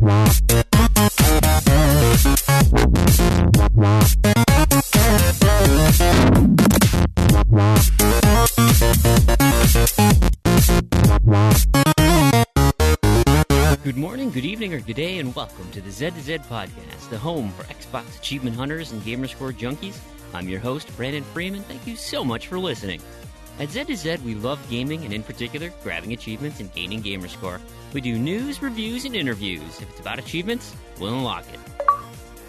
Good morning, good evening, or good day, and welcome to the Z2Z Podcast, the home for Xbox achievement hunters and gamerscore junkies. I'm your host, Brandon Freeman. Thank you so much for listening. At Z2Z, we love gaming, and in particular, grabbing achievements and gaining gamerscore. We do news, reviews, and interviews. If it's about achievements, we'll unlock it.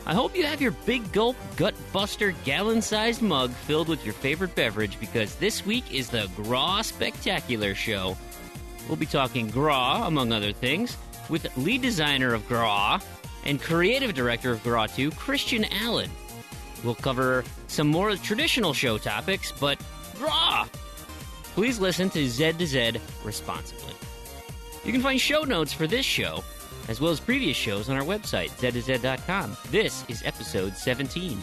I hope you have your big gulp, gut-buster, gallon-sized mug filled with your favorite beverage, because this week is the Graw Spectacular Show. We'll be talking Graw, among other things, with lead designer of Graw and creative director of Graw 2, Christian Allen. We'll cover some more traditional show topics, but Graw! Please listen to Z2Z responsibly. You can find show notes for this show, as well as previous shows on our website, Z2Z.com. This is episode 17.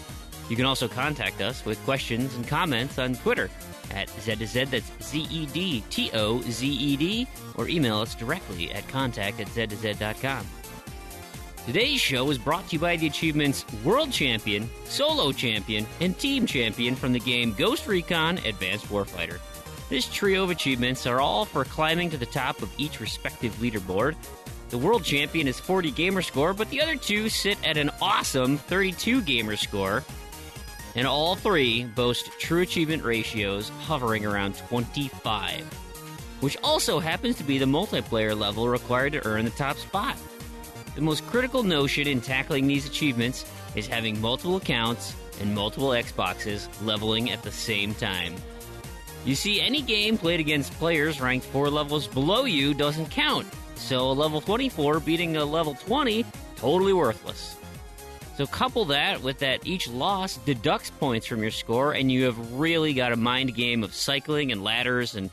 You can also contact us with questions and comments on Twitter at Z2Z, that's ZEDTOZED, or email us directly at contact@Z2Z.com. Today's show is brought to you by the achievements World Champion, Solo Champion, and Team Champion from the game Ghost Recon Advanced Warfighter. This trio of achievements are all for climbing to the top of each respective leaderboard. The World Champion is 40 gamerscore, but the other two sit at an awesome 32 gamerscore. And all three boast true achievement ratios hovering around 25, which also happens to be the multiplayer level required to earn the top spot. The most critical notion in tackling these achievements is having multiple accounts and multiple Xboxes leveling at the same time. You see, any game played against players ranked 4 levels below you doesn't count, so a level 24 beating a level 20, totally worthless. So couple that with that each loss deducts points from your score, and you have really got a mind game of cycling and ladders, and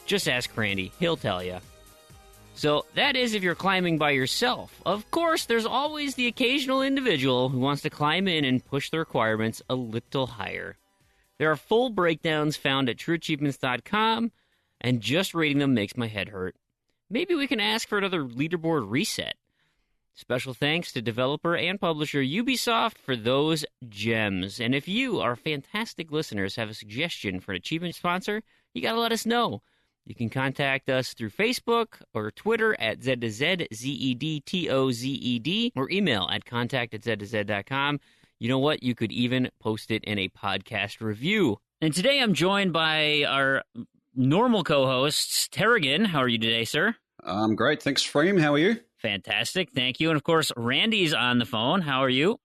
just ask Randy, he'll tell you. So that is if you're climbing by yourself. Of course, there's always the occasional individual who wants to climb in and push the requirements a little higher. There are full breakdowns found at trueachievements.com, and just reading them makes my head hurt. Maybe we can ask for another leaderboard reset. Special thanks to developer and publisher Ubisoft for those gems. And if you, our fantastic listeners, have a suggestion for an achievement sponsor, you gotta let us know. You can contact us through Facebook or Twitter at Z2Z, ZEDTOZED, or email at contact@Z2Z.com. You know what? You could even post it in a podcast review. And today I'm joined by our normal co-hosts, Terrigan. How are you today, sir? I'm great. Thanks, Freem. How are you? Fantastic. Thank you. And, of course, Randy's on the phone. How are you?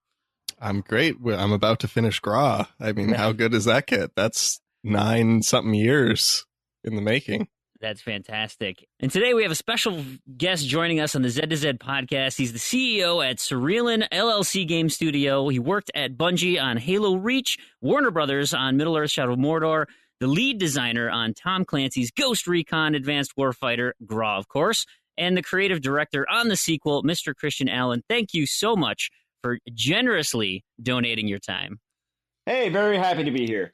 I'm great. I'm about to finish Graw. I mean, how good does that get? That's 9-something years in the making. That's fantastic. And today we have a special guest joining us on the Z2Z podcast. He's the CEO at Cerealin LLC Game Studio. He worked at Bungie on Halo Reach, Warner Brothers on Middle-earth Shadow of Mordor, the lead designer on Tom Clancy's Ghost Recon Advanced Warfighter, Graw, of course, and the creative director on the sequel, Mr. Christian Allen. Thank you so much for generously donating your time. Hey, very happy to be here.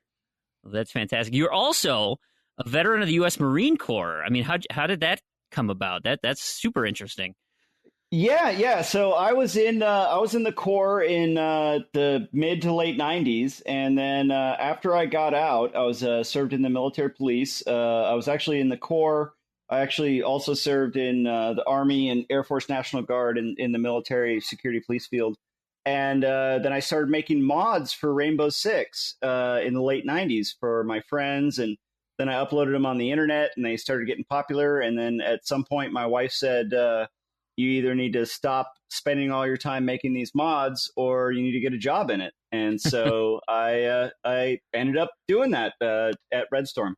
Well, that's fantastic. You're also a veteran of the U.S. Marine Corps. I mean, how did that come about? That's super interesting. Yeah. So I was in the Corps in the mid to late 90s, and then after I got out, I was served in the military police. I was actually in the Corps. I actually also served in the Army and Air Force National Guard in the military security police field. And then I started making mods for Rainbow Six in the late 90s for my friends. And then I uploaded them on the internet, and they started getting popular. And then at some point, my wife said, you either need to stop spending all your time making these mods, or you need to get a job in it. And so I ended up doing that at Red Storm.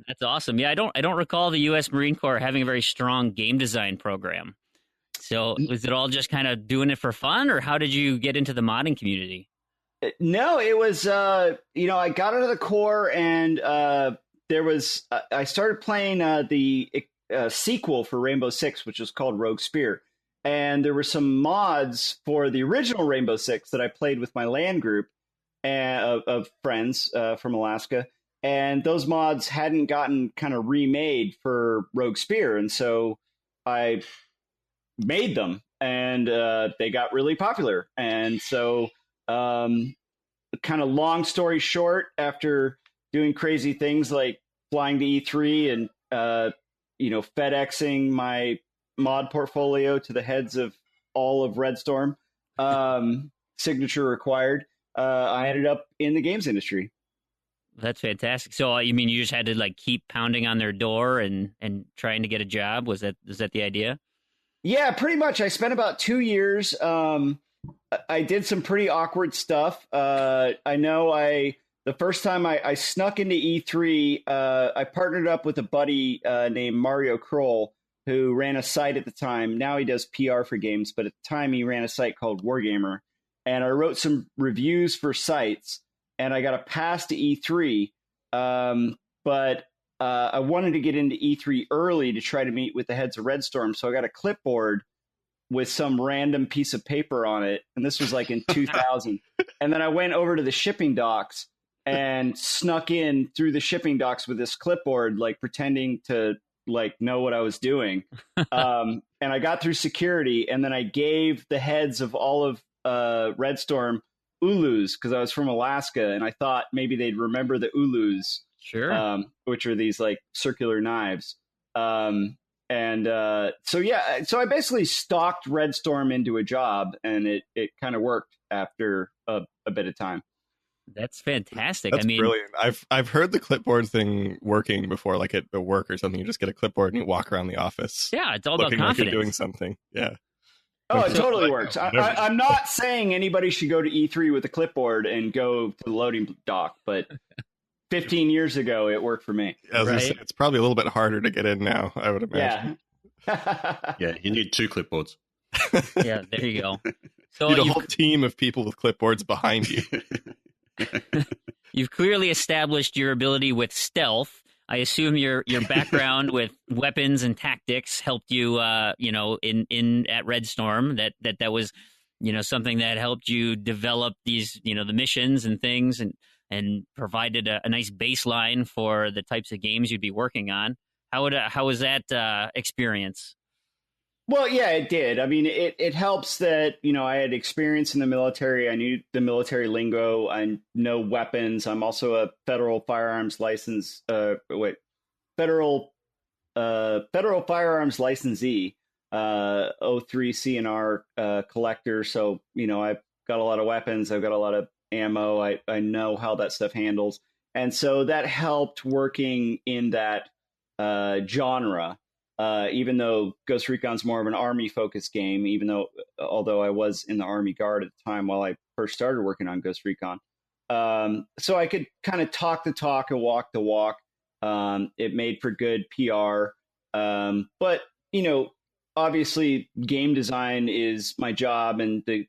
That's awesome. Yeah, I don't recall the U.S. Marine Corps having a very strong game design program. So was it all just kind of doing it for fun, or how did you get into the modding community? No, it was, I got out of the Corps, and I started playing the sequel for Rainbow Six, which was called Rogue Spear. And there were some mods for the original Rainbow Six that I played with my LAN group of friends from Alaska. And those mods hadn't gotten kind of remade for Rogue Spear. And so I made them and they got really popular. And so, kind of long story short, after doing crazy things like flying to E3 and FedExing my mod portfolio to the heads of all of Redstorm, signature required, I ended up in the games industry. That's fantastic. So you mean you just had to like keep pounding on their door and trying to get a job? Was that the idea? Yeah, pretty much. I spent about 2 years. I did some pretty awkward stuff. I know the first time I snuck into E3, I partnered up with a buddy named Mario Kroll, who ran a site at the time. Now he does PR for games, but at the time he ran a site called Wargamer. And I wrote some reviews for sites, and I got a pass to E3. But I wanted to get into E3 early to try to meet with the heads of Redstorm. So I got a clipboard with some random piece of paper on it. And this was like in 2000. And then I went over to the shipping docks and snuck in through the shipping docks with this clipboard, like pretending to like know what I was doing. And I got through security, and then I gave the heads of all of Redstorm Ulus, because I was from Alaska, and I thought maybe they'd remember the Ulus. Sure. Which are these like circular knives. So I basically stalked Redstorm into a job, and it kind of worked after a bit of time. That's fantastic. That's brilliant. I've heard the clipboard thing working before, like at work or something. You just get a clipboard and you walk around the office. Yeah, it's all about confidence. Like you're doing something. Yeah. Oh, it totally works. I'm not saying anybody should go to E3 with a clipboard and go to the loading dock, but 15 years ago, it worked for me. Right? It's probably a little bit harder to get in now, I would imagine. Yeah. Yeah, you need 2 clipboards. Yeah, there you go. So you need a whole team of people with clipboards behind you. You've clearly established your ability with stealth. I assume your background with weapons and tactics helped you, in at Redstorm. That was, something that helped you develop these, the missions and things, and provided a nice baseline for the types of games you'd be working on. How was that experience? Well, yeah, it did. I mean, it helps that, I had experience in the military. I knew the military lingo. I know weapons. I'm also a federal firearms license. Federal firearms licensee, 03 CNR collector. So, I've got a lot of weapons. I've got a lot of ammo. I know how that stuff handles. And so that helped working in that genre. Even though Ghost Recon's more of an Army-focused game, although I was in the Army Guard at the time while I first started working on Ghost Recon. So I could kind of talk the talk and walk the walk. It made for good PR. But, obviously game design is my job, and the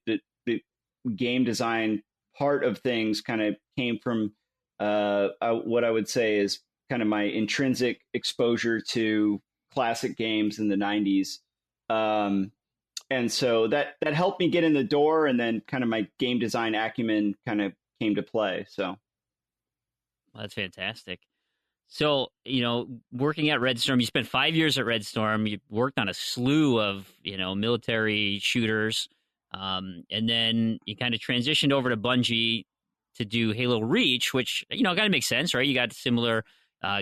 game design part of things kind of came from what I would say is kind of my intrinsic exposure to classic games in the 90s. And so that helped me get in the door, and then kind of my game design acumen kind of came to play. So that's fantastic. So, working at Redstorm, you spent 5 years at Redstorm. You worked on a slew of, military shooters. And then you kind of transitioned over to Bungie to do Halo Reach, which, kind of makes sense, right? You got similar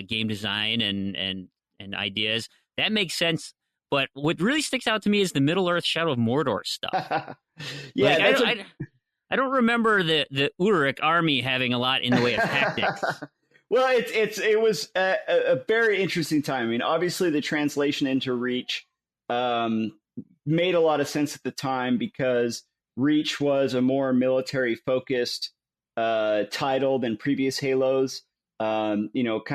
game design and ideas. That makes sense. But what really sticks out to me is the Middle-earth Shadow of Mordor stuff. Yeah, I don't remember the Uruk army having a lot in the way of tactics. Well, it was a very interesting time. I mean, obviously the translation into Reach made a lot of sense at the time, because Reach was a more military-focused title than previous Halos. Kind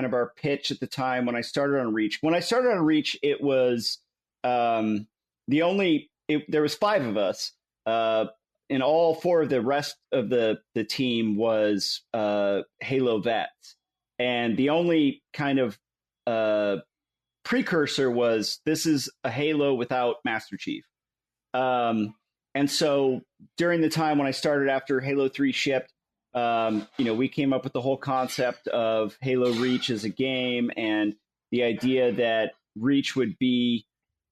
of our pitch at the time when I started on Reach. When I started on Reach, it was there was 5 of us, and all 4 of the rest of the team was Halo vets. And the only kind of precursor was, this is a Halo without Master Chief. And so during the time when I started after Halo 3 shipped, we came up with the whole concept of Halo Reach as a game, and the idea that Reach would be,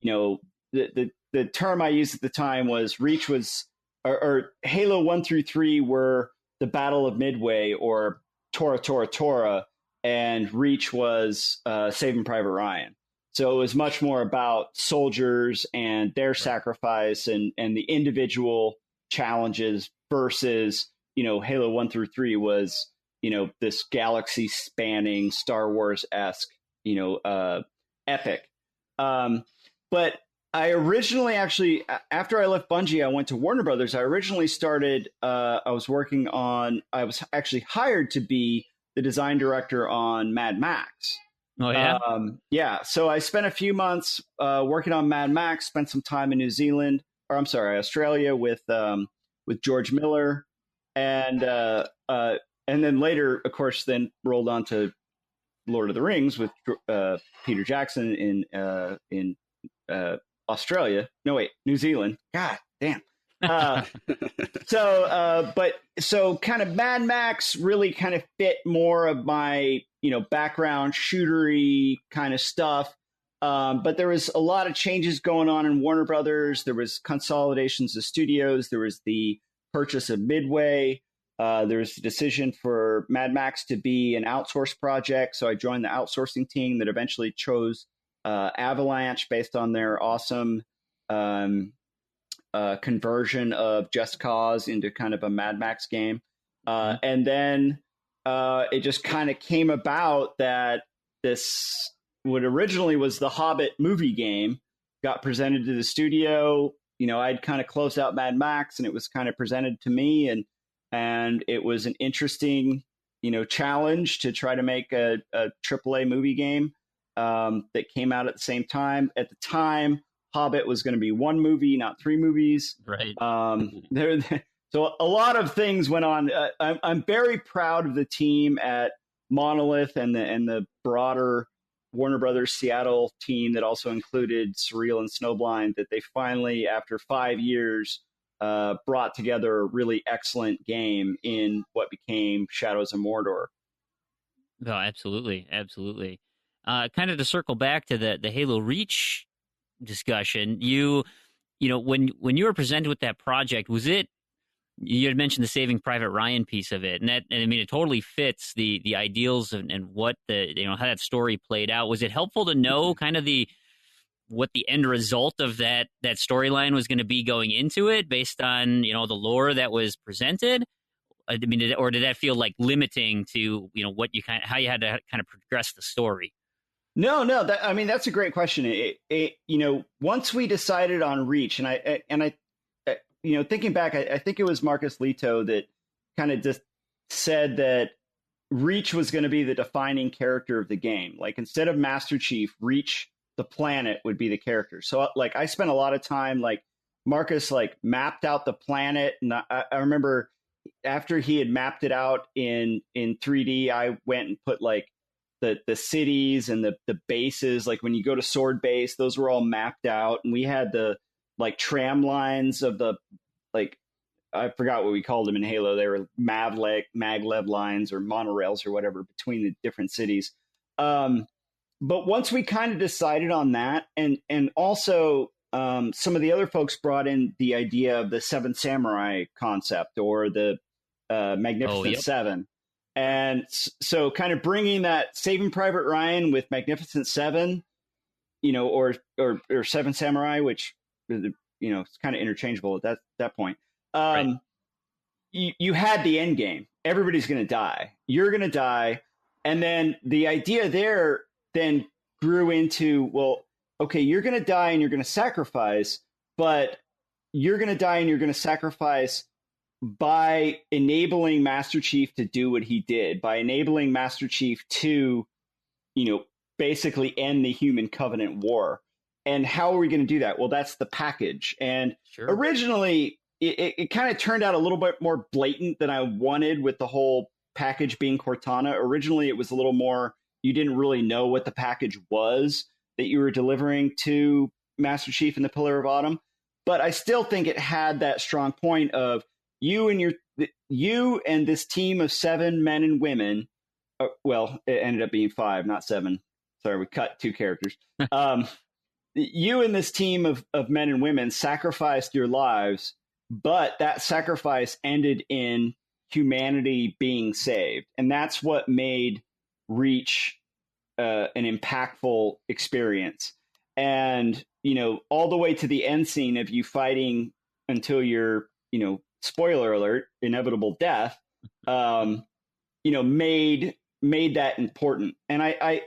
the the term I used at the time was Reach was, or Halo 1 through 3 were the Battle of Midway or Tora Tora Tora, and Reach was Saving Private Ryan. So it was much more about soldiers and their sacrifice and the individual challenges versus, Halo 1 through 3 was, this galaxy spanning Star Wars-esque, epic. But I originally actually, after I left Bungie, I went to Warner Brothers. I originally started, I was actually hired to be the design director on Mad Max. Oh, yeah? Yeah. So I spent a few months working on Mad Max, spent some time in Australia with George Miller. And then later, of course, then rolled on to Lord of the Rings with Peter Jackson in Australia. No, wait, New Zealand. God damn. So kind of Mad Max really kind of fit more of my, background, shootery kind of stuff. But there was a lot of changes going on in Warner Brothers. There was consolidations of studios. There was the purchase of Midway. There was a decision for Mad Max to be an outsourced project. So I joined the outsourcing team that eventually chose Avalanche based on their awesome conversion of Just Cause into kind of a Mad Max game. And then it just kind of came about that this, what originally was the Hobbit movie game, got presented to the studio. I'd kind of closed out Mad Max and it was kind of presented to me, and it was an interesting, challenge to try to make a AAA movie game that came out at the same time. At the time, Hobbit was going to be one movie, not three movies. Right. So a lot of things went on. I'm very proud of the team at Monolith and the broader Warner Brothers Seattle team that also included Surreal and Snowblind, that they finally, after 5 years, brought together a really excellent game in what became Shadows of Mordor. Oh, absolutely. Absolutely. Kind of to circle back to the Halo Reach discussion, when you were presented with that project, was it, you had mentioned the Saving Private Ryan piece of it, and it totally fits the ideals and what how that story played out. Was it helpful to know kind of what the end result of that storyline was going to be going into it, based on the lore that was presented? Or did that feel like limiting to what you how you had to kind of progress the story? No, that's a great question. Once we decided on Reach, and I thinking back, I think it was Marcus Lito that kind of just said that Reach was going to be the defining character of the game. Like, instead of Master Chief, Reach, the planet, would be the character. So I spent a lot of time, Marcus mapped out the planet. And I remember after he had mapped it out in 3D, I went and put the cities and the bases. Like, when you go to Sword Base, those were all mapped out. And we had the tram lines of the, I forgot what we called them in Halo. They were maglev lines or monorails or whatever between the different cities. But once we kind of decided on that, and also some of the other folks brought in the idea of the Seven Samurai concept, or the Magnificent Seven. And so kind of bringing that Saving Private Ryan with Magnificent Seven, or Seven Samurai, which, it's kind of interchangeable at that point. Right. You had the end game. Everybody's going to die. You're going to die. And then the idea there then grew into, well, okay, you're going to die and you're going to sacrifice, but you're going to die and you're going to sacrifice by enabling Master Chief to do what he did, by enabling Master Chief to, basically end the Human Covenant War. And how are we going to do that? Well, that's the package. And originally, it kind of turned out a little bit more blatant than I wanted, with the whole package being Cortana. Originally, it was a little more, you didn't really know what the package was that you were delivering to Master Chief in the Pillar of Autumn. But I still think it had that strong point of you and this team of 7 men and women. Well, it ended up being 5, not 7. Sorry, we cut 2 characters. you and this team of men and women sacrificed your lives, but that sacrifice ended in humanity being saved. And that's what made Reach an impactful experience. And, all the way to the end scene of you fighting until your, spoiler alert, inevitable death, made that important. And I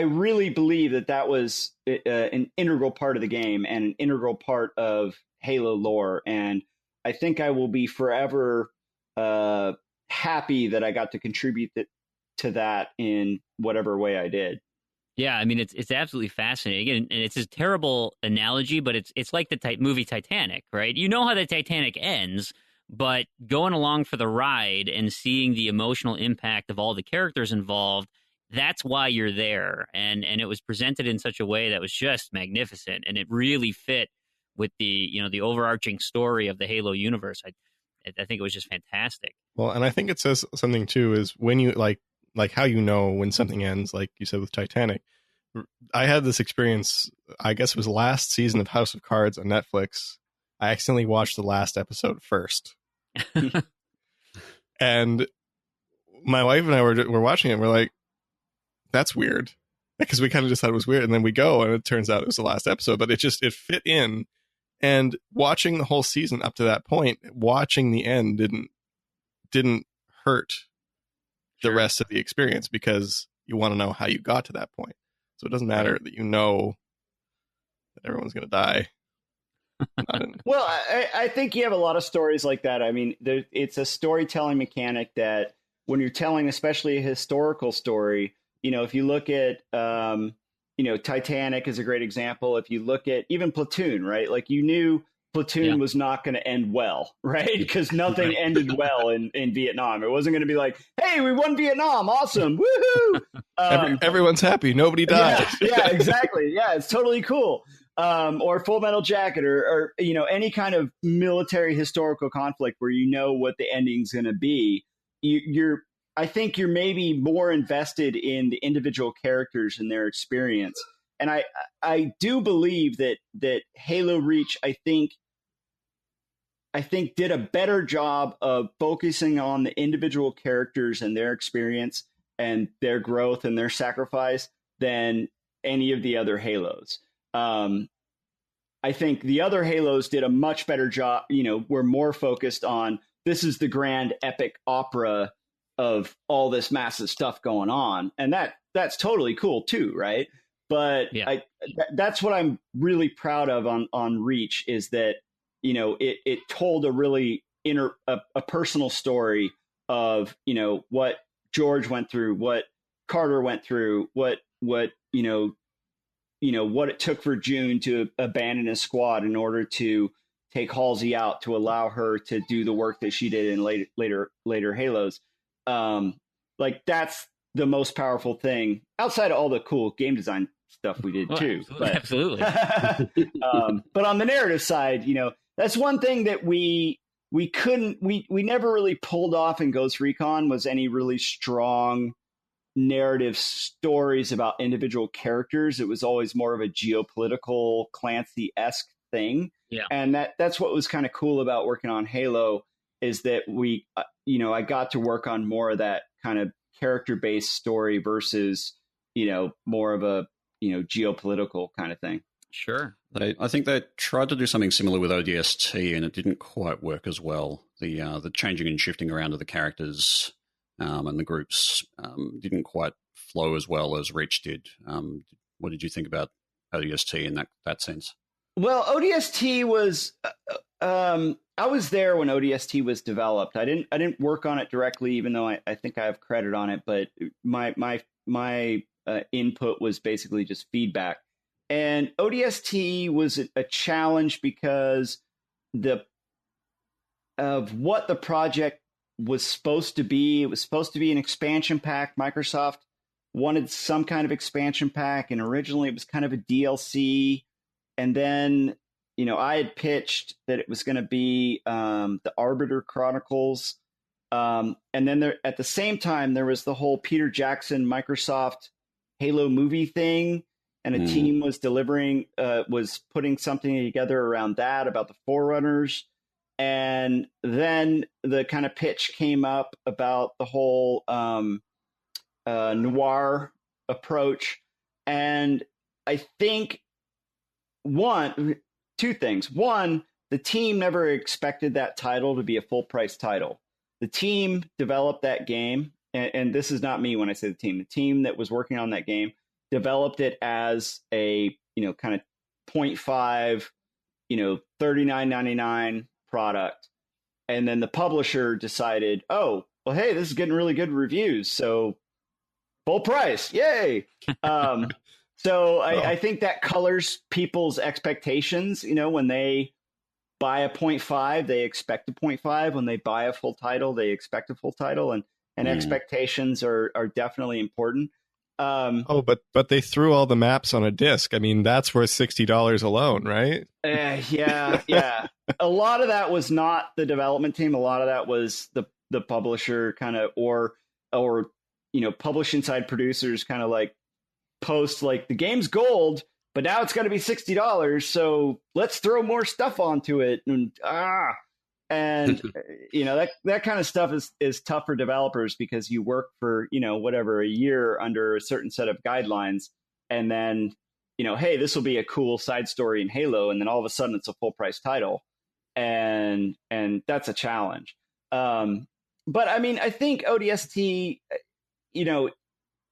really believe that was an integral part of the game and an integral part of Halo lore. And I think I will be forever happy that I got to contribute to that in whatever way I did. Yeah, I mean, it's absolutely fascinating, and it's a terrible analogy, but it's like the movie Titanic, right? You know how the Titanic ends, but going along for the ride and seeing the emotional impact of all the characters involved, that's why you're there. And it was presented in such a way that was just magnificent, and it really fit with the overarching story of the Halo universe. I think it was just fantastic. Well, and I think it says something too, is when you like how when something ends, like you said with Titanic. I had this experience, I guess it was last season of House of Cards on Netflix. I accidentally watched the last episode first. And my wife and I were watching it, and we're like, that's weird. Because we kind of just thought it was weird. And then we go, and it turns out it was the last episode, but it fit in. And watching the whole season up to that point, watching the end didn't hurt the rest of the experience, because you want to know how you got to that point. So it doesn't matter that that everyone's going to die. Well, I think you have a lot of stories like that. I mean, it's a storytelling mechanic that when you're telling, especially a historical story, if you look at, Titanic is a great example. If you look at even Platoon, right? Like you knew Platoon was not going to end well, right? Because nothing ended well in Vietnam. It wasn't going to be like, hey, we won Vietnam. Awesome. Woohoo. Everyone's happy. Nobody dies. Yeah, exactly. Yeah, it's totally cool. Or Full Metal Jacket or any kind of military historical conflict where what the ending's going to be. I think you're maybe more invested in the individual characters and their experience. And I do believe that Halo Reach, I think did a better job of focusing on the individual characters and their experience and their growth and their sacrifice than any of the other Halos. I think the other Halos did a much better job, were more focused on this is the grand epic opera of all this massive stuff going on. And that's totally cool too, right? But that's what I'm really proud of on Reach, is that, it told a really a personal story of, what George went through, what Carter went through, what it took for June to abandon his squad in order to take Halsey out to allow her to do the work that she did in later Halos. Like that's the most powerful thing outside of all the cool game design stuff we did too. Absolutely. But on the narrative side, that's one thing that we never really pulled off in Ghost Recon was any really strong narrative stories about individual characters. It was always more of a geopolitical Clancy-esque thing. Yeah. And that's what was kind of cool about working on Halo, is that we, I got to work on more of that kind of character-based story versus, more of a, geopolitical kind of thing. Sure. I think they tried to do something similar with ODST, and it didn't quite work as well. The changing and shifting around of the characters and the groups didn't quite flow as well as Reach did. What did you think about ODST in that sense? Well, ODST was I was there when ODST was developed. I didn't work on it directly, even though I think I have credit on it. But my input was basically just feedback. And ODST was a challenge because of what the project was supposed to be. It was supposed to be an expansion pack. Microsoft wanted some kind of expansion pack, and originally it was kind of a DLC. And then, I had pitched that it was going to be the Arbiter Chronicles. And then at the same time, there was the whole Peter Jackson Microsoft Halo movie thing. and a team was delivering, was putting something together around that about the Forerunners. And then the kind of pitch came up about the whole noir approach. And I think two things. One, the team never expected that title to be a full price title. The team developed that game. And this is not me when I say the team that was working on that game developed it as a, kind of 0.5, $39.99 product. And then the publisher decided, oh, well, hey, this is getting really good reviews. So full price. Yay. I think that colors people's expectations. When they buy a 0.5, they expect a 0.5. When they buy a full title, they expect a full title. And expectations are definitely important. But they threw all the maps on a disc. I mean, that's worth $60 alone, right? Yeah. A lot of that was not the development team. A lot of that was the publisher kind of, or publishing side producers kind of like post like the game's gold, but now it's got to be $60. So let's throw more stuff onto it. And that kind of stuff is tough for developers because you work for, a year under a certain set of guidelines. And then, hey, this will be a cool side story in Halo. And then all of a sudden it's a full price title. And that's a challenge. But I mean, I think ODST,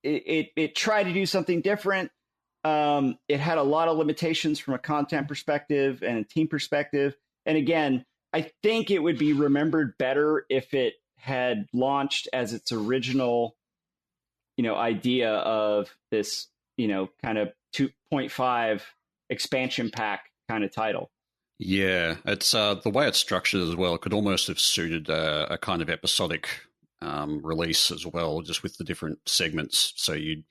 it tried to do something different. It had a lot of limitations from a content perspective and a team perspective. And again, I think it would be remembered better if it had launched as its original, idea of this, kind of 2.5 expansion pack kind of title. Yeah, it's the way it's structured as well. It could almost have suited a kind of episodic release as well, just with the different segments. So you'd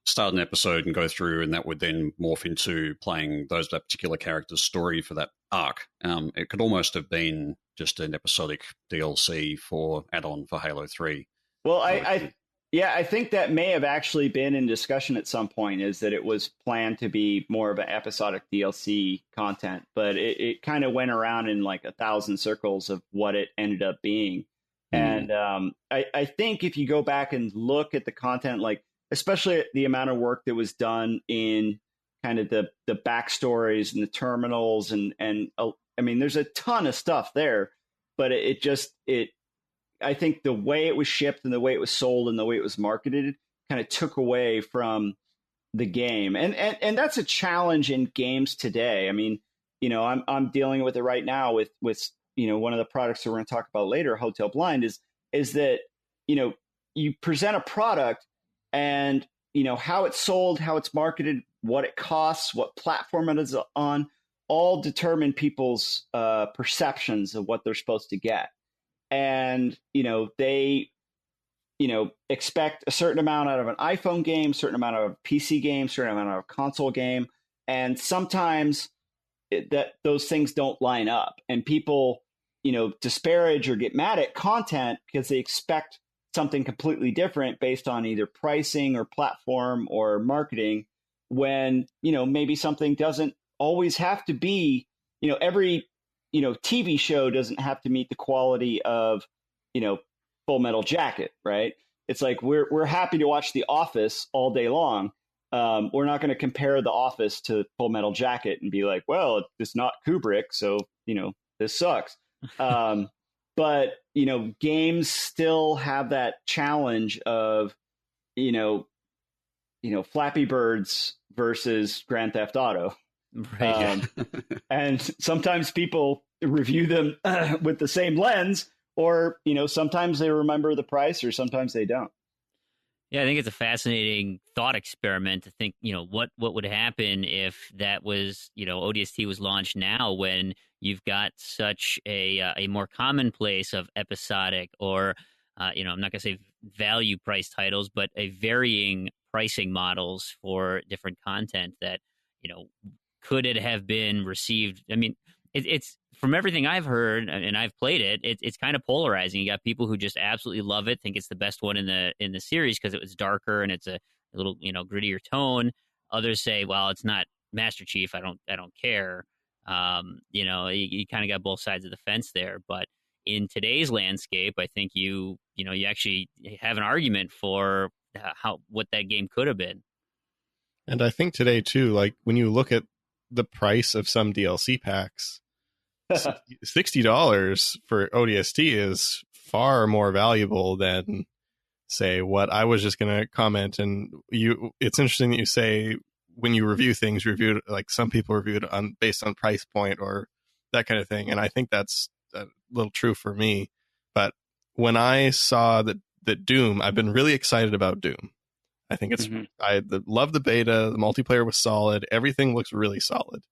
start an episode and go through, and that would then morph into playing that particular character's story for that arc. It could almost have been just an episodic DLC for add-on for Halo 3. Well, I think that may have actually been in discussion at some point, is that it was planned to be more of an episodic DLC content, but it kind of went around in like 1,000 circles of what it ended up being. And I think if you go back and look at the content, like especially the amount of work that was done in kind of the backstories and the terminals, and I mean, there's a ton of stuff there, but I think the way it was shipped and the way it was sold and the way it was marketed kind of took away from the game. And that's a challenge in games today. I mean, I'm dealing with it right now with one of the products that we're going to talk about later, Hotel Blind, is that, you present a product and, how it's sold, how it's marketed, what it costs, what platform it is on, all determine people's perceptions of what they're supposed to get. And, they, expect a certain amount out of an iPhone game, certain amount out of a PC game, certain amount out of a console game. And sometimes that those things don't line up, and people, disparage or get mad at content because they expect something completely different based on either pricing or platform or marketing, when, maybe something doesn't always have to be, every, TV show doesn't have to meet the quality of, Full Metal Jacket, right? It's like, we're happy to watch The Office all day long. We're not going to compare The Office to Full Metal Jacket and be like, well, it's not Kubrick, so, this sucks. But, games still have that challenge of, Flappy Birds versus Grand Theft Auto. Right. And sometimes people review them with the same lens, or, sometimes they remember the price or sometimes they don't. Yeah, I think it's a fascinating thought experiment to think, what would happen if that was, ODST was launched now, when you've got such a more commonplace of episodic or, I'm not going to say value price titles, but a varying pricing models for different content that, could it have been received? I mean, it's from everything I've heard, and I've played it, it's kind of polarizing. You got people who just absolutely love it, think it's the best one in the series because it was darker and it's a little, grittier tone. Others say, well, it's not Master Chief. I don't care. You kind of got both sides of the fence there. But in today's landscape, I think you actually have an argument for what that game could have been. And I think today too, like when you look at the price of some DLC packs, $60 for ODST is far more valuable than, say, what I was just going to comment. And it's interesting that you say when you review things, review it, like some people review it based on price point or that kind of thing. And I think that's a little true for me. But when I saw that Doom, I've been really excited about Doom. I think it's, I love the beta. The multiplayer was solid. Everything looks really solid.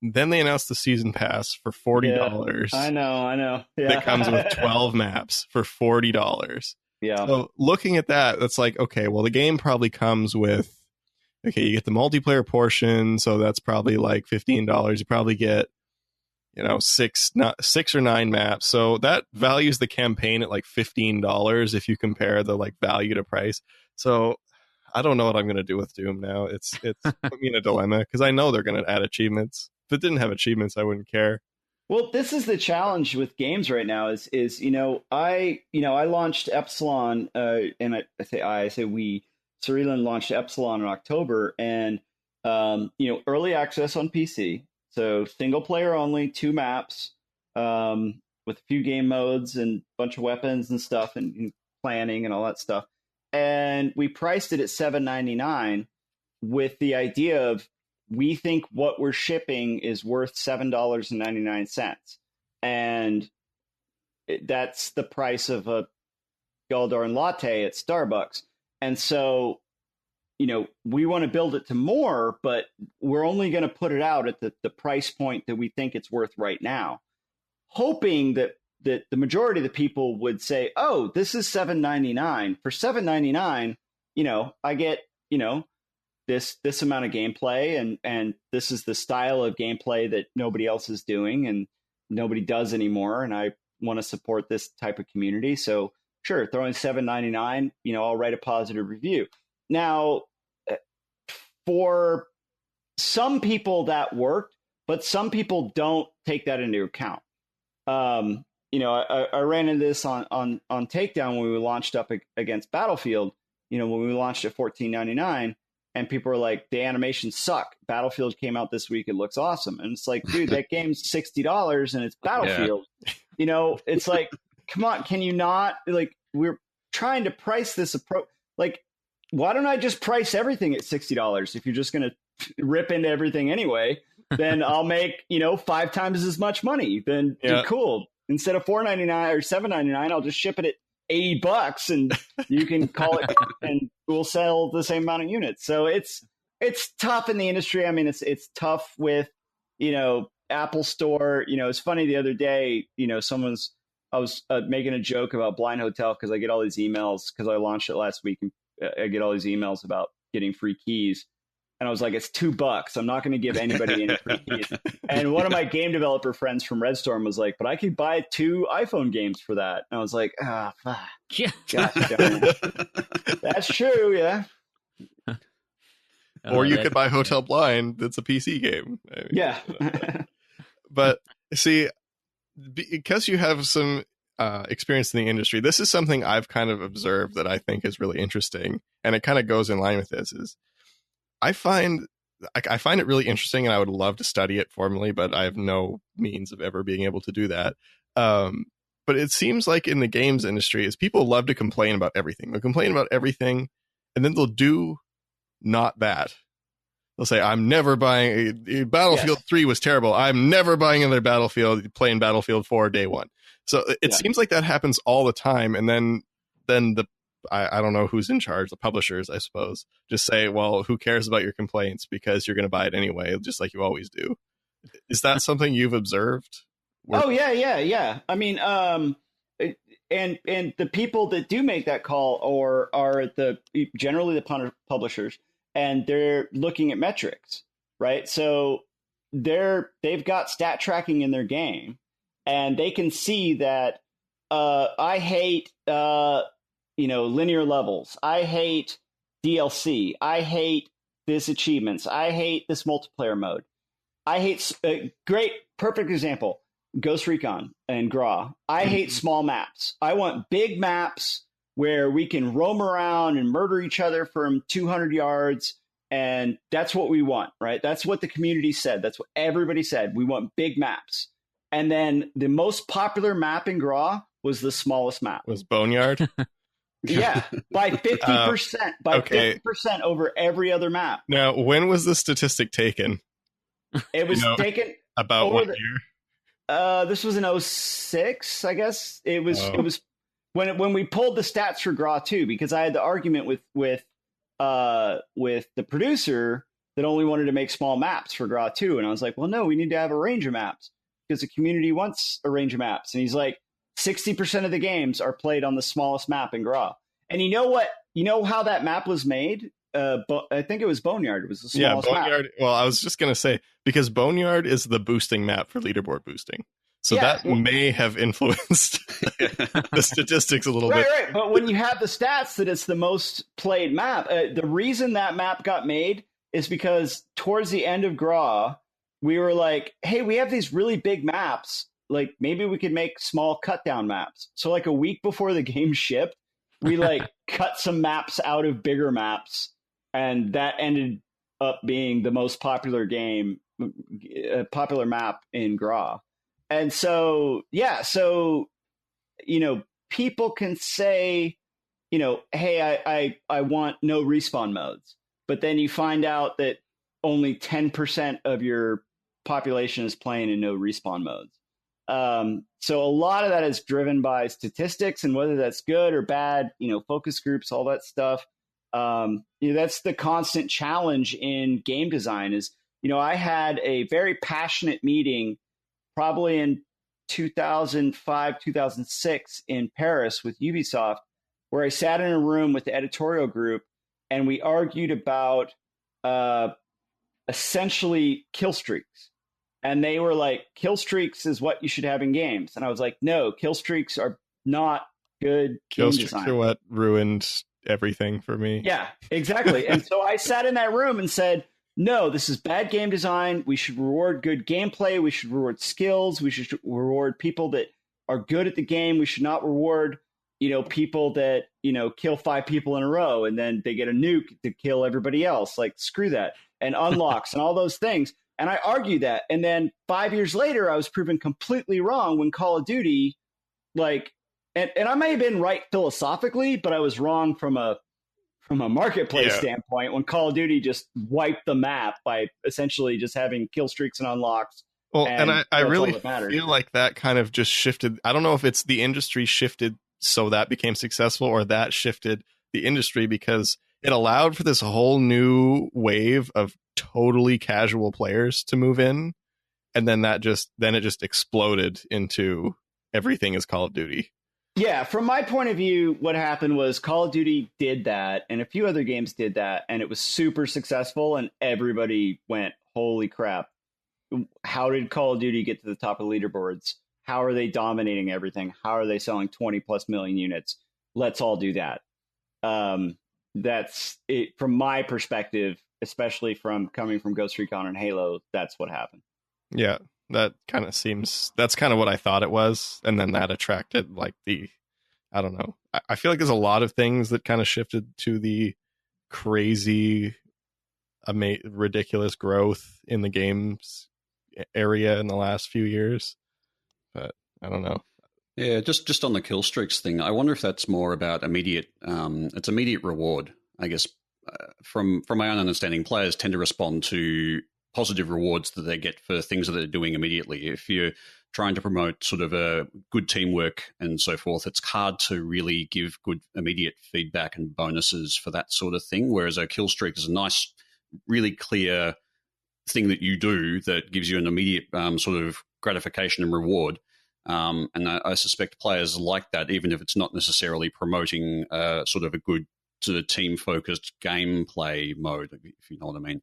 Then they announced the season pass for $40. Yeah, I know. Yeah. That comes with 12 maps for $40. Yeah. So looking at that, that's like, okay, well, the game probably comes with, okay, you get the multiplayer portion. So that's probably like $15. You probably get, 6 or 9 maps. So that values the campaign at like $15 if you compare the like value to price. So I don't know what I'm going to do with Doom now. It's put me in a dilemma because I know they're going to add achievements. If it didn't have achievements, I wouldn't care. Well, this is the challenge with games right now. I launched Epsilon, and I say we. Cerealand launched Epsilon in October, and early access on PC. So single player only, 2 maps, with a few game modes and a bunch of weapons and stuff, and planning and all that stuff. And we priced it at $7.99 with the idea of we think what we're shipping is worth $7.99. And that's the price of a Galdorn latte at Starbucks. And so, we want to build it to more, but we're only going to put it out at the price point that we think it's worth right now, hoping that the majority of the people would say, oh, this is $7.99. For $7.99, I get, this amount of gameplay, and this is the style of gameplay that nobody else is doing and nobody does anymore. And I want to support this type of community. So sure, throwing $7.99, I'll write a positive review. Now, for some people that worked, but some people don't take that into account. I ran into this on Takedown when we launched up against Battlefield. When we launched at $14.99, and people were like, "The animations suck. Battlefield came out this week; it looks awesome." And it's like, dude, that game's $60 and it's Battlefield. Yeah. It's like, come on, can you not? Like, we're trying to price this approach. Like, why don't I just price everything at $60? If you're just going to rip into everything anyway, then I'll make 5 times as much money. Then cool. Instead of $4.99 or $7.99, I'll just ship it at $80 and you can call it and we'll sell the same amount of units. So it's tough in the industry. I mean, it's tough with, Apple Store. It's funny the other day, I was making a joke about Blind Hotel because I get all these emails because I launched it last week and I get all these emails about getting free keys. And I was like, it's $2. I'm not going to give anybody any free keys. And one of my game developer friends from Red Storm was like, but I could buy 2 iPhone games for that. And I was like, fuck. Yeah. That's true. Yeah. Or you could buy Hotel Blind. That's a PC game. I mean, yeah. But see, because you have some experience in the industry, this is something I've kind of observed that I think is really interesting. And it kind of goes in line with this is, I find it really interesting, and I would love to study it formally, but I have no means of ever being able to do that. But it seems like in the games industry, is people love to complain about everything. They'll complain about everything, and then they'll do not that. They'll say, "I'm never buying Battlefield 3 was terrible. I'm never buying another Battlefield. Playing Battlefield 4 day one." So it seems like that happens all the time, and then the I don't know who's in charge, the publishers, I suppose, just say, well, who cares about your complaints because you're going to buy it anyway, just like you always do. Is that something you've observed? Oh, yeah. I mean, and the people that do make that call are generally the publishers, and they're looking at metrics, right? So they've got stat tracking in their game, and they can see that I hate linear levels. I hate DLC. I hate this achievements. I hate this multiplayer mode. I hate great, perfect example. Ghost Recon and Gra. I hate small maps. I want big maps where we can roam around and murder each other from 200 yards. And that's what we want, right? That's what the community said. That's what everybody said. We want big maps. And then the most popular map in Gra was the smallest map. Was Boneyard? Yeah, by 50%. Okay. 50% over every other map. Now, when was the statistic taken? It was taken about what year? This was in 06, I guess. It was when we pulled the stats for Gra 2, because I had the argument with the producer that only wanted to make small maps for Gra 2, and I was like, well, no, we need to have a range of maps because the community wants a range of maps. And he's like, 60% of the games are played on the smallest map in Gra. And you know what? You know how that map was made? I think it was Boneyard. It was the smallest Boneyard. map. Well, I was just going to say, because Boneyard is the boosting map for leaderboard boosting. So that may have influenced the statistics a little bit. Right. But when you have the stats that it's the most played map, the reason that map got made is because towards the end of Gra, we were like, hey, we have these really big maps. Like, maybe we could make small cut down maps. So like a week before the game shipped, we like cut some maps out of bigger maps. And that ended up being the most popular popular map in Gra. And so, people can say, hey, I want no respawn modes. But then you find out that only 10% of your population is playing in no respawn modes. So a lot of that is driven by statistics, and whether that's good or bad, focus groups, all that stuff. That's the constant challenge in game design is, I had a very passionate meeting probably in 2005, 2006 in Paris with Ubisoft, where I sat in a room with the editorial group and we argued about essentially kill streaks. And they were like, kill streaks is what you should have in games. And I was like, no, kill streaks are not good kill game streaks design. Are what ruined everything for me. Yeah, exactly. And so I sat in that room and said, no, this is bad game design. We should reward good gameplay. We should reward skills. We should reward people that are good at the game. We should not reward, people that, kill 5 people in a row and then they get a nuke to kill everybody else. Like, screw that. And unlocks and all those things. And I argued that. And then 5 years later, I was proven completely wrong when Call of Duty, and I may have been right philosophically, but I was wrong from a marketplace standpoint when Call of Duty just wiped the map by essentially just having kill streaks and unlocks. Well, and I really feel like that kind of just shifted. I don't know if it's the industry shifted so that became successful, or that shifted the industry because it allowed for this whole new wave of totally casual players to move in. And then it just exploded into everything is Call of Duty. Yeah, from my point of view, what happened was Call of Duty did that, and a few other games did that, and it was super successful, and everybody went, holy crap. How did Call of Duty get to the top of the leaderboards? How are they dominating everything? How are they selling 20 plus million units? Let's all do that. That's it from my perspective, especially from coming from Ghost Recon and Halo. That's what happened. Yeah, that kind of seems, that's kind of what I thought it was. And then that attracted I don't know. I feel like there's a lot of things that kind of shifted to the crazy, ridiculous growth in the games area in the last few years. But I don't know. Yeah, just on the kill streaks thing, I wonder if that's more about immediate reward. I guess from my own understanding, players tend to respond to positive rewards that they get for things that they're doing immediately. If you're trying to promote sort of a good teamwork and so forth, it's hard to really give good immediate feedback and bonuses for that sort of thing. Whereas a kill streak is a nice, really clear thing that you do that gives you an immediate sort of gratification and reward. And I suspect players like that, even if it's not necessarily promoting sort of a good sort of team-focused gameplay mode, if you know what I mean.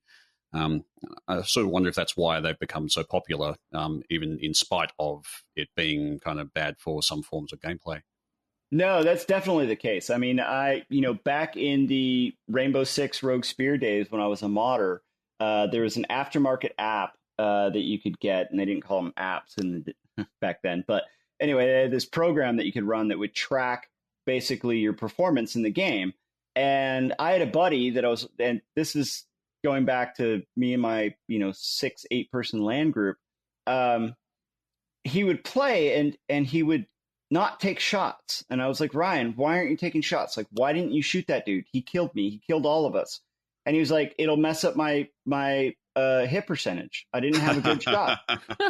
I sort of wonder if that's why they've become so popular, even in spite of it being kind of bad for some forms of gameplay. No, that's definitely the case. I mean, back in the Rainbow Six Rogue Spear days when I was a modder, there was an aftermarket app that you could get, and they didn't call them apps back then. But anyway, they had this program that you could run that would track basically your performance in the game. And I had a buddy and this is going back to me and my, 6-8 person LAN group. He would play and he would not take shots. And I was like, Ryan, why aren't you taking shots? Like, why didn't you shoot that dude? He killed me. He killed all of us. And he was like, it'll mess up my hit percentage. I didn't have a good shot.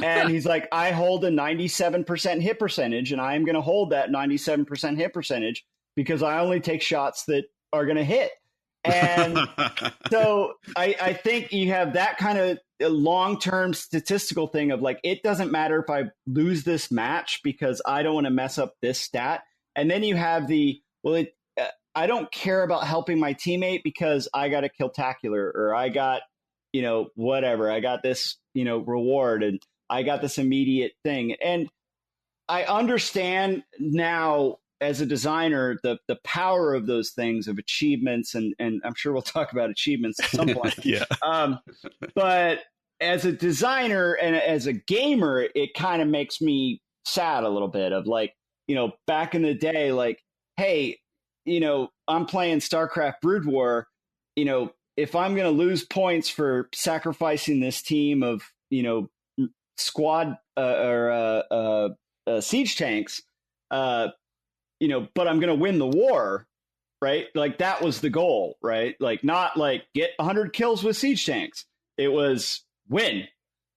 And he's like, I hold a 97% hit percentage, and I'm going to hold that 97% hit percentage because I only take shots that are going to hit. And so I think you have that kind of long-term statistical thing of like, it doesn't matter if I lose this match because I don't want to mess up this stat. And then you have I don't care about helping my teammate because I got a Killtacular, or I got, whatever. I got this, reward, and I got this immediate thing. And I understand now as a designer, the power of those things, of achievements, and I'm sure we'll talk about achievements at some point. Yeah. But as a designer and as a gamer, it kind of makes me sad a little bit of like, back in the day, like, hey, I'm playing StarCraft Brood War, if I'm going to lose points for sacrificing this team of, squad or siege tanks, but I'm going to win the war, right? Like that was the goal, right? Like not like get 100 kills with siege tanks. It was win.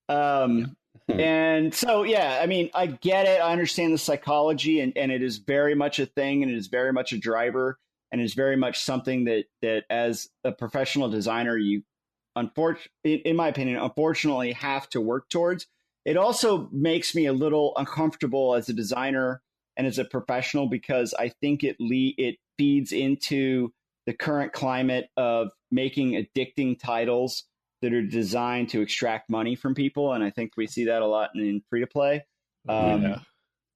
And so, yeah, I mean, I get it. I understand the psychology, and it is very much a thing, and it is very much a driver, and is very much something that as a professional designer, you, in my opinion, unfortunately have to work towards. It also makes me a little uncomfortable as a designer and as a professional, because I think it feeds into the current climate of making addicting titles that are designed to extract money from people. And I think we see that a lot in free to play. And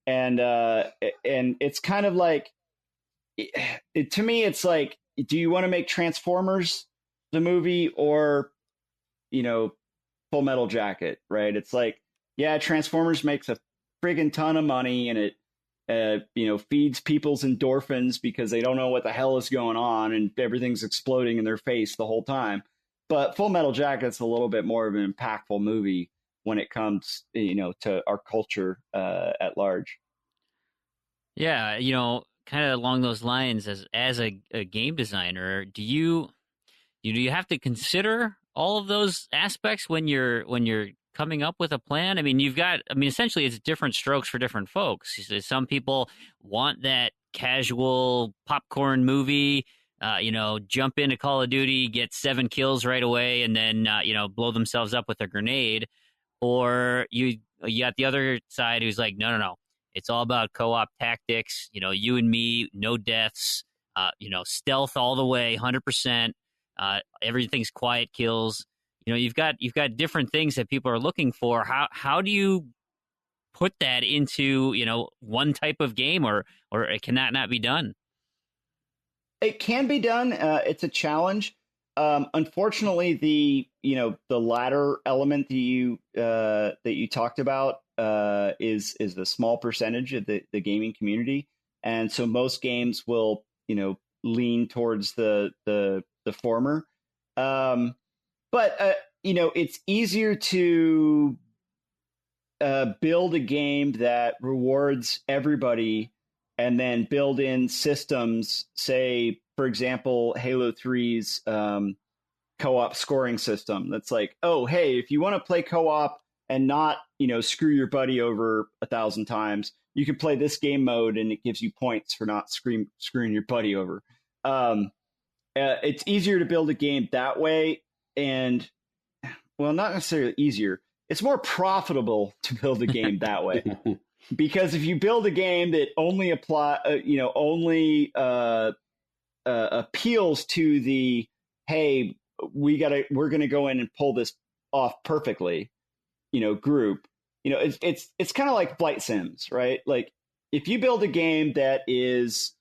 it's kind of like, to me, it's like, do you want to make Transformers the movie or, Full Metal Jacket, right? It's like, yeah, Transformers makes a friggin' ton of money, and it, feeds people's endorphins because they don't know what the hell is going on and everything's exploding in their face the whole time. But Full Metal Jacket's a little bit more of an impactful movie when it comes, to our culture at large. Yeah, kind of along those lines, as a game designer, do you have to consider all of those aspects when you're coming up with a plan? I mean, essentially it's different strokes for different folks. Some people want that casual popcorn movie, jump into Call of Duty, get 7 kills right away, and then, blow themselves up with a grenade. Or you got the other side who's like, no. It's all about co-op tactics, you and me, no deaths, stealth all the way, 100%. Everything's quiet kills. You've got different things that people are looking for. How do you put that into, one type of game, or can that not be done? It can be done. It's a challenge. Unfortunately, the latter element that you talked about is the small percentage of the gaming community, and so most games will lean towards the former. But it's easier to build a game that rewards everybody, and then build in systems, say, for example, Halo 3's co-op scoring system. That's like, oh, hey, if you want to play co-op and not, screw your buddy over 1,000 times, you can play this game mode, and it gives you points for not screwing your buddy over. It's easier to build a game that way. And, well, not necessarily easier. It's more profitable to build a game that way. Because if you build a game that only appeals to the, hey, we're going to go in and pull this off perfectly, group, it's kind of like flight sims, right? Like, if you build a game that is,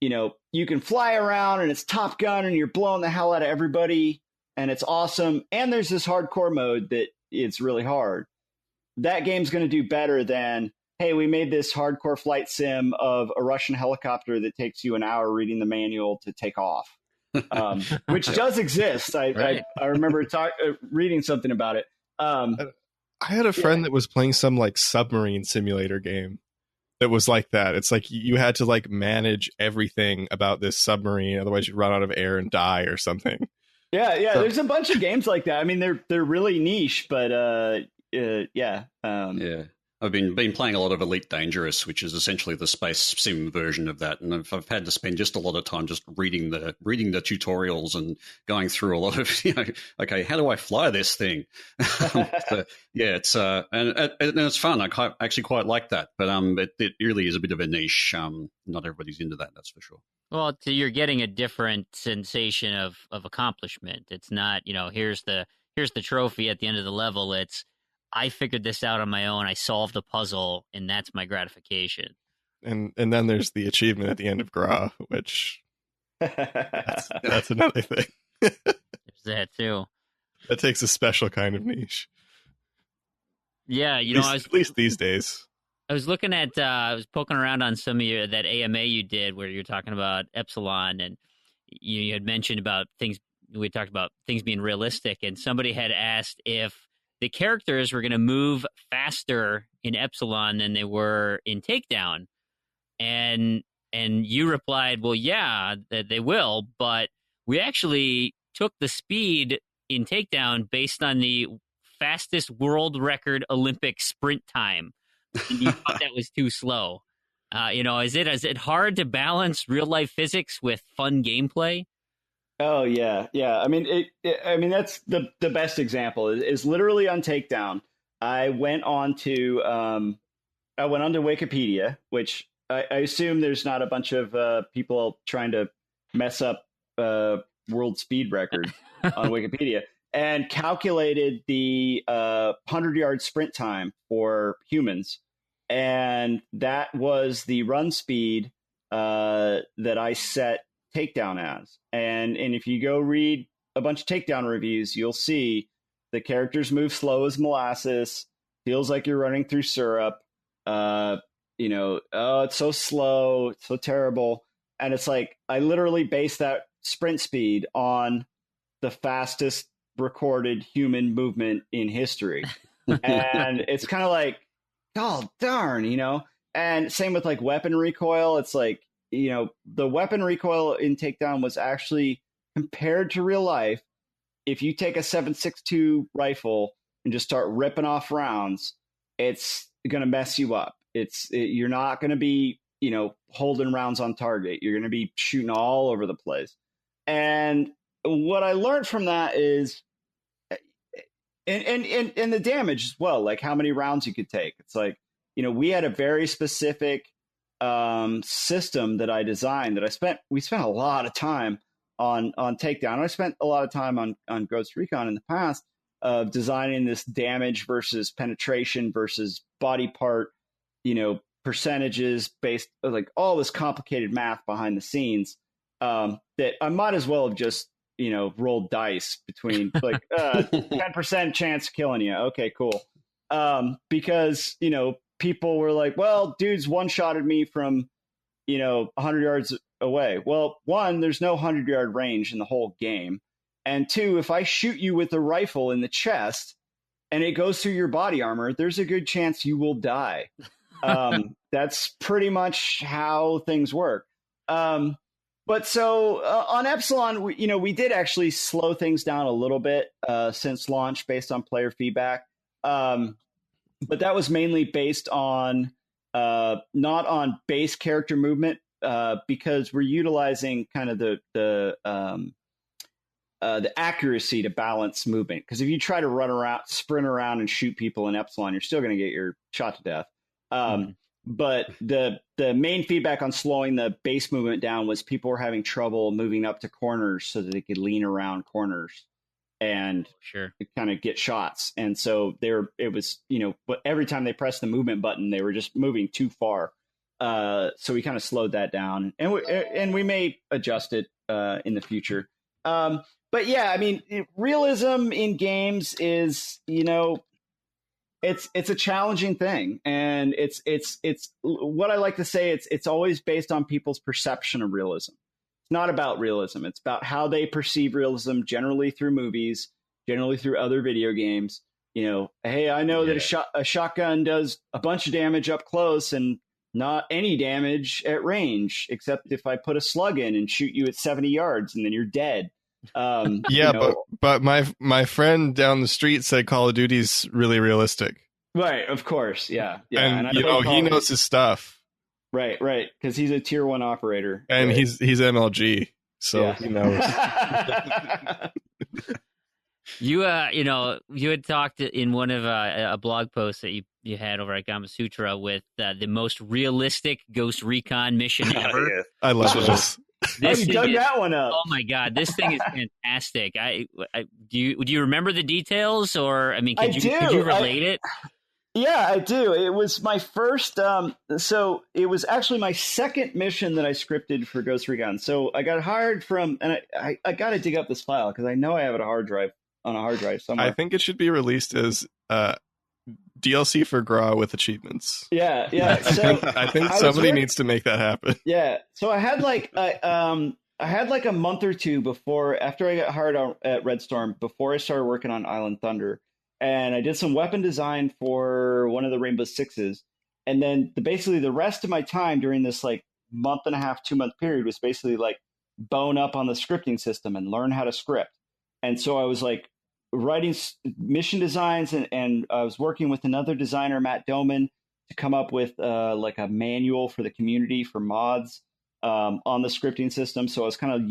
you can fly around and it's Top Gun and you're blowing the hell out of everybody and it's awesome, and there's this hardcore mode that it's really hard, that game's going to do better than, hey, we made this hardcore flight sim of a Russian helicopter that takes you an hour reading the manual to take off, which does exist. I remember reading something about it. I had a friend that was playing some like submarine simulator game that was like that. It's like you had to like manage everything about this submarine, otherwise you'd run out of air and die or something. Yeah. So, there's a bunch of games like that. I mean, they're really niche, but yeah. I've been playing a lot of Elite Dangerous, which is essentially the space sim version of that, and I've had to spend just a lot of time just reading the tutorials and going through a lot of, okay, how do I fly this thing? So, yeah, it's and it's fun. I actually quite like that, but it really is a bit of a niche. Not everybody's into that, that's for sure. Well, you're getting a different sensation of accomplishment. It's not, here's the trophy at the end of the level. It's, I figured this out on my own. I solved the puzzle, and that's my gratification. And then there's the achievement at the end of Gra, which that's another thing. There's that too. That takes a special kind of niche. Yeah, at least these days. I was looking at, I was poking around on some of that AMA you did where you're talking about Epsilon, and you had mentioned about things. We talked about things being realistic, and somebody had asked if the characters were going to move faster in Epsilon than they were in Takedown. And you replied, well, yeah, that they will, but we actually took the speed in Takedown based on the fastest world record Olympic sprint time. And you thought that was too slow. Is it hard to balance real life physics with fun gameplay? Oh yeah. I mean, that's the best example is literally on Takedown. I went on to Wikipedia, which I assume there's not a bunch of people trying to mess up world speed record on Wikipedia, and calculated the 100-yard sprint time for humans, and that was the run speed that I set Takedown as. And if you go read a bunch of Takedown reviews, you'll see the characters move slow as molasses, feels like you're running through syrup. Oh, it's so slow, it's so terrible. And it's like, I literally based that sprint speed on the fastest recorded human movement in history. And it's kind of like, oh, darn, and same with like weapon recoil. It's like, the weapon recoil in Takedown was actually, compared to real life, if you take a 7.62 and just start ripping off rounds, it's going to mess you up. You're not going to be, holding rounds on target. You're going to be shooting all over the place. And what I learned from that is, and the damage as well, like how many rounds you could take. It's like, we had a very specific system that I designed that we spent a lot of time on Takedown. I spent a lot of time on Ghost Recon in the past of designing this damage versus penetration versus body part, percentages based, like all this complicated math behind the scenes, that I might as well have just, rolled dice between like 10% chance of killing you. Okay, cool. Because, people were like, well, dude's one-shotted me from, 100 yards away. Well, one, there's no 100-yard range in the whole game. And two, if I shoot you with a rifle in the chest and it goes through your body armor, there's a good chance you will die. That's pretty much how things work. But so on Epsilon, we did actually slow things down a little bit since launch based on player feedback. But that was mainly based on not on base character movement, because we're utilizing kind of the accuracy to balance movement. Because if you try to run around, sprint around, and shoot people in Epsilon, you're still going to get your shot to death. But the main feedback on slowing the base movement down was people were having trouble moving up to corners so that they could lean around corners and kind of get shots. And so but every time they pressed the movement button, they were just moving too far. So we kind of slowed that down, and we may adjust it in the future. But yeah, I mean, realism in games is, it's a challenging thing, and it's what I like to say. It's always based on people's perception of realism. It's not about realism. It's about how they perceive realism, generally through movies, generally through other video games. Hey, I know that a shotgun does a bunch of damage up close and not any damage at range, except if I put a slug in and shoot you at 70 yards and then you're dead. But my friend down the street said Call of Duty's really realistic. Right, of course, yeah. And he knows his stuff. Right, because he's a tier 1 operator, and right. he's MLG, so he knows. You had talked in one of a blog post that you had over at Gamasutra with the most realistic Ghost Recon mission ever. Yeah. I love this. You dug that one up. Oh my god, this thing is fantastic. Do you remember the details, or could you relate it? Yeah, I do. It was my first. So it was actually my second mission that I scripted for Ghost Recon. So I got hired from, and I got to dig up this file because I know I have it on a hard drive somewhere. I think it should be released as DLC for Gra with achievements. Yeah. So I think somebody needs to make that happen. Yeah. So I had like a month or two after I got hired at Red Storm, before I started working on Island Thunder, and I did some weapon design for one of the Rainbow Sixes, and then basically the rest of my time during this like month and a half, 2 month period was basically like bone up on the scripting system and learn how to script. And so I was like writing mission designs, and I was working with another designer, Matt Doman, to come up with like a manual for the community for mods on the scripting system. So I was kind of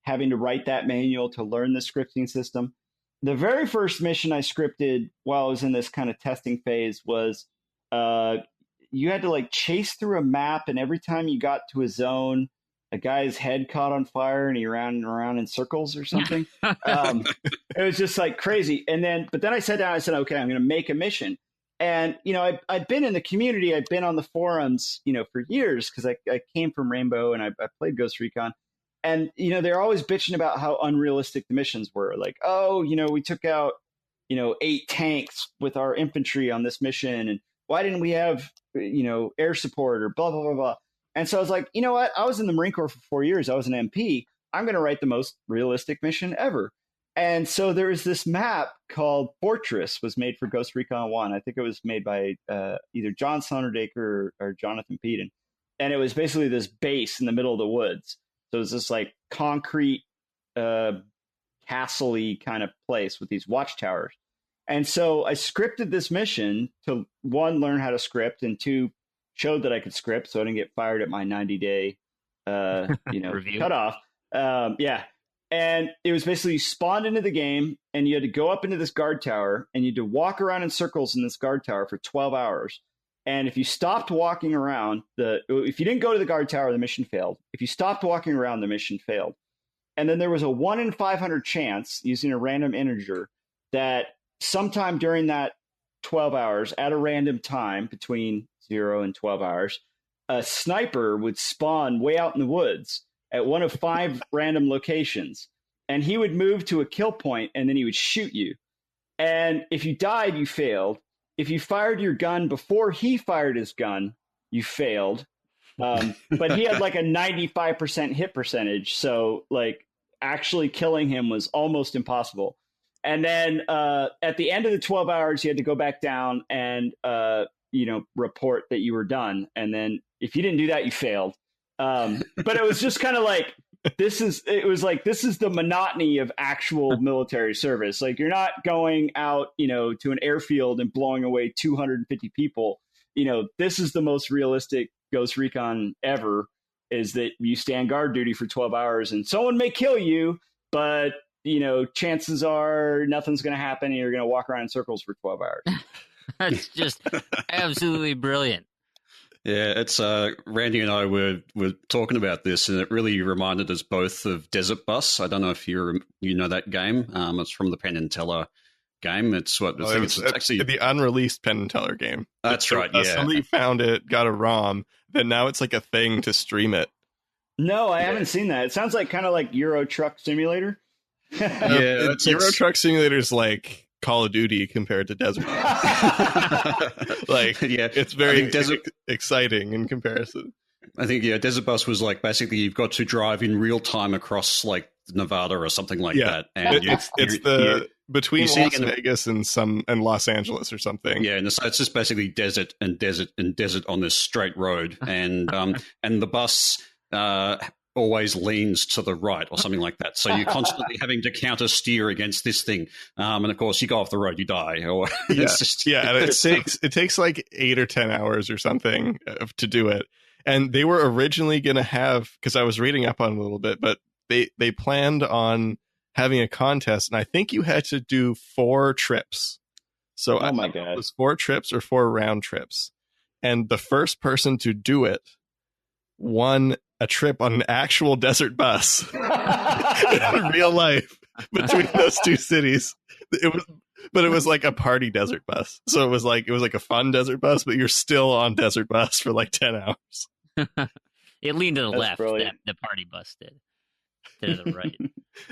having to write that manual to learn the scripting system. The very first mission I scripted while I was in this kind of testing phase was you had to like chase through a map, and every time you got to a zone, a guy's head caught on fire and he ran around in circles or something. It was just like crazy. But then I sat down, I said, okay, I'm going to make a mission. And, I'd been in the community, I'd been on the forums, for years, because I came from Rainbow and I played Ghost Recon. And, they're always bitching about how unrealistic the missions were. Like, we took out, 8 tanks with our infantry on this mission. And why didn't we have, air support or blah, blah, blah, blah. And so I was like, you know what? I was in the Marine Corps for 4 years. I was an MP. I'm going to write the most realistic mission ever. And so there was this map called Fortress, was made for Ghost Recon 1. I think it was made by either John Sonderdaker or Jonathan Peden. And it was basically this base in the middle of the woods. So it was this like concrete castle-y kind of place with these watchtowers. And so I scripted this mission to, 1, learn how to script, and 2, showed that I could script, so I didn't get fired at my 90-day, cutoff. And it was basically you spawned into the game, and you had to go up into this guard tower, and you had to walk around in circles in this guard tower for 12 hours. And if you stopped walking around, if you didn't go to the guard tower, the mission failed. If you stopped walking around, the mission failed. And then there was a 1 in 500 chance, using a random integer, that sometime during that 12 hours, at a random time between 0 and 12 hours, a sniper would spawn way out in the woods at one of 5 random locations. And he would move to a kill point, and then he would shoot you. And if you died, you failed. If you fired your gun before he fired his gun, you failed. But he had like a 95% hit percentage. So like actually killing him was almost impossible. And then at the end of the 12 hours, you had to go back down and, report that you were done. And then if you didn't do that, you failed. But it was just kind of like, this is the monotony of actual military service. Like, you're not going out, to an airfield and blowing away 250 people. This is the most realistic Ghost Recon ever, is that you stand guard duty for 12 hours and someone may kill you, but chances are nothing's going to happen and you're going to walk around in circles for 12 hours. That's just absolutely brilliant. Yeah, it's Randy and I were talking about this, and it really reminded us both of Desert Bus. I don't know if you know that game. It's from the Penn and Teller game. It's actually the unreleased Penn and Teller game. That's right. Yeah, somebody found it, got a ROM, then now it's like a thing to stream it. No, I haven't seen that. It sounds like kind of like Euro Truck Simulator. Yeah, Euro Truck Simulator is like Call of Duty compared to Desert Bus. Like, yeah, it's very exciting in comparison. I think, yeah, Desert Bus was like basically you've got to drive in real time across like Nevada or something like that. And it's between Las Vegas and Los Angeles or something. Yeah, and so it's just basically desert and desert and desert on this straight road, and the bus always leans to the right or something like that. So you're constantly having to counter steer against this thing, and of course you go off the road, you die. Or and it takes like 8 or 10 hours or something to do it. And they were originally going to have, because I was reading up on it a little bit, but they planned on having a contest, and I think you had to do 4 trips. So oh my God. It was 4 trips or 4 round trips. And the first person to do it won a trip on an actual desert bus in real life between those 2 cities. But it was like a party desert bus. So it was like a fun desert bus, but you're still on desert bus for like 10 hours. It leaned to the left. Brilliant. The party bus did. To the right.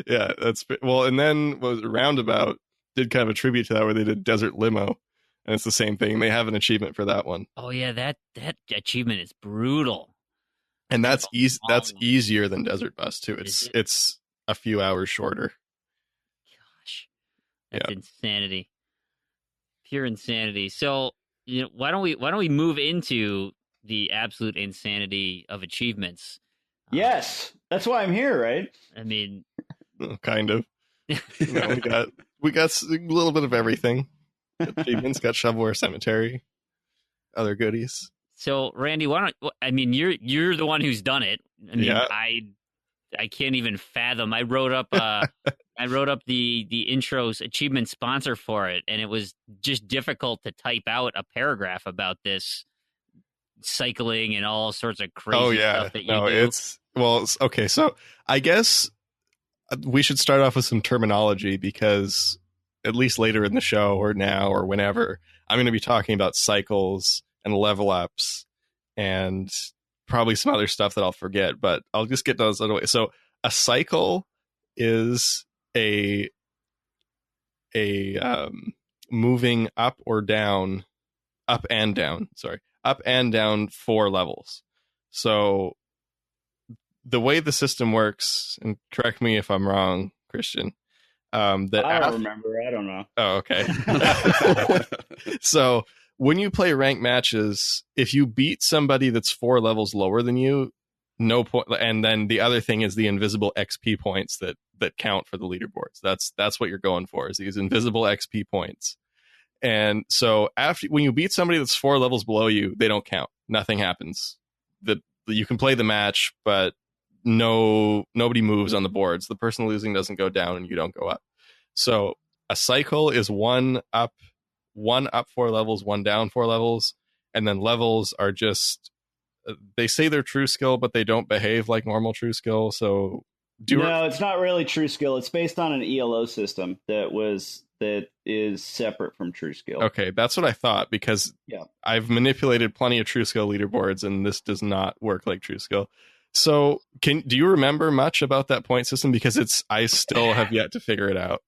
Yeah, and then was Roundabout did kind of a tribute to that where they did Desert Limo, and it's the same thing. They have an achievement for that one. Oh yeah, that achievement is brutal. And that's easy. That's easier than Desert Bus too. It's a few hours shorter. Gosh, that's insanity, pure insanity. So why don't we move into the absolute insanity of achievements? Yes, that's why I'm here, right? I mean, kind of. We got a little bit of everything. Achievements, got Shovelware Cemetery, other goodies. So, Randy, you're the one who's done it. I mean, I can't even fathom. I wrote up the intro's achievement sponsor for it, and it was just difficult to type out a paragraph about this cycling and all sorts of crazy stuff that you do. Okay. So I guess we should start off with some terminology, because at least later in the show or now or whenever, I'm going to be talking about cycles and level ups and probably some other stuff that I'll forget, but I'll just get those out of the way. So a cycle is a moving up and down 4 levels. So the way the system works, and correct me if I'm wrong, Christian, I don't remember. I don't know. Oh, okay. So when you play ranked matches, if you beat somebody that's 4 levels lower than you, no point. And then the other thing is the invisible XP points that count for the leaderboards. That's what you're going for, is these invisible XP points. And so when you beat somebody that's 4 levels below you, they don't count. Nothing happens. You can play the match, but nobody moves on the boards. The person losing doesn't go down, and you don't go up. So a cycle is one up 4 levels, one down 4 levels, and then levels are just, they say they're true skill, but they don't behave like normal true skill. So it's not really true skill. It's based on an ELO system that is separate from true skill. Okay, that's what I thought, because I've manipulated plenty of true skill leaderboards, and this does not work like true skill. So do you remember much about that point system? Because I still have yet to figure it out.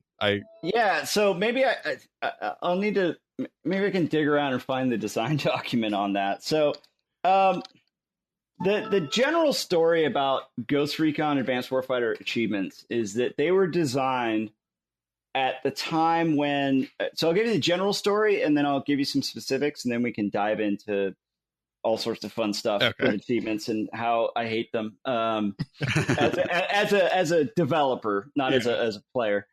So maybe I'll need to, maybe I can dig around and find the design document on that. So the general story about Ghost Recon Advanced Warfighter achievements is that they were designed at the time when, so I'll give you the general story, and then I'll give you some specifics, and then we can dive into all sorts of fun stuff with achievements and how I hate them as a developer, not as a player,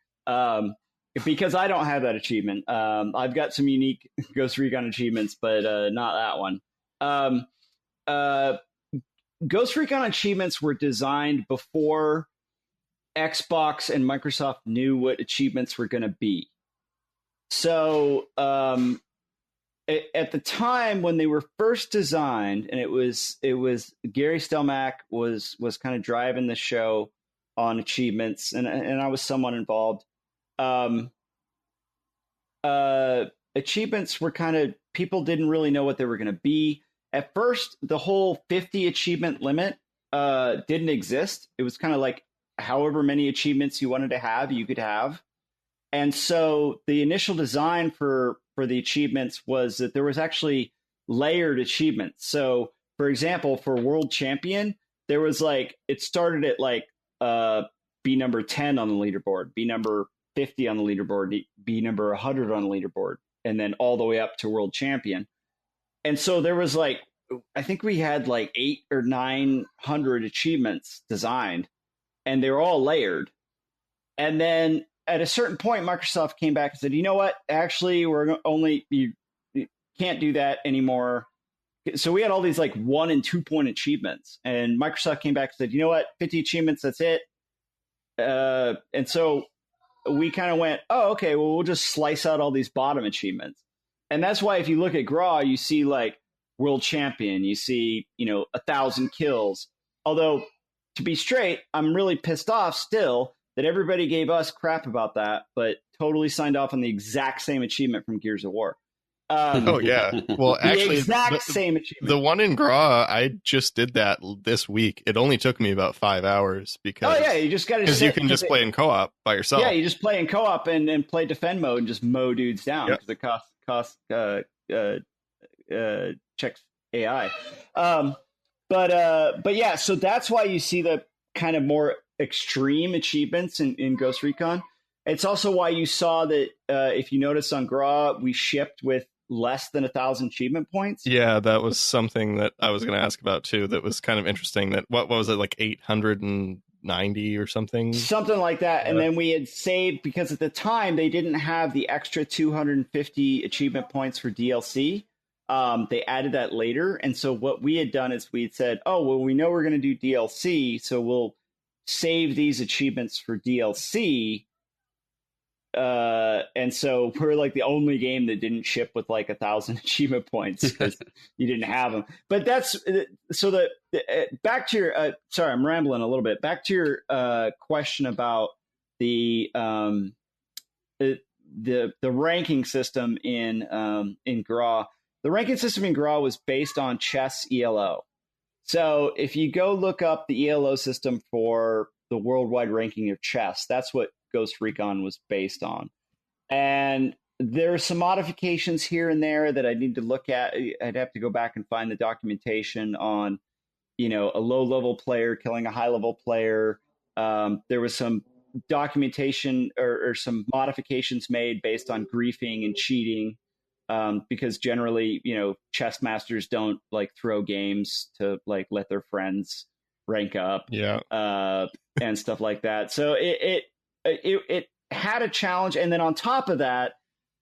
because I don't have that achievement. I've got some unique Ghost Recon achievements, but not that one. Ghost Recon achievements were designed before Xbox and Microsoft knew what achievements were going to be. So at the time when they were first designed, and it was Gary Stelmach was kind of driving the show on achievements, and I was somewhat involved. Achievements were kind of, people didn't really know what they were going to be. at first the whole 50 achievement limit didn't exist. It was kind of like however many achievements you wanted to have, you could have. And so the initial design for the achievements was that there was actually layered achievements. So for example, for world champion, there was like, it started at like be number 10 on the leaderboard, be number 50 on the leaderboard, be number 100 on the leaderboard, and then all the way up to world champion. And so there was like, I think we had like 800 or 900 achievements designed, and they were all layered. And then at a certain point, Microsoft came back and said, you know what, actually, you can't do that anymore. So we had all these like 1 and 2 point achievements, and Microsoft came back and said, you know what, 50 achievements, that's it. And so we kind of went, oh, okay, well, we'll just slice out all these bottom achievements. And that's why if you look at Graw, you see like world champion, you see, 1,000 kills. Although, to be straight, I'm really pissed off still that everybody gave us crap about that, but totally signed off on the exact same achievement from Gears of War. Oh yeah, well actually, the exact same achievement. The one in Graw, I just did that this week. It only took me about 5 hours because you just got to, because you can just play in co-op by yourself. Yeah, you just play in co-op and play defend mode and just mow dudes down because it costs checks AI. But yeah, so that's why you see the kind of more extreme achievements in Ghost Recon. It's also why you saw that if you notice on Graw, we shipped with less than 1,000 achievement points. Yeah, that was something that I was going to ask about too. That was kind of interesting. That what was it, like 890 or something? Something like that. And then we had saved, because at the time they didn't have the extra 250 achievement points for DLC. They added that later. And so what we had done is we had said, oh, well, we know we're going to do DLC, so we'll save these achievements for DLC. And so we're like the only game that didn't ship with like 1,000 achievement points because you didn't have them. But that's so back to your sorry, I'm rambling a little bit. Back to your question about the ranking system in Graw. The ranking system in Graw was based on chess ELO. So if you go look up the ELO system for the worldwide ranking of chess, that's what Ghost Recon was based on. And there are some modifications here and there that I need to look at. I'd have to go back and find the documentation on, a low-level player killing a high-level player. There was some documentation or some modifications made based on griefing and cheating, because generally, chess masters don't like throw games to like let their friends rank up, and stuff like that. So it had a challenge. And then on top of that,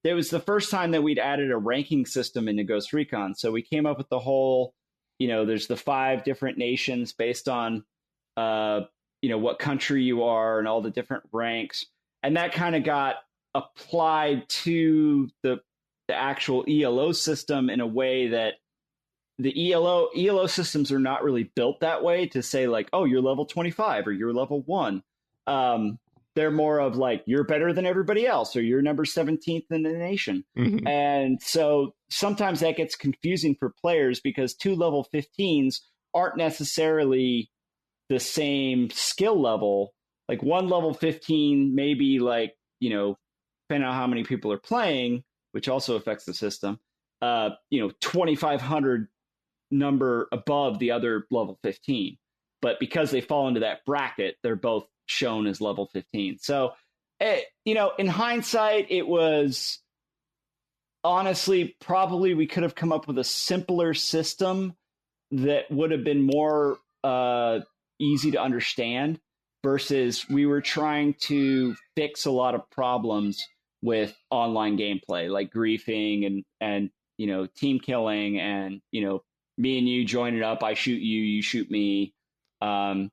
it was the first time that we'd added a ranking system into Ghost Recon. So we came up with the whole, there's the 5 different nations based on, what country you are and all the different ranks. And that kind of got applied to the actual ELO system in a way that the ELO systems are not really built that way to say like, oh, you're level 25 or you're level 1. They're more of like, you're better than everybody else, or you're number 17th in the nation. Mm-hmm. And so sometimes that gets confusing for players because 2 level 15s aren't necessarily the same skill level. Like 1 level 15 may be like, depending on how many people are playing, which also affects the system, 2,500 number above the other level 15. But because they fall into that bracket, they're both shown as level 15. So, in hindsight, it was honestly, probably we could have come up with a simpler system that would have been more easy to understand versus we were trying to fix a lot of problems with online gameplay, like griefing and team killing and, me and you join it up. I shoot you, you shoot me. And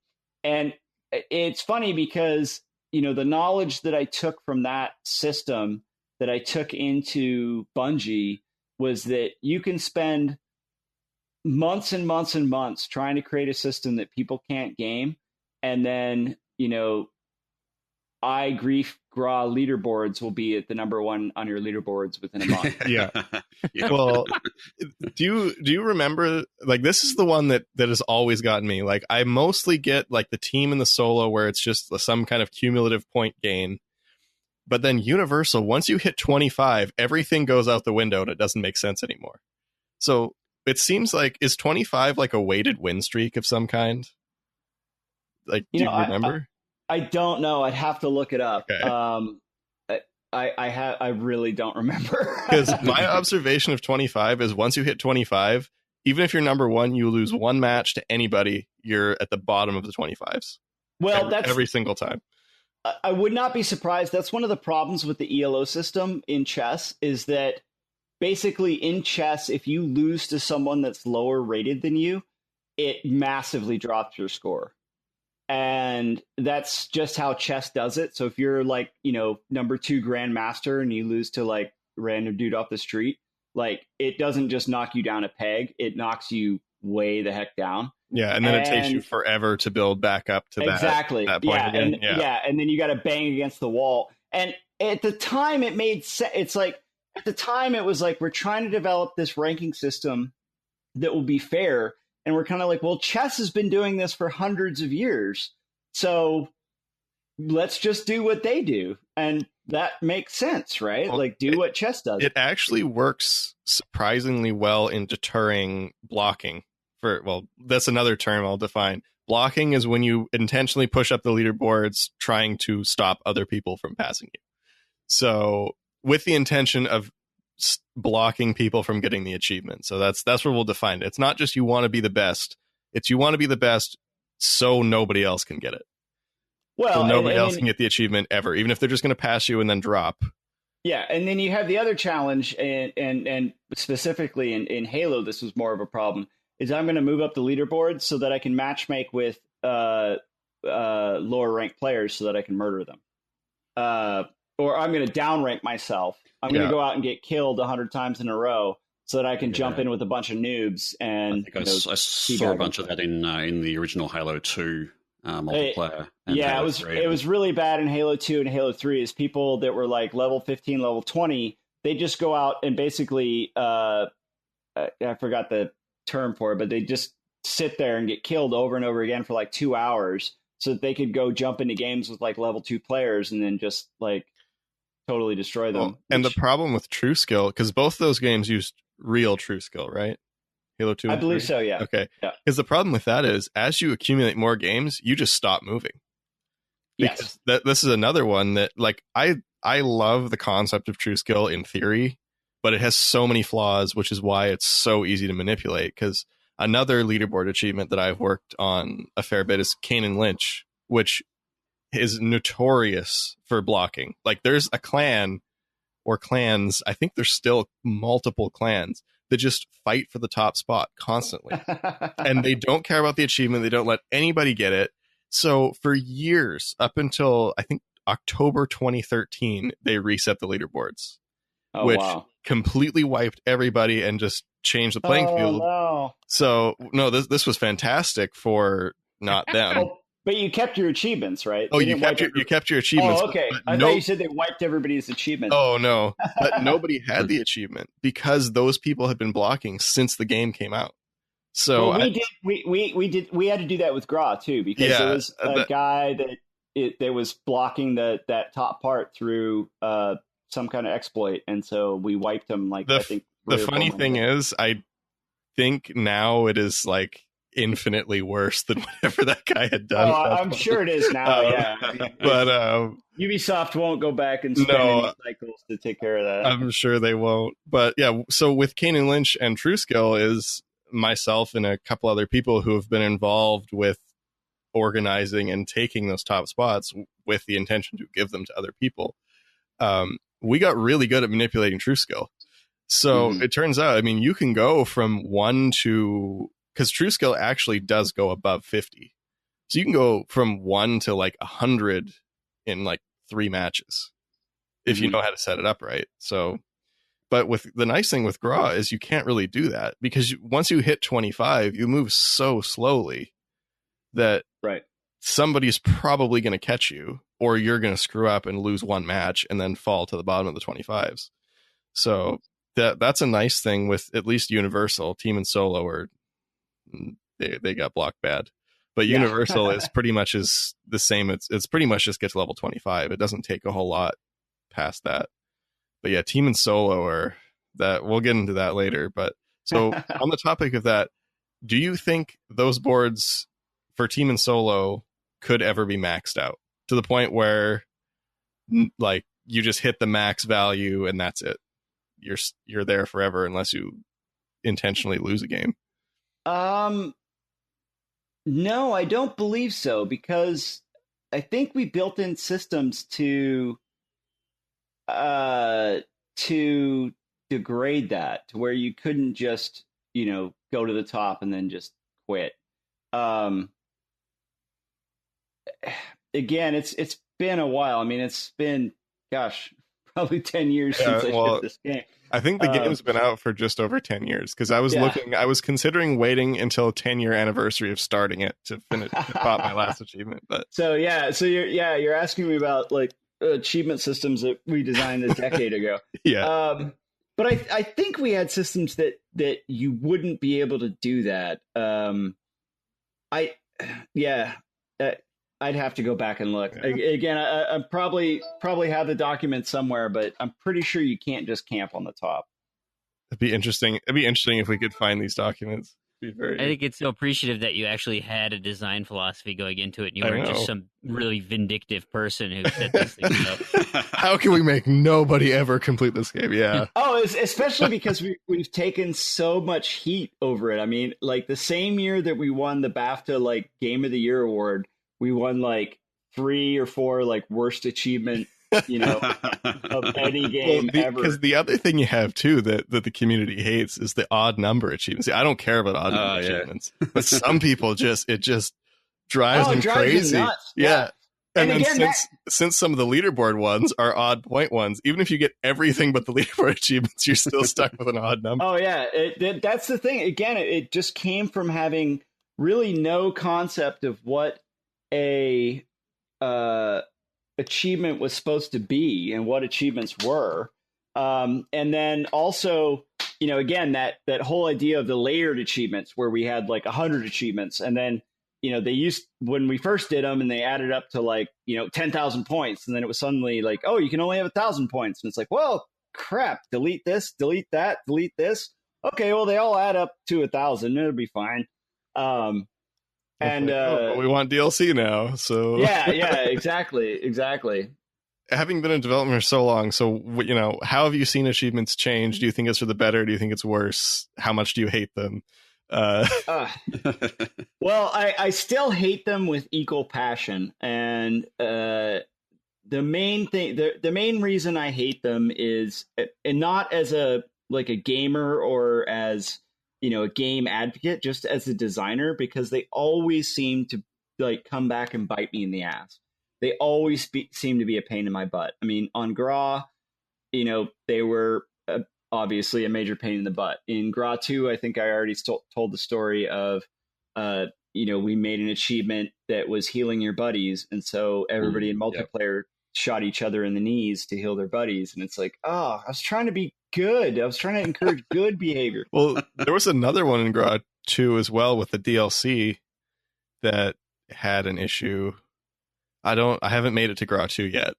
it's funny because, the knowledge that I took from that system that I took into Bungie was that you can spend months and months and months trying to create a system that people can't game. And then, Grief Gra leaderboards will be at the number one on your leaderboards within a month. Yeah. Well, do you remember, like, this is the one that has always gotten me. Like, I mostly get like the team and the solo where it's just some kind of cumulative point gain. But then Universal, once you hit 25, everything goes out the window and it doesn't make sense anymore. So it seems like, is 25 like a weighted win streak of some kind? Like, do you remember? I don't know. I'd have to look it up. Okay. I really don't remember. Because my observation of 25 is once you hit 25, even if you're number one, you lose one match to anybody, you're at the bottom of the 25s. Well, that's every single time. I would not be surprised. That's one of the problems with the ELO system in chess, is that basically in chess, if you lose to someone that's lower rated than you, it massively drops your score. And that's just how chess does it. So if you're like, number 2 grandmaster and you lose to like random dude off the street, like it doesn't just knock you down a peg, it knocks you way the heck down. Yeah, and then it takes you forever to build back up to that point again. And then you got to bang against the wall. And at the time it made sense. It's like, at the time it was like, we're trying to develop this ranking system that will be fair. And we're kind of like, well, chess has been doing this for hundreds of years. So let's just do what they do. And that makes sense, right? Well, like, do what chess does. It actually works surprisingly well in deterring blocking. That's another term I'll define. Blocking is when you intentionally push up the leaderboards trying to stop other people from passing you. So with the intention of blocking people from getting the achievement. So that's where we'll define it. It's not just you want to be the best. It's you want to be the best so nobody else can get it. Well, so nobody else can get the achievement ever, even if they're just going to pass you and then drop. Yeah, and then you have the other challenge, and specifically in Halo, this was more of a problem, is I'm going to move up the leaderboard so that I can matchmake with lower ranked players so that I can murder them. Or I'm going to downrank myself. I'm going to go out and get killed 100 times in a row so that I can jump in with a bunch of noobs. And I saw a bunch of that in the original Halo 2 multiplayer. Yeah, it was really bad in Halo 2 and Halo 3. Is people that were like level 15, level 20, they just go out and basically, I forgot the term for it, but they just sit there and get killed over and over again for like 2 hours so that they could go jump into games with like level 2 players and then just like totally destroy them. Well, and the problem with True Skill, because both those games used real True Skill, right? Halo 2 and I believe 3? so, yeah. Okay. Yeah. Because the problem with that is, as you accumulate more games, you just stop moving. Because this is another one that, like, I love the concept of True Skill in theory, but it has so many flaws, which is why it's so easy to manipulate. Because another leaderboard achievement that I've worked on a fair bit is Kane and Lynch, which is notorious for blocking. Like, there's a clan or clans, I think there's still multiple clans that just fight for the top spot constantly. And they don't care about the achievement. They don't let anybody get it. So for years, up until I think October 2013, they reset the leaderboards, which completely wiped everybody and just changed the playing field. No. So no, this was fantastic for not them. But you kept your achievements, right? Oh, you kept your achievements. Oh, okay. I thought you said they wiped everybody's achievements. Oh, no. But nobody had the achievement because those people had been blocking since the game came out. So we had to do that with Gra too, because there was a guy that was blocking that top part through some kind of exploit, and so we wiped him. Like, I think the funny thing is, I think now it is like infinitely worse than whatever that guy had done. I'm sure it is now. Yeah, but Ubisoft won't go back and spend any cycles to take care of that. I'm sure they won't. But yeah, so with Kane and Lynch and True Skill is myself and a couple other people who have been involved with organizing and taking those top spots with the intention to give them to other people. We got really good at manipulating True Skill. So it turns out, I mean, you can go from 1 to, because True Skill actually does go above 50. So you can go from 1 to like 100 in like 3 matches if you know how to set it up right. So, but with the nice thing with Gra is you can't really do that, because once you hit 25, you move so slowly that somebody's probably going to catch you. or you're going to screw up and lose one match and then fall to the bottom of the 25s. So that's a nice thing with at least Universal. Team and Solo are they got blocked bad, but Universal is pretty much is the same. It's pretty much just get to level 25. It doesn't take a whole lot past that. But yeah, Team and Solo are that. We'll get into that later. But so on the topic of that, do you think those boards for Team and Solo could ever be maxed out to the point where like you just hit the max value and that's it? You're there forever unless you intentionally lose a game. No, I don't believe so, because I think we built in systems to degrade that to where you couldn't just, go to the top and then just quit. Again, it's been a while. I mean, it's been, probably 10 years since I shipped this game. I think the game's been out for just over 10 years, because I was considering waiting until 10-year anniversary of starting it to finish to pop my last achievement. But so you're asking me about like achievement systems that we designed a decade ago. Yeah. But I think we had systems that you wouldn't be able to do that. I'd have to go back and look. Again, I probably have the document somewhere, but I'm pretty sure you can't just camp on the top. It'd be interesting if we could find these documents. I think it's so appreciative that you actually had a design philosophy going into it, and you weren't just some really vindictive person who set these things up. How can we make nobody ever complete this game? Yeah. Oh, especially because we've taken so much heat over it. I mean, like the same year that we won the BAFTA like Game of the Year award, we won like 3 or 4 like worst achievement, of any game ever. Because the other thing you have too that the community hates is the odd number achievements. See, I don't care about odd number achievements, but some people it just drives them crazy. Them nuts. Yeah. And then again, since some of the leaderboard ones are odd point ones, even if you get everything but the leaderboard achievements, you're still stuck with an odd number. Oh yeah, that's the thing. Again, it just came from having really no concept of what a achievement was supposed to be and what achievements were. And then also, again, that whole idea of the layered achievements where we had like 100 achievements, and then, they used, when we first did them and they added up to like, 10,000 points. And then it was suddenly like, oh, you can only have 1,000 points. And it's like, well, crap, delete this, delete that, delete this. Okay, well, they all add up to 1,000. It'll be fine. And we want DLC now, so yeah, exactly. Having been in development for so long, so how have you seen achievements change? Do you think it's for the better? Do you think it's worse? How much do you hate them? Well, I still hate them with equal passion, and the main reason I hate them is, and not as a gamer or as a game advocate, just as a designer, because they always seem to like come back and bite me in the ass. They always seem to be a pain in my butt. I mean, on Gra, they were obviously a major pain in the butt. In Gra 2, I think I already told the story of, we made an achievement that was healing your buddies. And so everybody in multiplayer shot each other in the knees to heal their buddies. And it's like, I was trying to be good. I was trying to encourage good behavior. Well, there was another one in Gra 2 as well with the DLC that had an issue. I haven't made it to Gra 2 yet.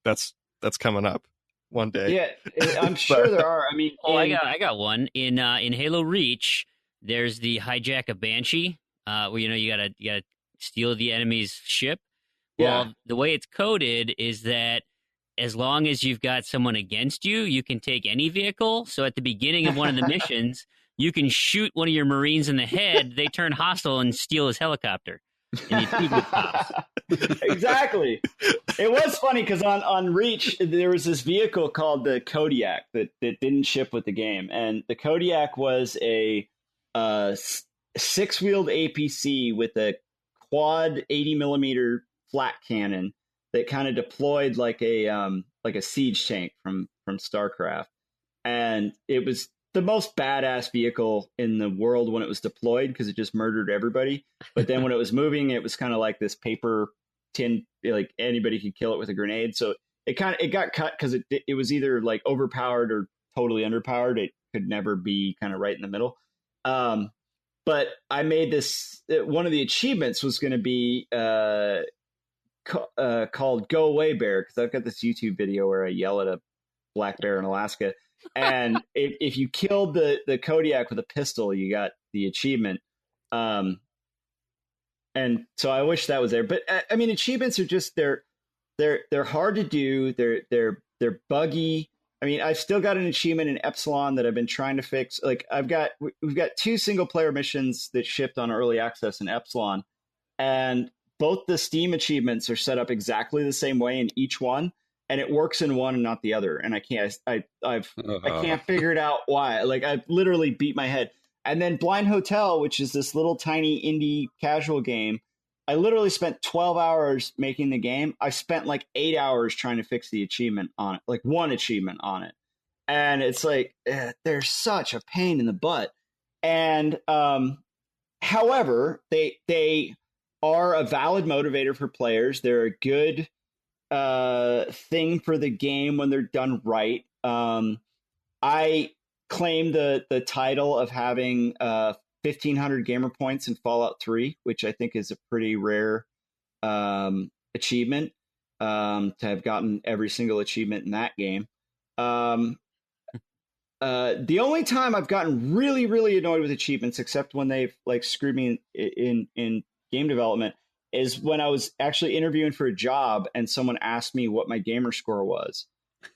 That's coming up one day. Yeah, I'm sure there are. I mean, I got one in Halo Reach. There's the hijack a Banshee, where you gotta steal the enemy's ship. Well, the way it's coded is that as long as you've got someone against you, you can take any vehicle. So at the beginning of one of the missions, you can shoot one of your Marines in the head. They turn hostile and steal his helicopter. And you feed with cops. Exactly. It was funny because on Reach, there was this vehicle called the Kodiak that didn't ship with the game. And the Kodiak was a 6-wheeled APC with a quad 80 millimeter flat cannon that kind of deployed like a siege tank from StarCraft. And it was the most badass vehicle in the world when it was deployed because it just murdered everybody. But then when it was moving, it was kind of like this paper like anybody could kill it with a grenade. So it got cut because it was either like overpowered or totally underpowered. It could never be kind of right in the middle. But I made this, one of the achievements was going to be called Go Away Bear, because I've got this YouTube video where I yell at a black bear in Alaska. And if you killed the Kodiak with a pistol, you got the achievement. And so I wish that was there. But I mean, achievements are just, they're hard to do. They're buggy. I mean, I've still got an achievement in Epsilon that I've been trying to fix. Like we've got 2 single player missions that shipped on early access in Epsilon, and both the Steam achievements are set up exactly the same way in each one, and it works in one and not the other. And I can't figure it out why. Like I've literally beat my head. And then Blind Hotel, which is this little tiny indie casual game, I literally spent 12 hours making the game. I spent like 8 hours trying to fix the achievement on it, like one achievement on it. And it's like, they're such a pain in the butt. And however, they are a valid motivator for players. They're a good thing for the game when they're done right. I claim the title of having 1,500 gamer points in Fallout 3, which I think is a pretty rare achievement, to have gotten every single achievement in that game. The only time I've gotten really, really annoyed with achievements, except when they've like screwed me in game development, is when I was actually interviewing for a job and someone asked me what my gamer score was.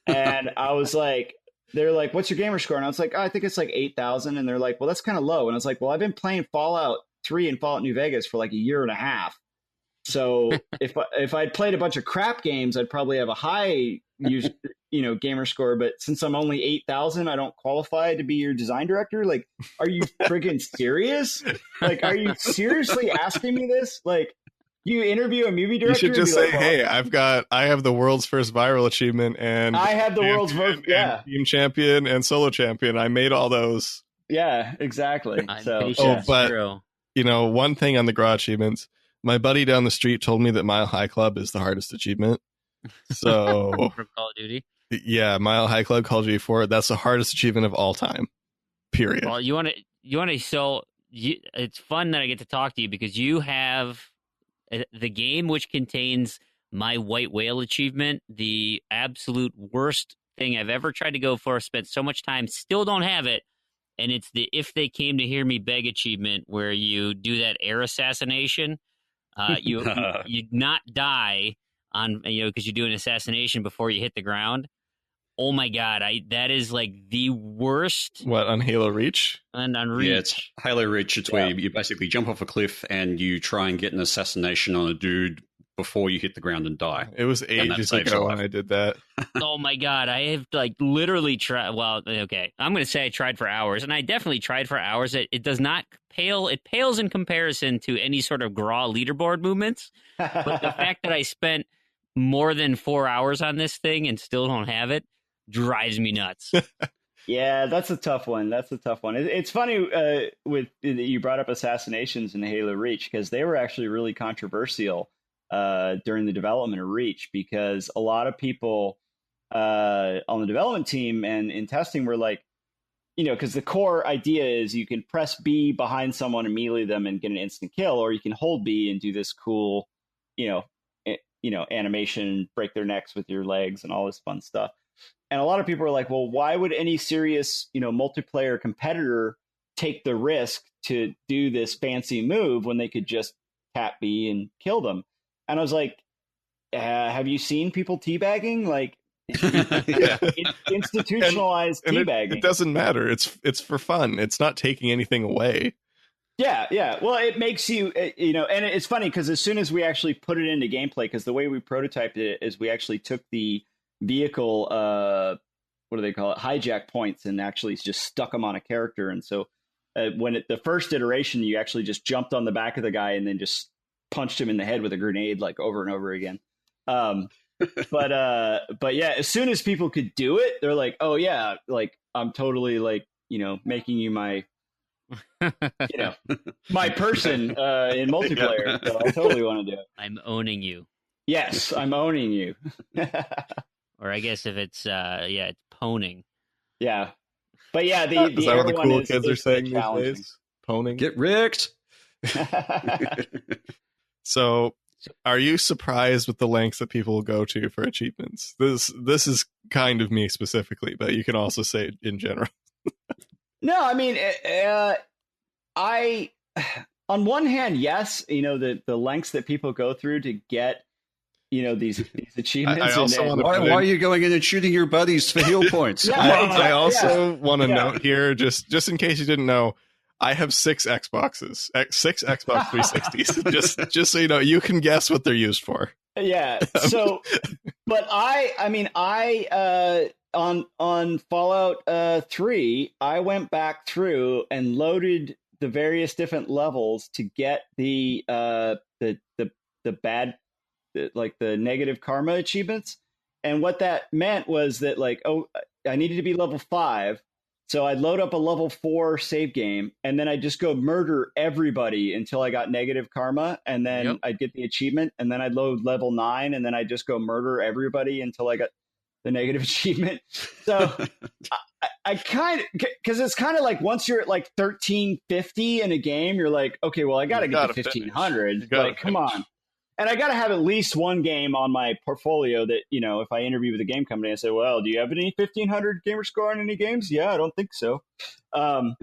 And I was like, they're like, what's your gamer score? And I was like, I think it's like 8,000. And they're like, well, that's kind of low. And I was like, well, I've been playing Fallout 3 and Fallout New Vegas for like a year and a half. So if I'd played a bunch of crap games, I'd probably have a high gamer score. But since I'm only 8,000, I don't qualify to be your design director. Like, are you freaking serious? Like, are you seriously asking me this? Like, you interview a movie director. You should just say, like, "Hey, I have the world's first viral achievement, and I have the world's first, team champion and solo champion. I made all those." Yeah, exactly. But one thing on the GRAW achievements, my buddy down the street told me that Mile High Club is the hardest achievement. So from Call of Duty, yeah, Mile High Club, Call of Duty 4, that's the hardest achievement of all time. Period. Well, you want to. So it's fun that I get to talk to you because you have the game which contains my white whale achievement, the absolute worst thing I've ever tried to go for. Spent so much time, still don't have it. And it's the If They Came to Hear Me Beg achievement, where you do that air assassination. You not die on, because you do an assassination before you hit the ground. Oh my God, that is like the worst. What, on Halo Reach? And on Reach. Yeah, it's Halo Reach. It's where you basically jump off a cliff and you try and get an assassination on a dude before you hit the ground and die. It was ages ago when I did that. Oh my God, I have like literally tried. Well, okay, I'm going to say I tried for hours, and I definitely tried for hours. It does not pale. It pales in comparison to any sort of GRAW leaderboard movements. But the fact that I spent more than 4 hours on this thing and still don't have it drives me nuts. Yeah, that's a tough one. It's funny you brought up assassinations in Halo Reach, because they were actually really controversial during the development of Reach, because a lot of people on the development team and in testing were like, because the core idea is you can press B behind someone and melee them and get an instant kill, or you can hold B and do this cool, animation, break their necks with your legs and all this fun stuff. And a lot of people are like, well, why would any serious, multiplayer competitor take the risk to do this fancy move when they could just tap B and kill them? And I was like, have you seen people teabagging? Like, institutionalized teabagging. It doesn't matter. It's for fun. It's not taking anything away. Yeah. Well, it makes you, and it's funny because as soon as we actually put it into gameplay, because the way we prototyped it is we actually took the vehicle, what do they call it, hijack points, and actually just stuck them on a character. And so the first iteration, you actually just jumped on the back of the guy and then just punched him in the head with a grenade, like over and over again. But yeah, as soon as people could do it, they're like, oh yeah, like I'm totally like, making you my, my person in multiplayer. So I totally want to do it. I'm owning you. Yes, I'm owning you. Or I guess if it's it's poning. Yeah. But yeah, Is the that air what the one cool is kids are saying these challenging. days? Poning. Get wrecked. So, are you surprised with the lengths that people will go to for achievements? This is kind of me specifically, but you can also say it in general. No, I mean, I on one hand, yes, the lengths that people go through to get these achievements. I also want to Why are you going in and shooting your buddies for heal points? Yeah, I also want to Yeah. note here, just in case you didn't know, I have 6 Xboxes, 6 Xbox 360s. just so you know, you can guess what they're used for. Yeah. So, but I on Fallout 3, I went back through and loaded the various different levels to get the bad, like the negative karma achievements. And what that meant was that, like, I needed to be level 5. So I'd load up a level 4 save game, and then I'd just go murder everybody until I got negative karma, and then I'd get the achievement, and then I'd load level 9, and then I'd just go murder everybody until I got the negative achievement. So I kind of, because it's kind of like once you're at like 1350 in a game, you're like, okay, well, I got to get to 1500. Like, come on. And I got to have at least one game on my portfolio that, if I interview with a game company, I say, well, do you have any 1500 gamer score on any games? Yeah, I don't think so. You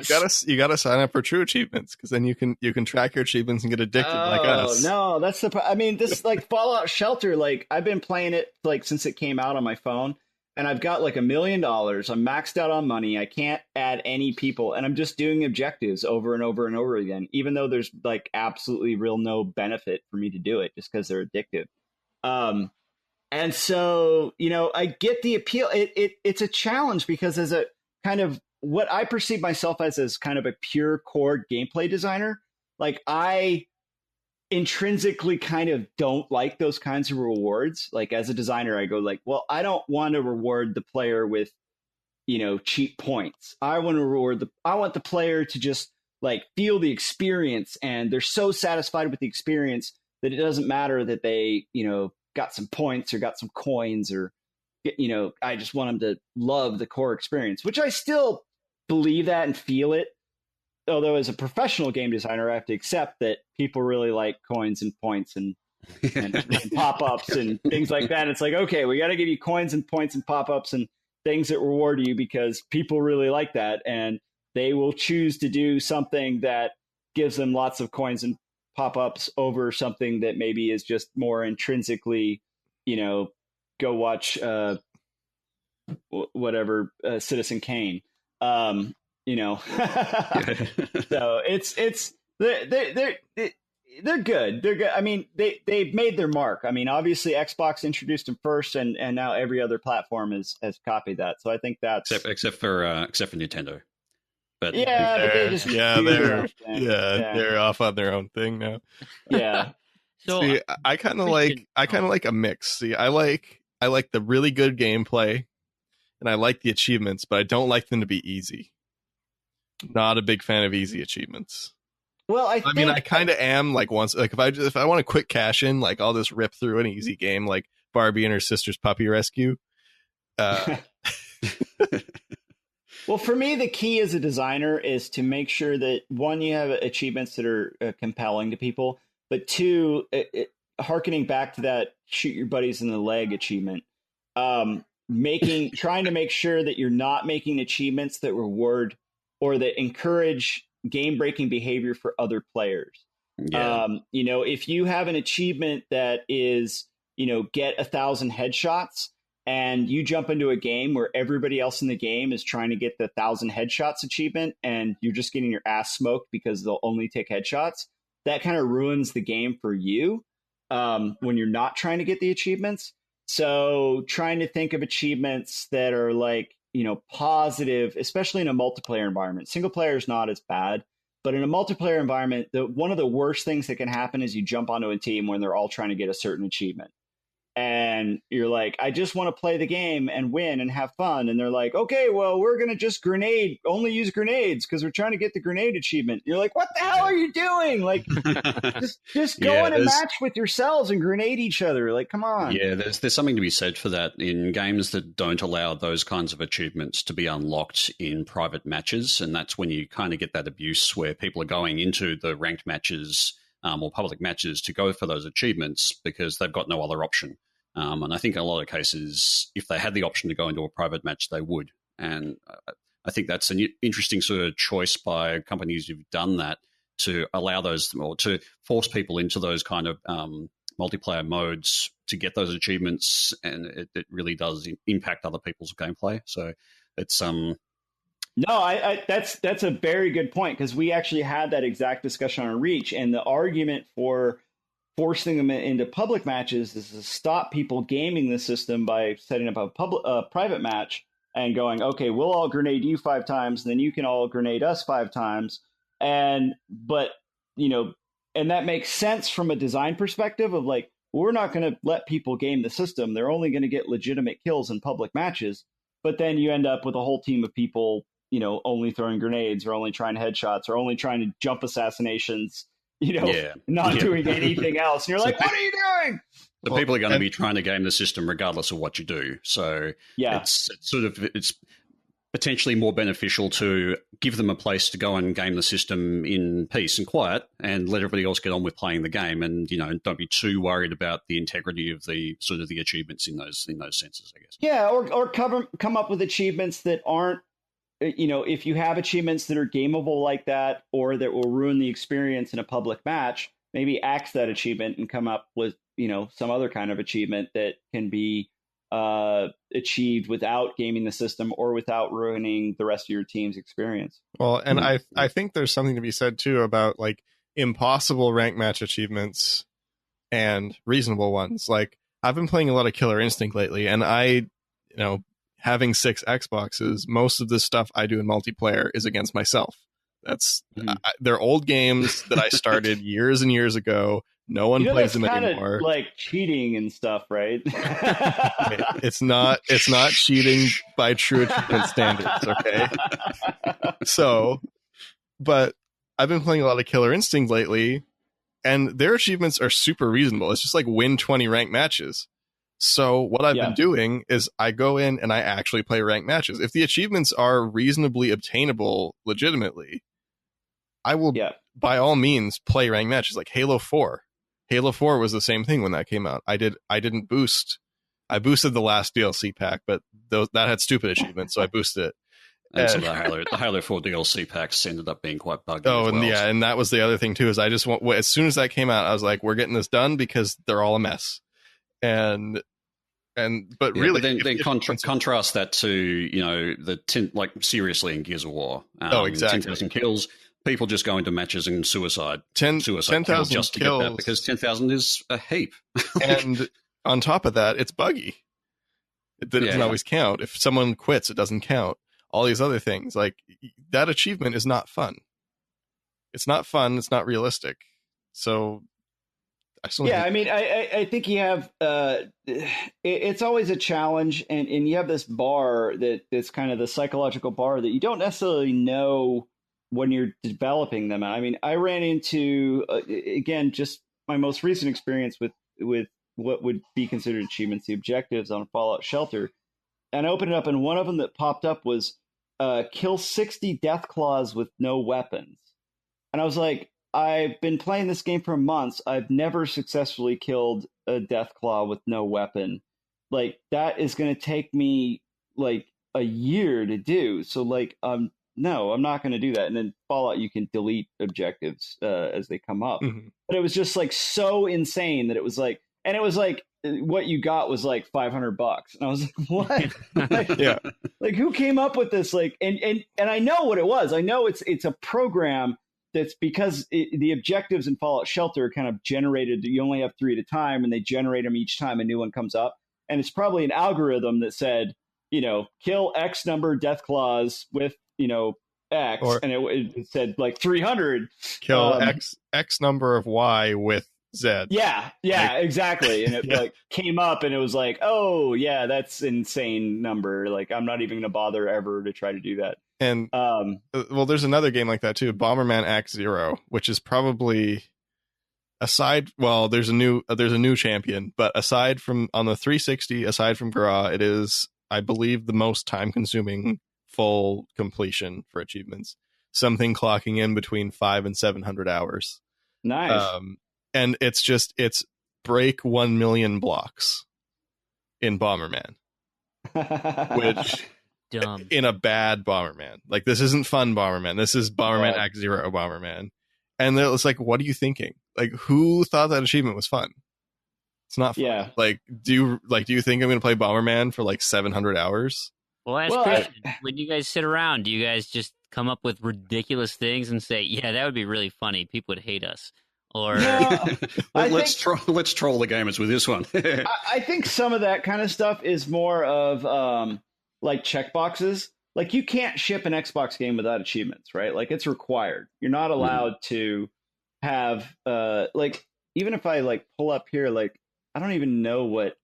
gotta sign up for true achievements, because then you can track your achievements and get addicted like us. No, that's I mean, this like Fallout Shelter, like I've been playing it like since it came out on my phone. And I've got like $1 million. I'm maxed out on money. I can't add any people. And I'm just doing objectives over and over and over again, even though there's like absolutely real no benefit for me to do it just because they're addictive. And so, I get the appeal. It's a challenge because as a kind of what I perceive myself as kind of a pure core gameplay designer, like I intrinsically kind of don't like those kinds of rewards. Like as a designer, I go like, well, I don't want to reward the player with, cheap points. I want the player to just like feel the experience, and they're so satisfied with the experience that it doesn't matter that they, got some points or got some coins or, I just want them to love the core experience, which I still believe that and feel it. Although as a professional game designer, I have to accept that people really like coins and points and pop-ups and things like that. It's like, okay, we got to give you coins and points and pop-ups and things that reward you because people really like that. And they will choose to do something that gives them lots of coins and pop-ups over something that maybe is just more intrinsically, go watch whatever Citizen Kane. So they're good. They're good. I mean, they've made their mark. I mean, obviously Xbox introduced them first, and now every other platform has copied that. So I think that's except for Nintendo. But they're off on their own thing now. Yeah. So see, I kind of like a mix. See, I like the really good gameplay, and I like the achievements, but I don't like them to be easy. Not a big fan of easy achievements. Well, I mean, I kind of am like once, like if I want a quick cash in, like I'll just rip through an easy game like Barbie and her sister's puppy rescue. Well, for me, the key as a designer is to make sure that one, you have achievements that are compelling to people, but two, harkening back to that shoot your buddies in the leg achievement, trying to make sure that you're not making achievements that reward or that encourage game-breaking behavior for other players. Yeah. If you have an achievement that is, get 1,000 headshots, and you jump into a game where everybody else in the game is trying to get the 1,000 headshots achievement, and you're just getting your ass smoked because they'll only take headshots, that kind of ruins the game for you when you're not trying to get the achievements. So trying to think of achievements that are like, positive, especially in a multiplayer environment. Single player is not as bad, but in a multiplayer environment, one of the worst things that can happen is you jump onto a team when they're all trying to get a certain achievement. and you're like, I just want to play the game and win and have fun. And they're like, okay, well, we're going to just only use grenades because we're trying to get the grenade achievement. You're like, what the hell are you doing? Like, just go in a match with yourselves and grenade each other. Like, come on. Yeah, there's something to be said for that in games that don't allow those kinds of achievements to be unlocked in private matches. And that's when you kind of get that abuse where people are going into the ranked matches or public matches to go for those achievements because they've got no other option. And I think in a lot of cases, if they had the option to go into a private match, they would. And I think that's an interesting sort of choice by companies who've done that to allow those, or to force people into those kind of multiplayer modes to get those achievements. And it really does impact other people's gameplay. So it's No, that's a very good point, because we actually had that exact discussion on Reach, and the argument for forcing them into public matches is to stop people gaming the system by setting up a private match and going, okay, we'll all grenade you 5 times, and then you can all grenade us 5 times. But that makes sense from a design perspective of like, we're not going to let people game the system. They're only going to get legitimate kills in public matches. But then you end up with a whole team of people, only throwing grenades or only trying headshots or only trying to jump assassinations, not doing anything else. And you're like, what are you doing? The people are going to be trying to game the system regardless of what you do. So it's potentially more beneficial to give them a place to go and game the system in peace and quiet and let everybody else get on with playing the game, and don't be too worried about the integrity of the sort of the achievements in those senses, I guess. Yeah, or come up with achievements that aren't, if you have achievements that are gameable like that, or that will ruin the experience in a public match, maybe axe that achievement and come up with some other kind of achievement that can be achieved without gaming the system or without ruining the rest of your team's experience. Well, and I think there's something to be said too about like impossible rank match achievements and reasonable ones. Like, I've been playing a lot of Killer Instinct lately, and having 6 Xboxes, most of the stuff I do in multiplayer is against myself. That's they're old games that I started years and years ago. No one plays them anymore. Like cheating and stuff, right? It's not cheating by true achievement standards, okay? So, but I've been playing a lot of Killer Instinct lately, and their achievements are super reasonable. It's just like win 20 ranked matches. So what I've been doing is I go in and I actually play ranked matches. If the achievements are reasonably obtainable legitimately, I will by all means play ranked matches. Like Halo 4. Halo 4 was the same thing when that came out. I didn't boost. I boosted the last DLC pack, but that had stupid achievements, so I boosted it. And so the Halo 4 DLC packs ended up being quite buggy. Oh, and that was the other thing too. Is I just as soon as that came out, I was like, we're getting this done because they're all a mess. But really, contrast that to seriously in Gears of War. Exactly. 10,000 kills. People just go into matches and suicide 10,000 just to kills, get that, because 10,000 is a heap. And on top of that, it's buggy. It doesn't always count. If someone quits, it doesn't count. All these other things, like that achievement, is not fun. It's not fun. It's not realistic. So, I think you have. It's always a challenge, and you have this bar that's kind of the psychological bar that you don't necessarily know when you're developing them. I mean, I ran into again just my most recent experience with what would be considered achievements, the objectives on Fallout Shelter, and I opened it up, and one of them that popped up was kill 60 Deathclaws with no weapons, and I was like, I've been playing this game for months. I've never successfully killed a Deathclaw with no weapon. Like, that is going to take me like a year to do. So no, I'm not going to do that. And then Fallout, you can delete objectives as they come up. Mm-hmm. But it was just like so insane that it was like, and it was like, what you got was like $500. And I was like, what? Like, who came up with this? Like, and I know what it was. I know it's a program that's because the objectives in Fallout Shelter kind of generated, you only have 3 at a time, and they generate them each time a new one comes up. And it's probably an algorithm that said, kill X number Deathclaws with, X, and it said like 300. Kill X number of Y with Zed. Yeah, exactly. And it like came up and it was like, oh yeah, that's insane number. Like I'm not even gonna bother ever to try to do that. And well, there's another game like that too, Bomberman Act Zero, which is probably there's a new champion, but aside from on the 360, aside from Gra, it is, I believe, the most time consuming full completion for achievements. Something clocking in between 500 and 700 hours. Nice. And it's break 1 million blocks in Bomberman, which Dumb. in a bad Bomberman. Like, this isn't fun Bomberman. This is Bomberman Act Zero Bomberman. And it's like, what are you thinking? Like, who thought that achievement was fun? It's not fun. Yeah. Like, do you think I'm going to play Bomberman for like 700 hours? Well, ask Christian, when you guys sit around, do you guys just come up with ridiculous things and say, yeah, that would be really funny, people would hate us? Or let's troll the gamers with this one. I think some of that kind of stuff is more of like checkboxes. Like, you can't ship an Xbox game without achievements, right? Like, it's required. You're not allowed to have like, even if I like pull up here, like, I don't even know what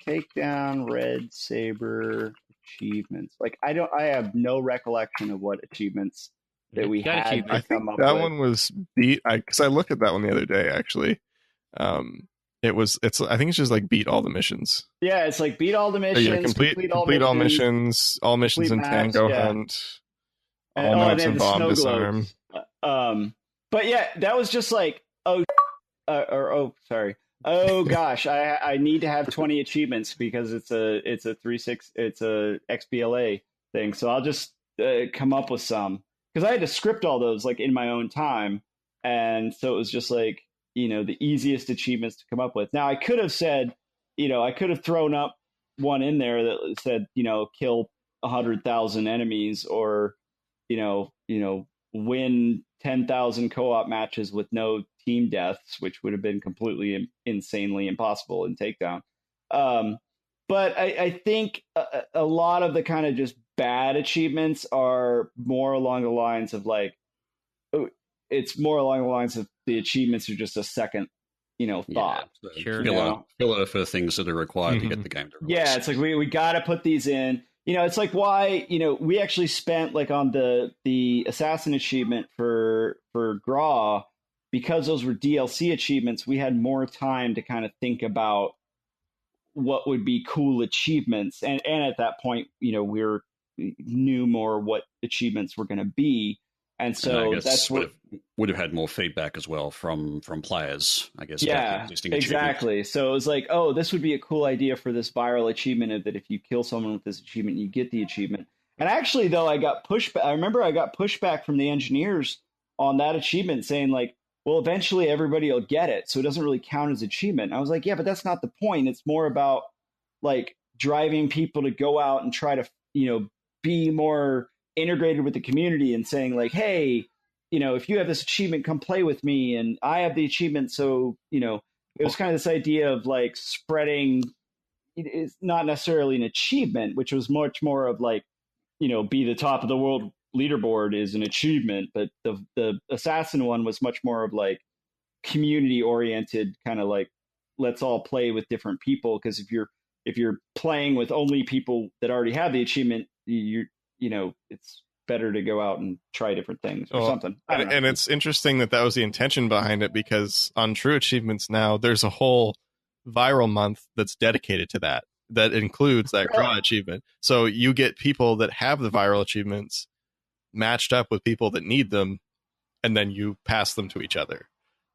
Takedown Red Saber achievements. Like, I have no recollection of what achievements that we had to I think come up that with. one was beat, because I looked at that one the other day, actually. I think it's just like beat all the missions. Yeah, it's like beat all the missions, complete all missions in Tango Hunt, all minutes in Bomb Disarm. But yeah, that was just like, sorry. Oh gosh, I need to have 20 achievements because it's a XBLA thing. So I'll just come up with some, because I had to script all those like in my own time, and so it was just like, the easiest achievements to come up with. Now I could have said, I could have thrown up one in there that said, kill 100,000 enemies, or win 10,000 co-op matches with no team deaths, which would have been completely insanely impossible in Takedown. But I think a lot of the kind of just bad achievements are more along the lines of like, it's more along the lines of the achievements are just a second, thought. Yeah, sure. Filler for things that are required to get the game to release. Yeah, it's like we got to put these in. It's like why, we actually spent like on the assassin achievement for Gra, because those were DLC achievements, we had more time to kind of think about what would be cool achievements. And at that point, we knew more what achievements were going to be. And so that's what would have had more feedback as well from players, I guess. Yeah, exactly. So it was like, oh, this would be a cool idea for this viral achievement, of that if you kill someone with this achievement, you get the achievement. And actually, though, I got pushback. I remember I got pushback from the engineers on that achievement, saying like, well, eventually everybody will get it, so it doesn't really count as achievement. And I was like, yeah, but that's not the point. It's more about like driving people to go out and try to, be more integrated with the community, and saying like, hey, if you have this achievement, come play with me, and I have the achievement. So, it was kind of this idea of like spreading. It's not necessarily an achievement, which was much more of like, be the top of the world leaderboard is an achievement, but the assassin one was much more of like community oriented, kind of like, let's all play with different people, because if you're playing with only people that already have the achievement, it's better to go out and try different things or something. And it's interesting that was the intention behind it, because on True Achievements now, there's a whole viral month that's dedicated to that includes that Gra achievement. So you get people that have the viral achievements matched up with people that need them, and then you pass them to each other.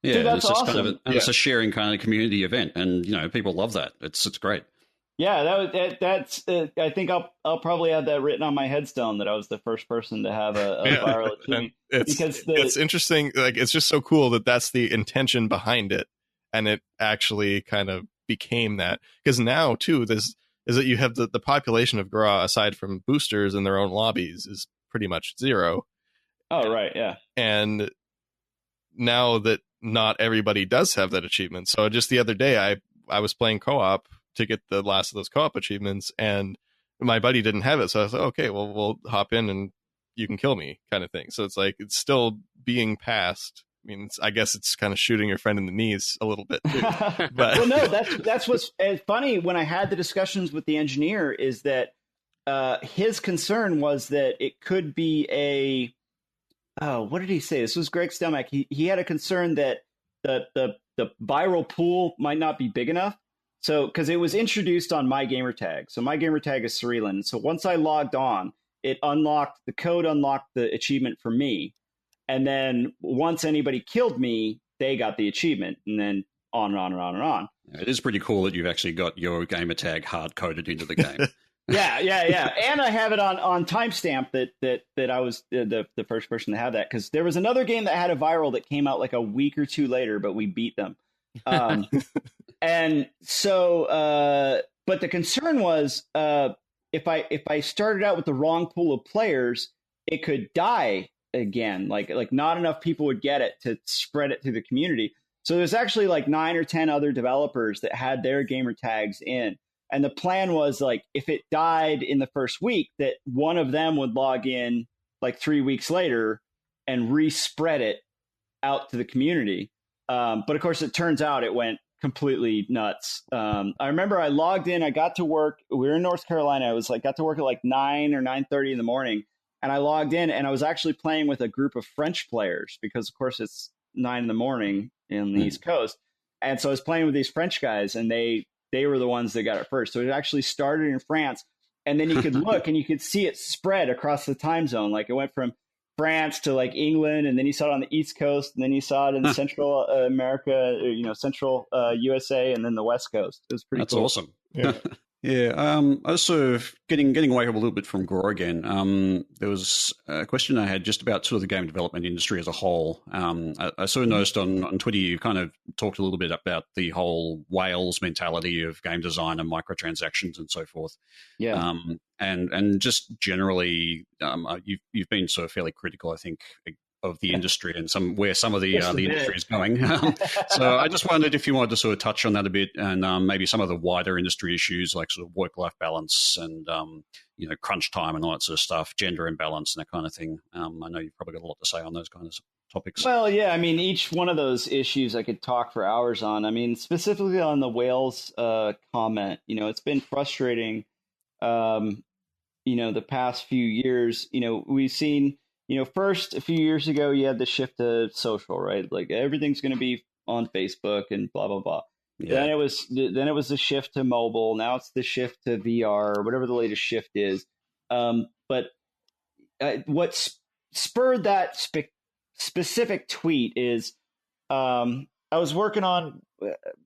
Yeah, dude, that's it's awesome. kind of it's a sharing kind of community event, and people love that. It's great. Yeah, that's. I think I'll probably have that written on my headstone, that I was the first person to have a viral achievement. It's interesting. Like, it's just so cool that that's the intention behind it, and it actually kind of became that. Because now too, this is that you have the population of Gra, aside from boosters in their own lobbies, is pretty much zero. Oh right, yeah. And now that not everybody does have that achievement, so just the other day I was playing co-op to get the last of those co-op achievements, and my buddy didn't have it, so I was like, okay, well, we'll hop in and you can kill me, kind of thing. So it's like, it's still being passed mean, I guess it's kind of shooting your friend in the knees a little bit too. But well, no, that's what's funny. When I had the discussions with the engineer, is that his concern was that it could be what did he say? This was Greg Stelmach. He had a concern that the viral pool might not be big enough. So, because it was introduced on my gamertag. So my gamertag is Cerelan. So once I logged on, the code unlocked the achievement for me. And then once anybody killed me, they got the achievement, and then on and on and on and on. It is pretty cool that you've actually got your gamertag hard-coded into the game. Yeah. And I have it on timestamp that I was the first person to have that, because there was another game that had a viral that came out like a week or two later, but we beat them. And so, but the concern was if I started out with the wrong pool of players, it could die again. Like not enough people would get it to spread it through the community. So there's actually like 9 or 10 other developers that had their gamer tags in. And the plan was, like, if it died in the first week, that one of them would log in like 3 weeks later and respread it out to the community. But of course, it turns out it went completely nuts. I remember I logged in, I got to work. We were in North Carolina. I was like, got to work at like 9 or 9:30 in the morning. And I logged in, and I was actually playing with a group of French players, because of course it's 9 in the morning in the East Coast. And so I was playing with these French guys, and they were the ones that got it first. So it actually started in France, and then you could look and you could see it spread across the time zone. Like it went from France to like England, and then you saw it on the East Coast, and then you saw it in Central America, Central USA, and then the West Coast. It was pretty That's cool. awesome. Yeah. Yeah, I was sort of getting away a little bit from Gore again. There was a question I had just about sort of the game development industry as a whole. I sort of noticed on Twitter you kind of talked a little bit about the whole whales mentality of game design and microtransactions and so forth. Yeah. And just generally, you've been sort of fairly critical, I think, of the industry and where some of the industry is going. So I just wondered if you wanted to sort of touch on that a bit, and maybe some of the wider industry issues like sort of work-life balance and crunch time and all that sort of stuff, gender imbalance and that kind of thing. I know you've probably got a lot to say on those kind of topics. Well, yeah, I mean, each one of those issues I could talk for hours on. I mean, specifically on the whales comment, it's been frustrating. The past few years, we've seen. First, a few years ago, you had the shift to social, right? Like everything's going to be on Facebook and blah, blah, blah. Yeah. Then it was the shift to mobile. Now it's the shift to VR or whatever the latest shift is. But what spurred that specific tweet is I was working on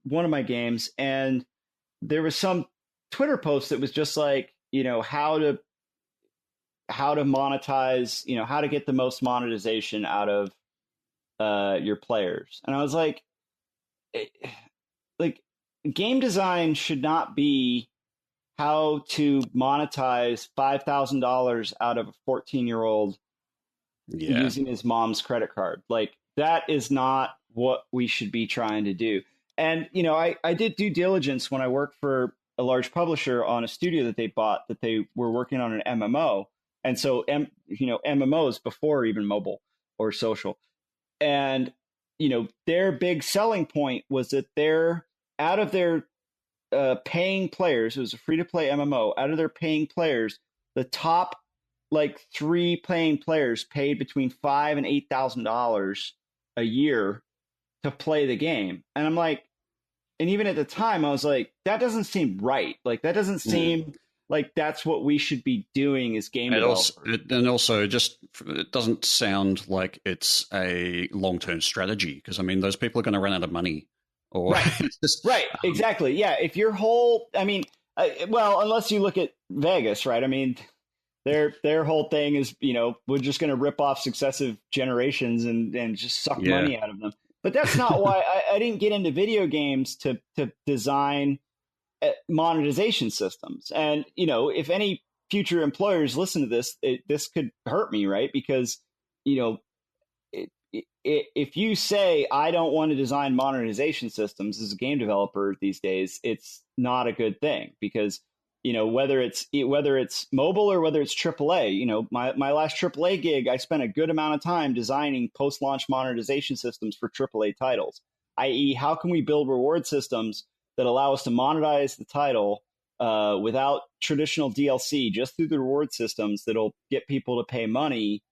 one of my games, and there was some Twitter post that was just like, how to monetize, how to get the most monetization out of your players. And I was like game design should not be how to monetize $5,000 out of a 14-year-old using his mom's credit card. Like that is not what we should be trying to do. And, I did due diligence when I worked for a large publisher on a studio that they bought, that they were working on an MMO. And so, MMOs before even mobile or social. And, their big selling point was that out of their paying players, it was a free-to-play MMO, out of their paying players, the top, 3 paying players paid between $5,000 and $8,000 a year to play the game. And I'm like, and even at the time, I was like, that doesn't seem right. Like, that doesn't seem... like that's what we should be doing as game developers. And also, it doesn't sound like it's a long-term strategy, because I mean, those people are going to run out of money. Or right, exactly. Yeah, if your whole, I mean, unless you look at Vegas, right? I mean, their whole thing is, we're just going to rip off successive generations and just suck money out of them. But that's not why I didn't get into video games to design monetization systems. And if any future employers listen to this, this could hurt me, right? Because if you say I don't want to design monetization systems as a game developer these days, it's not a good thing, because whether it's mobile or whether it's AAA. My last AAA gig, I spent a good amount of time designing post-launch monetization systems for AAA titles, i.e., how can we build reward systems that allow us to monetize the title without traditional DLC, just through the reward systems that'll get people to pay money,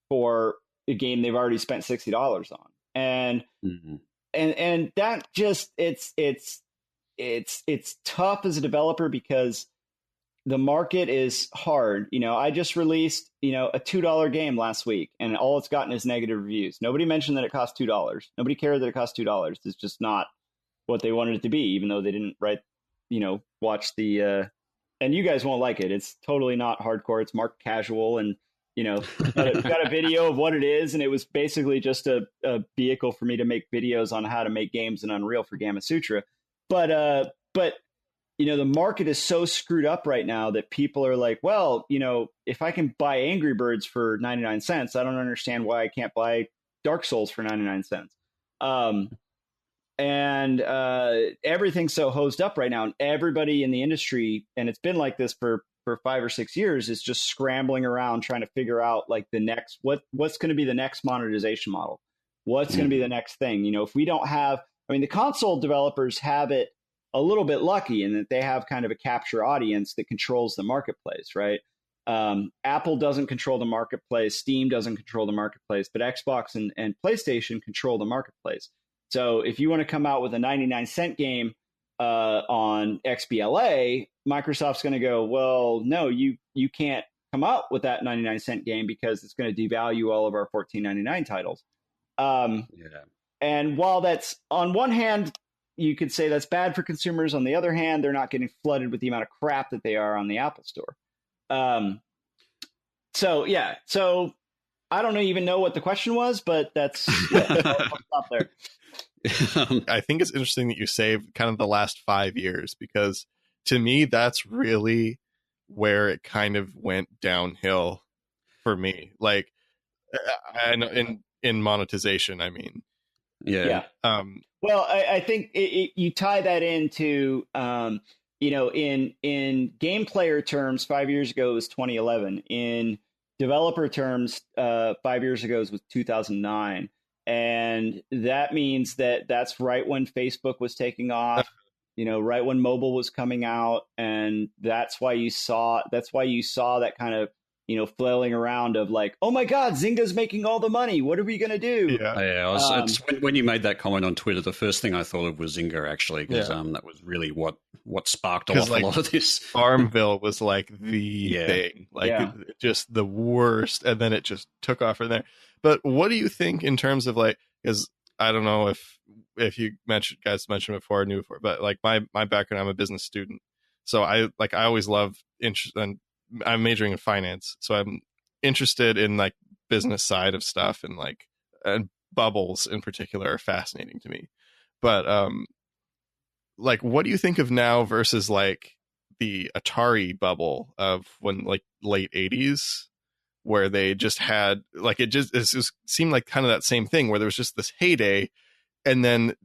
for a game they've already spent $60 on. And and that just it's tough as a developer because the market is hard. I just released, a $2 game last week, and all it's gotten is negative reviews. Nobody mentioned that it cost $2. Nobody cared that it cost $2. It's just not what they wanted it to be, even though they didn't watch the, and you guys won't like it. It's totally not hardcore. It's marked casual, and, got a video of what it is. And it was basically just a vehicle for me to make videos on how to make games in Unreal for Gamasutra. But the market is so screwed up right now that people are like, well, if I can buy Angry Birds for 99 cents, I don't understand why I can't buy Dark Souls for 99 cents. And everything's so hosed up right now, and everybody in the industry, and it's been like this for 5 or 6 years, is just scrambling around trying to figure out like the next, what's going to be the next monetization model, what's going to be the next thing. If we don't have, the console developers have it a little bit lucky in that they have kind of a capture audience that controls the marketplace, right? Apple doesn't control the marketplace, Steam doesn't control the marketplace, but Xbox and PlayStation control the marketplace. So if you want to come out with a 99-cent game on XBLA, Microsoft's going to go, well, no, you can't come out with that 99-cent game because it's going to devalue all of our $14.99 titles. And while that's, on one hand, you could say that's bad for consumers, on the other hand, they're not getting flooded with the amount of crap that they are on the Apple Store. So I don't even know what the question was, but that's I'll stop there. I think it's interesting that you say kind of the last 5 years, because to me, that's really where it kind of went downhill for me. Like, in monetization, I mean. Yeah. Well, I think you tie that into, in game player terms, 5 years ago was 2011. In developer terms, 5 years ago was 2009. And that means that's right when Facebook was taking off, right when mobile was coming out. And that's why you saw that kind of, flailing around of like, oh my God, Zynga's making all the money. What are we going to do? It's when you made that comment on Twitter, the first thing I thought of was Zynga, actually, because that was really what sparked off a lot of this. Farmville was like the thing, just the worst. And then it just took off from there. But what do you think in terms of like, because I don't know if you guys mentioned before or knew before, but like my background, I'm a business student. So I always love interest, and I'm majoring in finance. So I'm interested in like business side of stuff, and bubbles in particular are fascinating to me. But like, what do you think of now versus like the Atari bubble of when like late 80s? Where they just had like, it seemed like kind of that same thing where there was just this heyday, and then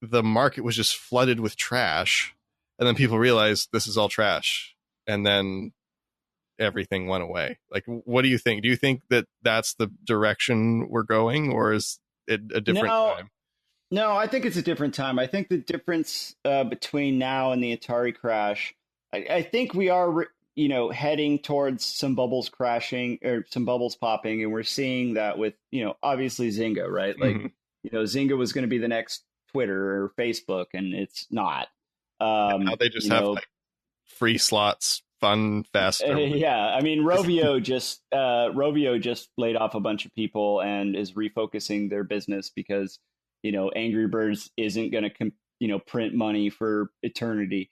the market was just flooded with trash, and then people realized this is all trash, and then everything went away. Like, what do you think? Do you think that that's the direction we're going, or is it a different time? No, I think it's a different time. I think the difference between now and the Atari crash, I think we are heading towards some bubbles crashing or some bubbles popping. And we're seeing that with, obviously Zynga, right? Like, Zynga was going to be the next Twitter or Facebook, and it's not. Now they just have like free slots, fun, fast. Rovio just laid off a bunch of people and is refocusing their business because, Angry Birds isn't going to, print money for eternity.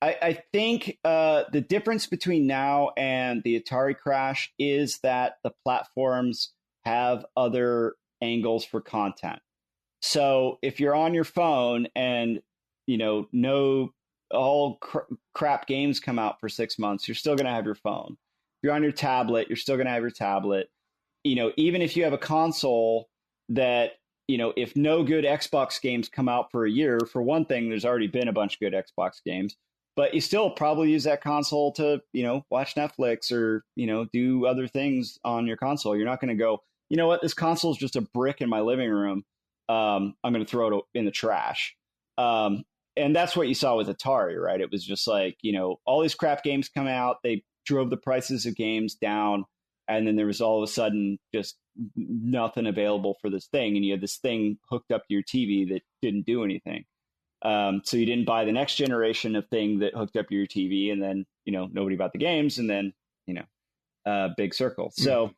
I think the difference between now and the Atari crash is that the platforms have other angles for content. So if you're on your phone and, all crap games come out for 6 months, you're still going to have your phone. If you're on your tablet, you're still going to have your tablet. Even if you have a console that if no good Xbox games come out for a year, for one thing, there's already been a bunch of good Xbox games, but you still probably use that console to, watch Netflix or, do other things on your console. You're not going to go, you know what, this console is just a brick in my living room. I'm going to throw it in the trash. And that's what you saw with Atari, right? It was just like, all these crap games come out. They drove the prices of games down. And then there was all of a sudden just nothing available for this thing. And you had this thing hooked up to your TV that didn't do anything. So you didn't buy the next generation of thing that hooked up to your TV. And then, nobody bought the games. And then, big circle. So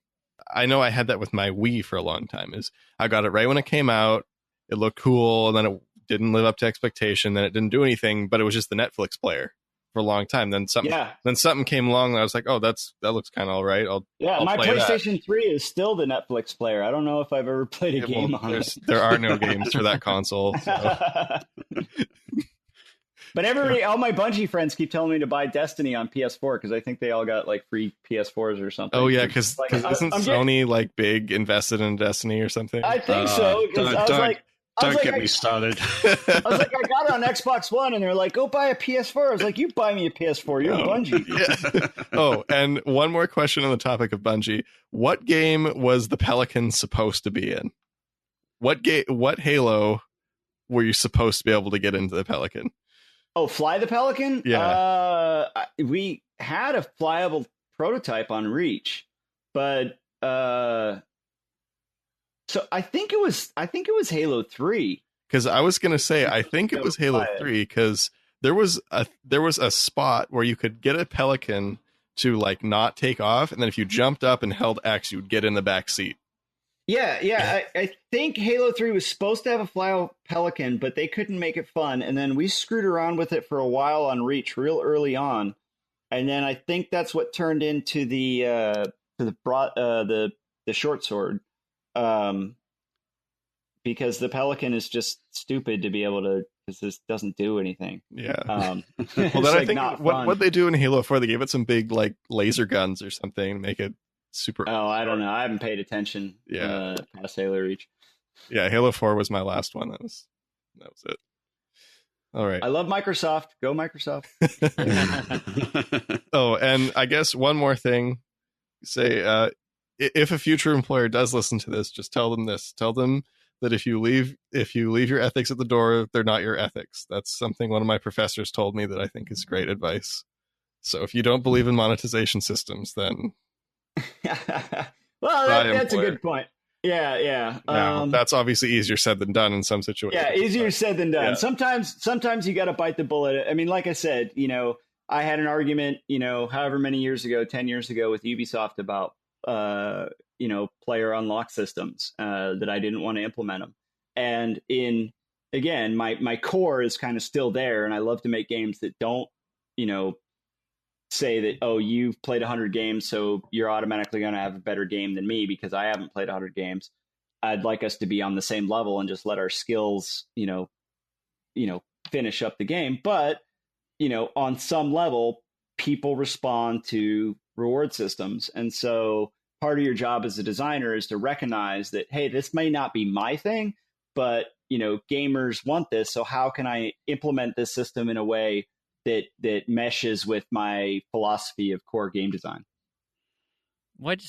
I know I had that with my Wii for a long time. Is I got it right when it came out. It looked cool. And then it didn't live up to expectation. Then it didn't do anything, but it was just the Netflix player for a long time. Then something came along and I was like, oh, that looks kind of all right. I'll my play PlayStation that. 3 is still the Netflix player. I don't know if I've ever played a game on it. There are no games for that console. So. But all my Bungie friends keep telling me to buy Destiny on PS4 because I think they all got like free PS4s or something. Oh yeah, because isn't Sony like big invested in Destiny or something? I think so. Don't get me started. I was like, I got it on Xbox One, and they're like, go buy a PS4. I was like, you buy me a PS4. You're Bungie. Yeah. Oh, and one more question on the topic of Bungie. What game was the Pelican supposed to be in? What Halo were you supposed to be able to get into the Pelican? Oh, Fly the Pelican? Yeah. We had a flyable prototype on Reach, but so I think it was Halo 3. Because I was gonna say I think it was Halo 3 because there was a spot where you could get a Pelican to like not take off, and then if you jumped up and held X, you'd get in the back seat. Yeah. I think Halo 3 was supposed to have a flyable Pelican, but they couldn't make it fun, and then we screwed around with it for a while on Reach, real early on, and then I think that's what turned into the short sword. Because the Pelican is just stupid to be able to, because this doesn't do anything. Yeah. Well, then I think what they do in Halo 4, they gave it some big like laser guns or something, make it super. Oh, I don't know. I haven't paid attention. Yeah. Past Halo Reach. Yeah, Halo 4 was my last one. That was it. All right. I love Microsoft. Go Microsoft. Oh, and I guess one more thing. Say, if a future employer does listen to this, just tell them this. Tell them that if you leave your ethics at the door, they're not your ethics. That's something one of my professors told me that I think is great advice. So if you don't believe in monetization systems, then well, that's a good point. Yeah. Now, that's obviously easier said than done in some situations. Yeah, easier said than done. Yeah. Sometimes you got to bite the bullet. I mean, like I said, I had an argument, however many years ago, 10 years ago with Ubisoft about player unlock systems that I didn't want to implement them. And again, my core is kind of still there, and I love to make games that don't, say that, oh, you've played 100 games, so you're automatically going to have a better game than me because I haven't played 100 games. I'd like us to be on the same level and just let our skills, finish up the game. But, on some level, people respond to reward systems. And so part of your job as a designer is to recognize that, hey, this may not be my thing, but, gamers want this. So how can I implement this system in a way that meshes with my philosophy of core game design?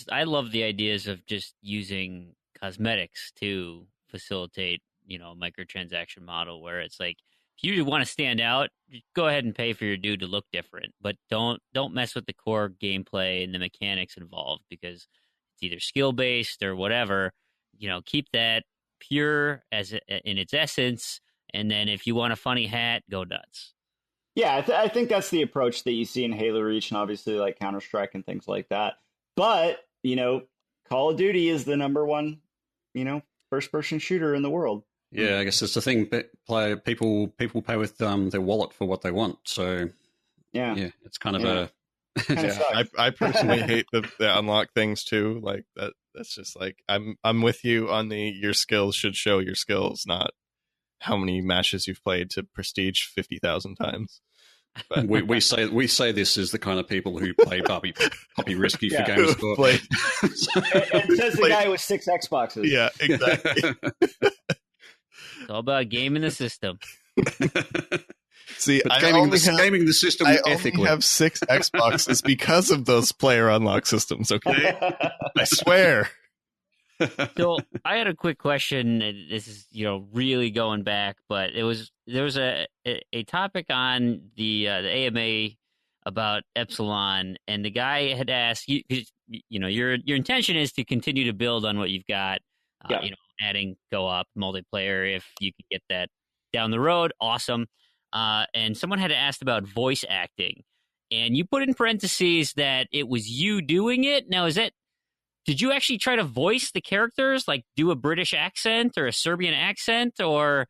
I love the ideas of just using cosmetics to facilitate, a microtransaction model where it's like, if you want to stand out, go ahead and pay for your due to look different, but don't mess with the core gameplay and the mechanics involved because it's either skill based or whatever. Keep that pure in its essence, and then if you want a funny hat, go nuts. Yeah, I think that's the approach that you see in Halo Reach and obviously like Counter-Strike and things like that. But, Call of Duty is the number one, first-person shooter in the world. Yeah, I guess that's the thing. People pay with their wallet for what they want. So, yeah it's kind of a... I personally hate the unlock things too. Like that's just like, I'm with you on your skills should show your skills, not how many matches you've played to prestige 50,000 times. We say this is the kind of people who play Puppy Risky for Gamer Score. And says the guy with 6 Xboxes. Yeah, exactly. It's all about gaming the system. See, gaming the system ethically. I only have 6 Xboxes because of those player unlock systems, okay? I swear. So I had a quick question. This is, really going back, but there was a topic on the AMA about Epsilon, and the guy had asked your intention is to continue to build on what you've got, adding co-op multiplayer if you could get that down the road. Awesome. And someone had asked about voice acting, and you put in parentheses that it was you doing it. Now, did you actually try to voice the characters, like do a British accent or a Serbian accent, or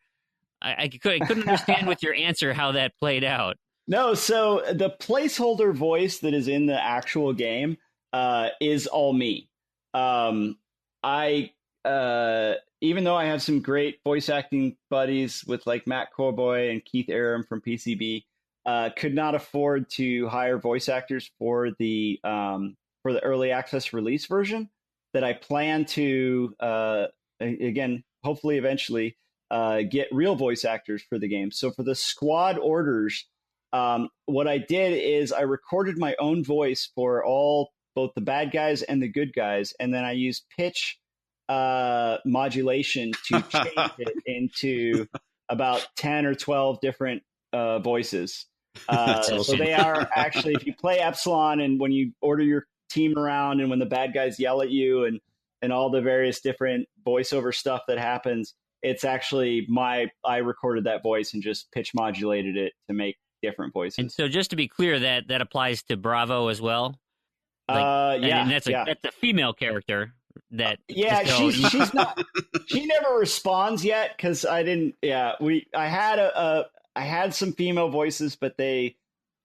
I couldn't understand with your answer how that played out? No, so the placeholder voice that is in the actual game is all me. Even though I have some great voice acting buddies with like Matt Corboy and Keith Aram from PCB, could not afford to hire voice actors for the early access release version that I plan to, again, hopefully eventually get real voice actors for the game. So for the squad orders, what I did is I recorded my own voice for both the bad guys and the good guys. And then I used pitch modulation to change it into about 10 or 12 different voices. Awesome. So they are actually, if you play Epsilon and when you order your team around and when the bad guys yell at you and all the various different voiceover stuff that happens, it's actually I recorded that voice and just pitch modulated it to make different voices. And so just to be clear, that applies to Bravo as well? And that's a female character. She's not. She never responds yet because I didn't. Yeah, I had some female voices, but they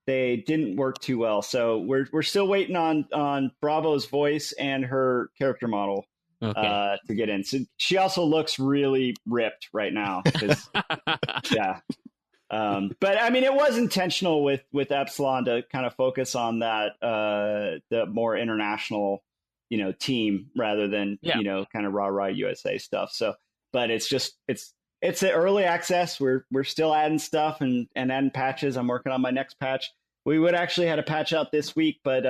didn't work too well. So we're still waiting on Bravo's voice and her character model to get in. So she also looks really ripped right now. Yeah. But I mean, it was intentional with Epsilon to kind of focus on that the more international team rather than kind of rah USA stuff. So, but it's an early access. We're still adding stuff and adding patches. I'm working on my next patch. We would actually had a patch out this week, but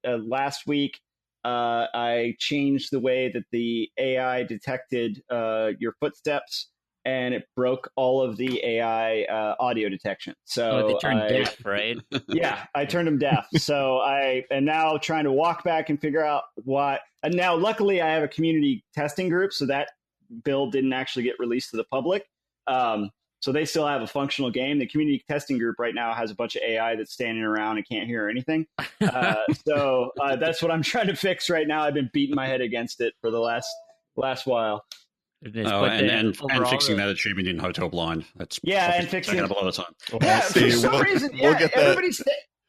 last week I changed the way that the AI detected your footsteps, and it broke all of the AI audio detection. So they turned deaf, right? Yeah, I turned them deaf. So I am now trying to walk back and figure out why. And now, luckily, I have a community testing group, so that build didn't actually get released to the public. So they still have a functional game. The community testing group right now has a bunch of AI that's standing around and can't hear anything. So that's what I'm trying to fix right now. I've been beating my head against it for the last while. And fixing that achievement in Hotel Blind. That's and fixing up a lot of time. Yeah, for some reason,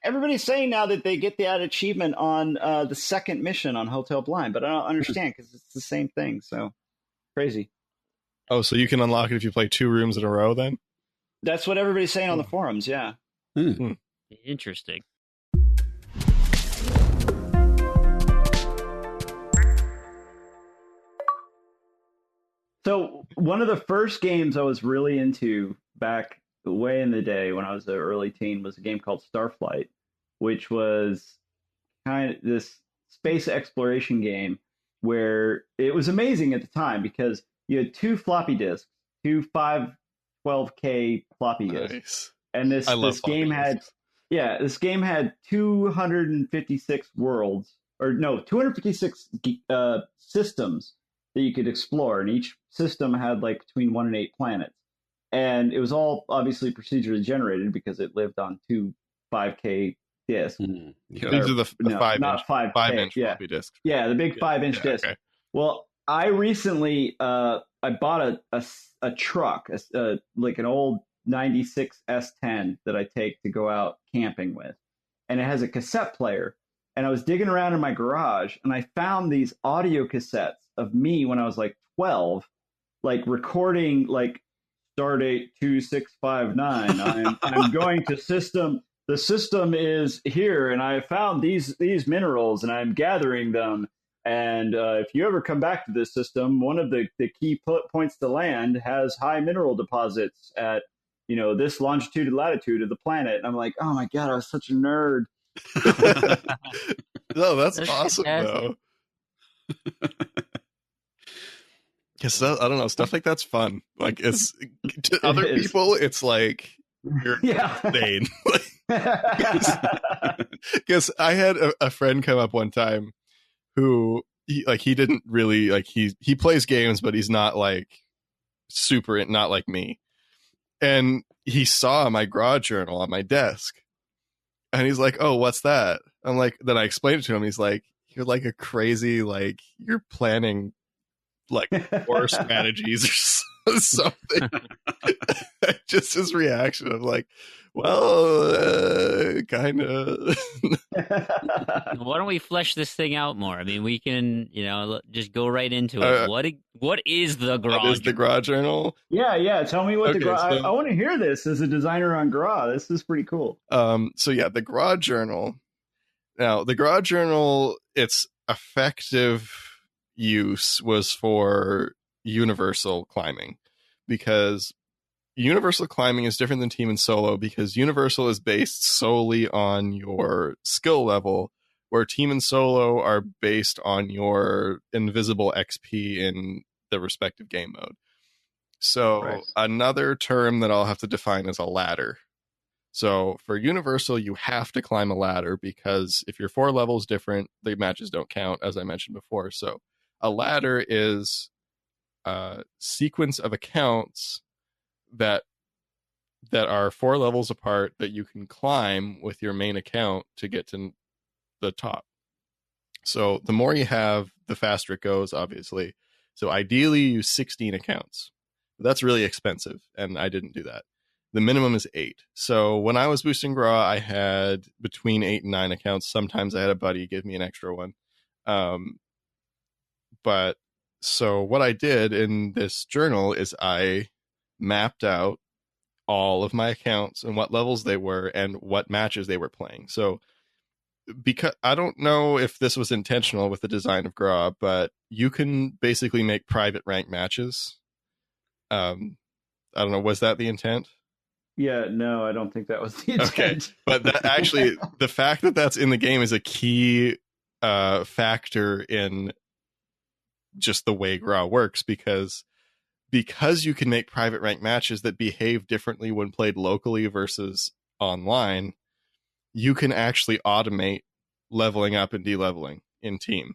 everybody's saying now that they get that achievement on the second mission on Hotel Blind, but I don't understand because it's the same thing. So crazy. Oh, so you can unlock it if you play 2 rooms in a row then? That's what everybody's saying on the forums, yeah. Interesting. So one of the first games I was really into back way in the day when I was an early teen was a game called Starflight, which was kind of this space exploration game where it was amazing at the time because you had 2 floppy disks, 2 512K floppy disks. Nice. And this game had 256 worlds, or no, 256 systems that you could explore, and each system had like between 1 and 8 planets. And it was all obviously procedurally generated because it lived on 2 5K discs. These are the 5-inch floppy disks. Yeah, the big 5-inch disc. Okay. Well, I recently I bought a truck, like an old 96 S10 that I take to go out camping with. And it has a cassette player. And I was digging around in my garage and I found these audio cassettes of me when I was like 12, like recording like Stardate 2659. I'm going to system the system is here, and I found these minerals, and I'm gathering them. And if you ever come back to this system, one of the key points to land has high mineral deposits at this longitude and latitude of the planet. And I'm like, oh my god, I was such a nerd. No, that's awesome though. Because I don't know, stuff like that's fun. Like it's to other people, it's like you're insane. Because I had a friend come up one time who he didn't really like he plays games, but he's not like super not like me. And he saw my Graw journal on my desk, and he's like, "Oh, what's that?" I'm like, then I explained it to him. He's like, "You're like a crazy like you're planning like war strategies or something." Just his reaction of like, well, kind of. Why don't we flesh this thing out more? I mean, we can, just go right into it. What is the Graw? What is the Graw journal? Yeah. Tell me what the Graw. So, I want to hear this as a designer on Graw. This is pretty cool. So yeah, the Graw journal. Now, the Graw journal, its effective use was for universal climbing, because universal climbing is different than team and solo, because universal is based solely on your skill level, where team and solo are based on your invisible XP in the respective game mode. So another term that I'll have to define is a ladder. So for universal, you have to climb a ladder, because if you're 4 levels different, the matches don't count, as I mentioned before. So a ladder is a sequence of accounts that are 4 levels apart that you can climb with your main account to get to the top. So the more you have, the faster it goes, obviously. So ideally, use 16 accounts. That's really expensive, and I didn't do that. The minimum is 8. So when I was boosting Graw, I had between 8 and 9 accounts. Sometimes I had a buddy give me an extra one. But so what I did in this journal is I mapped out all of my accounts and what levels they were and what matches they were playing. So because I don't know if this was intentional with the design of Graw, but you can basically make private rank matches. I don't know, was that the intent? Yeah, no, I don't think that was the intent. Okay, but that actually, the fact that that's in the game is a key factor in just the way Graw works, because you can make private rank matches that behave differently when played locally versus online. You can actually automate leveling up and de-leveling in team.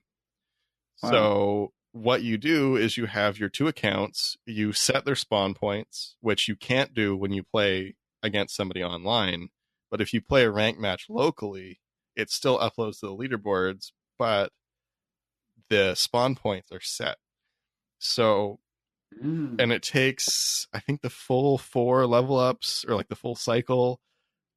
Wow. So what you do is you have your 2 accounts, you set their spawn points, which you can't do when you play against somebody online. But if you play a rank match locally, it still uploads to the leaderboards, but the spawn points are set. So, and it takes, I think the full 4 level ups, or like the full cycle,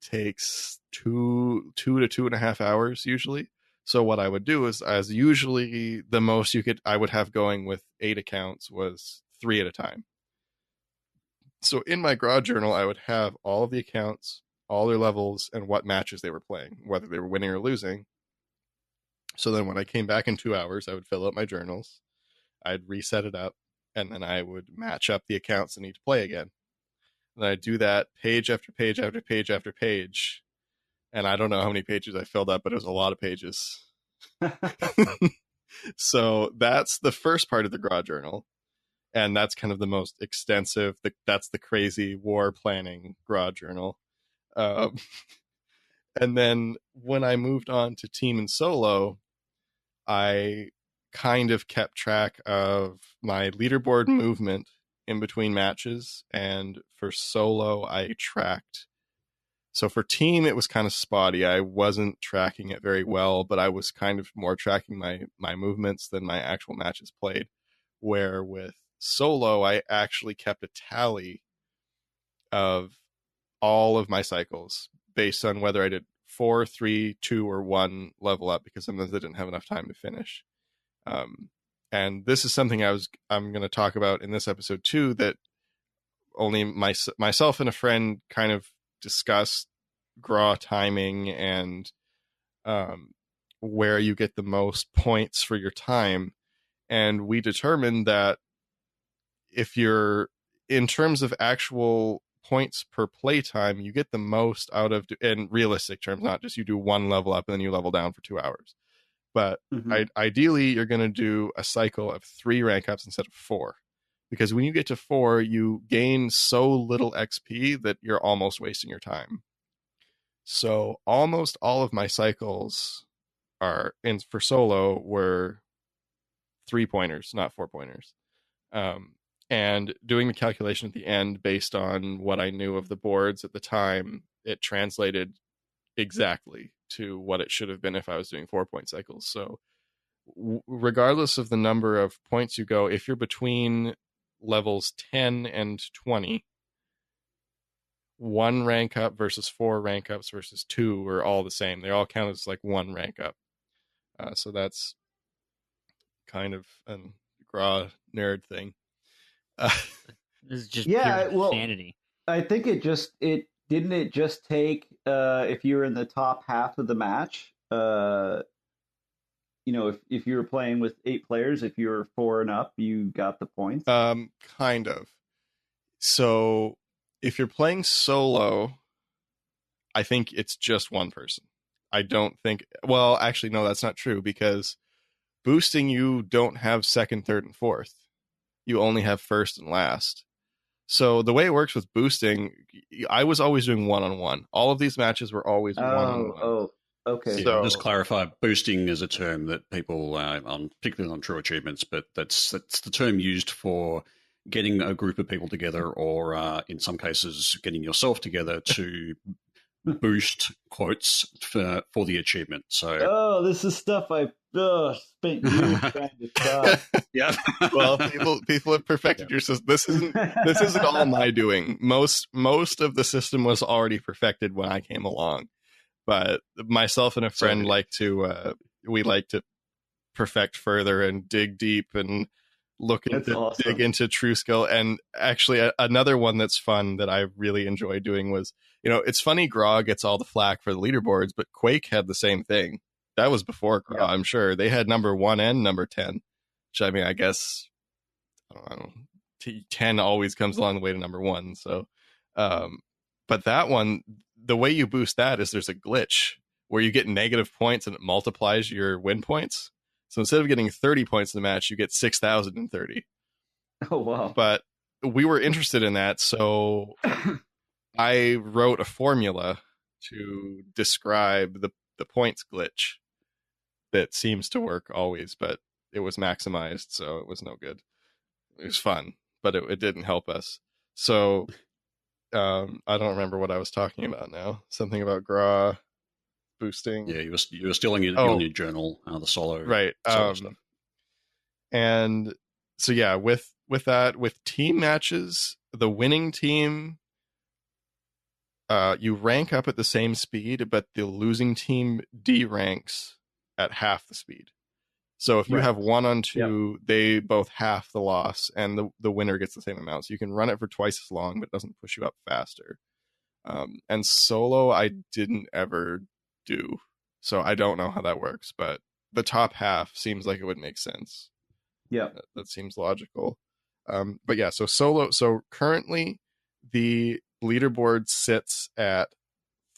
takes 2 to 2.5 hours usually. So what I would do is, as usually the most I would have going with 8 accounts was 3 at a time. So in my Graw journal, I would have all of the accounts, all their levels, and what matches they were playing, whether they were winning or losing. So then when I came back in 2 hours, I would fill out my journals, I'd reset it up, and then I would match up the accounts that need to play again. And I'd do that page after page after page after page. And I don't know how many pages I filled up, but it was a lot of pages. So that's the first part of the Graw journal. And that's kind of the most extensive. That's the crazy war planning Graw journal. And then when I moved on to team and solo, I kind of kept track of my leaderboard movement in between matches. And for solo, I tracked. So for team, it was kind of spotty. I wasn't tracking it very well, but I was kind of more tracking my movements than my actual matches played. Where with solo, I actually kept a tally of all of my cycles based on whether I did 4, 3, 2, or 1 level up, because sometimes I didn't have enough time to finish. And this is something I'm going to talk about in this episode too, that only myself and a friend kind of discussed Graw timing and where you get the most points for your time. And we determined that if you're in terms of actual points per playtime, you get the most out of, in realistic terms, not just you do one level up and then you level down for 2 hours. But ideally, you're going to do a cycle of 3 rank ups instead of 4. Because when you get to 4, you gain so little XP that you're almost wasting your time. So almost all of my cycles for solo were 3-pointers, not 4-pointers. And doing the calculation at the end based on what I knew of the boards at the time, it translated exactly to what it should have been if I was doing 4-point cycles. So regardless of the number of points you go, if you're between levels 10 and 20, 1 rank up versus 4 rank ups versus 2 are all the same. They all count as like 1 rank up. So that's kind of a Graw nerd thing. This is just pure insanity. I think it just take if you're in the top half of the match, if you were playing with 8 players, if you're 4 and up, you got the points. Kind of. So if you're playing solo, I think it's just one person. I don't think, well, actually, no, that's not true, because boosting, you don't have second, third, and fourth. You only have first and last. So the way it works with boosting, I was always doing 1-on-1. All of these matches were always 1-on-1. Oh, okay. So just clarify, boosting is a term that people, particularly on True Achievements, but that's the term used for getting a group of people together, or in some cases, getting yourself together to boost quotes for the achievement. So, this is stuff I spent years trying to stop. Yeah. Well, people have perfected your system. This isn't all my doing. Most of the system was already perfected when I came along, but myself and a friend like to perfect further and dig deep and dig into true skill. And actually, another one that's fun that I really enjoy doing was, it's funny Graw gets all the flack for the leaderboards, but Quake had the same thing. That was before Graw, I'm sure. They had number 1 and number 10, which, I mean, I guess, I don't know, 10 always comes along the way to number 1. So, but that one, the way you boost that is there's a glitch where you get negative points and it multiplies your win points. So instead of getting 30 points in the match, you get 6,030. Oh, wow. But we were interested in that, so I wrote a formula to describe the points glitch that seems to work always, but it was maximized, so it was no good. It was fun, but it didn't help us. So I don't remember what I was talking about now. Something about Graw boosting. Yeah, you were still on your journal, the solo. Right. Solo stuff. And so, yeah, with that, with team matches, the winning team, you rank up at the same speed, but the losing team deranks at half the speed. So if you have 1-on-2, they both half the loss, and the winner gets the same amount. So you can run it for twice as long, but it doesn't push you up faster. And solo, I didn't ever do, so I don't know how that works, but the top half seems like it would make sense. Yeah, that seems logical. But yeah, so solo. So currently, the leaderboard sits at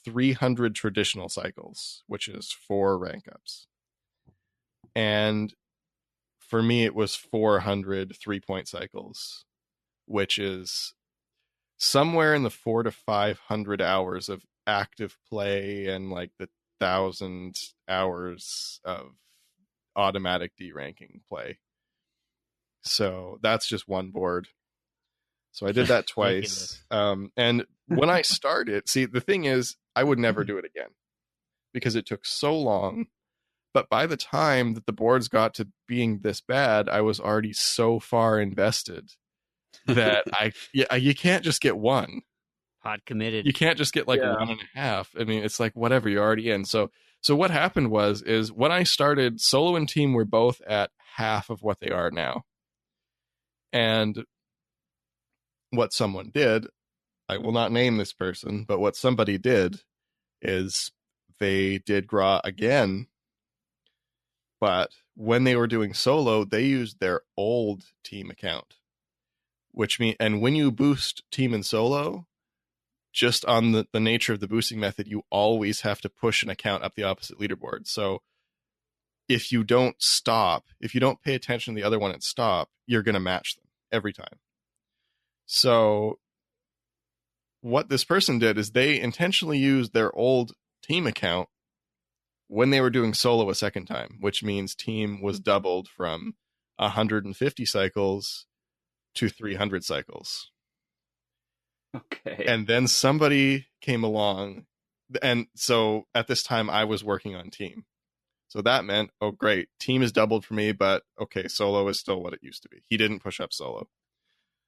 300 traditional cycles, which is 4 rank ups. And for me, it was 400 3-point cycles, which is somewhere in the 400 to 500 hours of active play and like the 1,000 hours of automatic deranking play. So that's just one board. So I did that twice. And when I started, see, the thing is, I would never do it again because it took so long. But by the time that the boards got to being this bad, I was already so far invested that you can't just get 1. Pod committed. You can't just get like 1.5. I mean, it's like whatever, you're already in. So what happened is when I started, solo and team were both at half of what they are now. And what someone did, I will not name this person, but what somebody did is they did Gra again, but when they were doing solo, they used their old team account, and when you boost team and solo, just on the nature of the boosting method, you always have to push an account up the opposite leaderboard. So if you don't pay attention to the other one and stop, you're going to match them every time. So what this person did is they intentionally used their old team account when they were doing solo a second time, which means team was doubled from 150 cycles to 300 cycles. Okay. And then somebody came along, and so at this time I was working on team. So that meant, oh great, team is doubled for me, but okay, solo is still what it used to be. He didn't push up solo.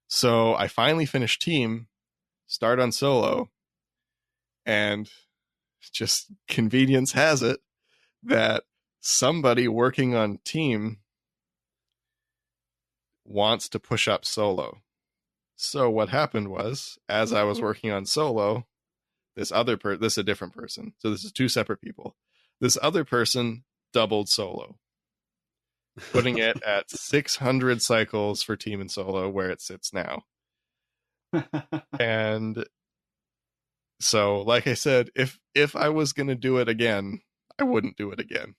So I finally finished team, start on solo, and just convenience has it that somebody working on team wants to push up solo. So what happened was, as I was working on solo, this is a different person. So this is two separate people. This other person doubled solo, putting it at 600 cycles for team and solo, where it sits now. And so, like I said, if I was going to do it again, I wouldn't do it again.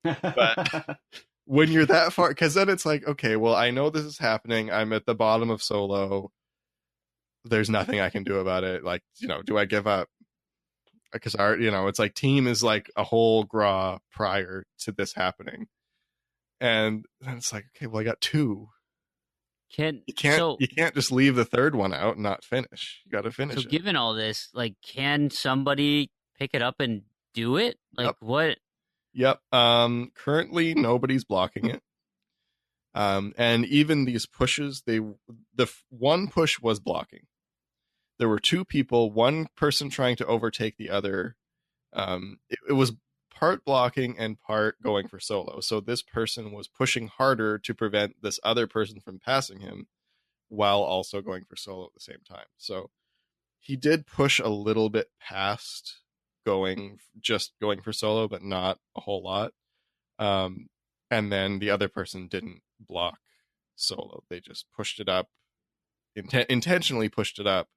But when you're that far, because then it's like, okay, well, I know this is happening. I'm at the bottom of solo. There's nothing I can do about it. Like, do I give up? Because it's like team is like a whole Gra prior to this happening. And then it's like, okay, well, I got two. You can't just leave the third one out and not finish. You got to finish it. So given all this, like, can somebody pick it up and do it? Like, Yep. what? Yep. Currently nobody's blocking it. And even these pushes, the one push was blocking. There were two people, one person trying to overtake the other. It was part blocking and part going for solo. So this person was pushing harder to prevent this other person from passing him while also going for solo at the same time. So he did push a little bit past going for solo, but not a whole lot. And then the other person didn't block solo. They just pushed it up, intentionally pushed it up,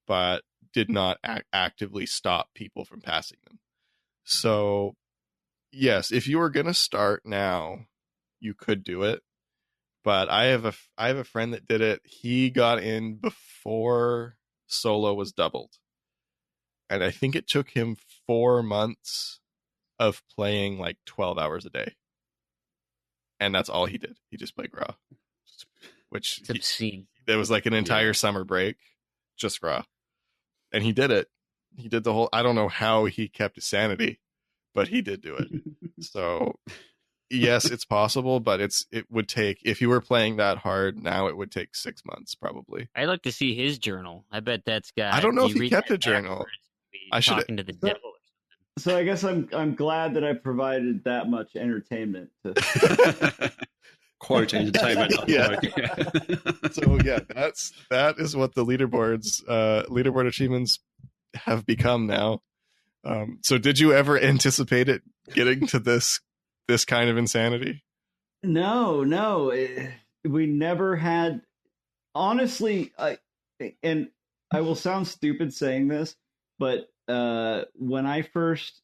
but did not actively stop people from passing them. So, yes, if you were going to start now, you could do it. But I have a friend that did it. He got in before solo was doubled. And I think it took him 4 months of playing like 12 hours a day. And that's all he did. He just played Gra. Which It's obscene. There was like an entire summer break, just Gra. And he did it. He did the whole, I don't know how he kept his sanity, but he did do it. So yes, it's possible, but it would take, if you were playing that hard now, it would take 6 months probably. I'd like to see his journal. I bet that's got. I don't know if he kept a journal. I should talking to the devil. So I guess I'm glad that I provided that much entertainment to Quote entertainment. Yeah. So yeah, that is what the leaderboard achievements have become now. So did you ever anticipate it getting to this kind of insanity? No, we never had. Honestly, and I will sound stupid saying this, but when I first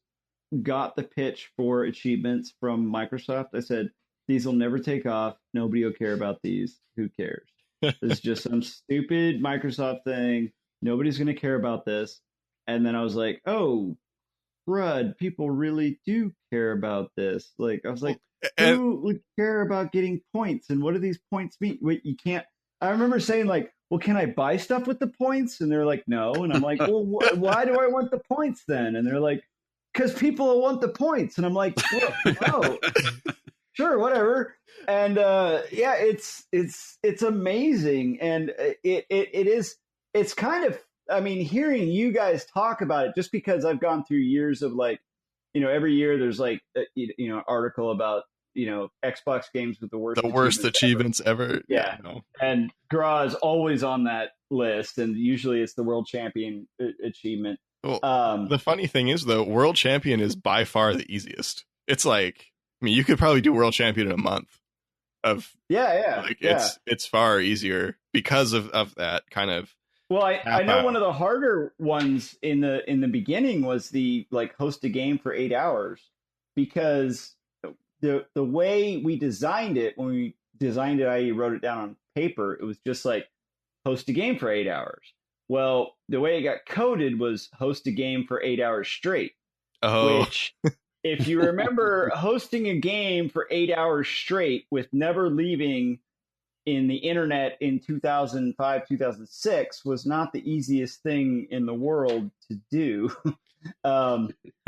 got the pitch for achievements from Microsoft, I said, these will never take off. Nobody will care about these. Who cares? It's just some stupid Microsoft thing. Nobody's going to care about this. And then I was like, oh, crud, people really do care about this. Like, I was like, who would care about getting points? And what do these points mean? Wait, you can't. I remember saying, like, well, can I buy stuff with the points? And they're like, no. And I'm like, well, why do I want the points then? And they're like, because people will want the points. And I'm like, oh, sure, whatever. And yeah, it's amazing. And it's kind of, I mean, hearing you guys talk about it, just because I've gone through years of like, every year there's like, article about, Xbox games with the worst achievements ever. Yeah. And Gra is always on that list. And usually it's the world champion achievement. Well, the funny thing is, though, world champion is by far the easiest. It's like, I mean, you could probably do world champion in a month. It's far easier because of that kind of. Well, I know one of the harder ones in the beginning was the like host a game for 8 hours, because the way we designed it, when we designed it, I wrote it down on paper. It was just like host a game for 8 hours. Well, the way it got coded was host a game for 8 hours straight. Oh. Which, if you remember, hosting a game for 8 hours straight with never leaving in the internet in 2005, 2006 was not the easiest thing in the world to do.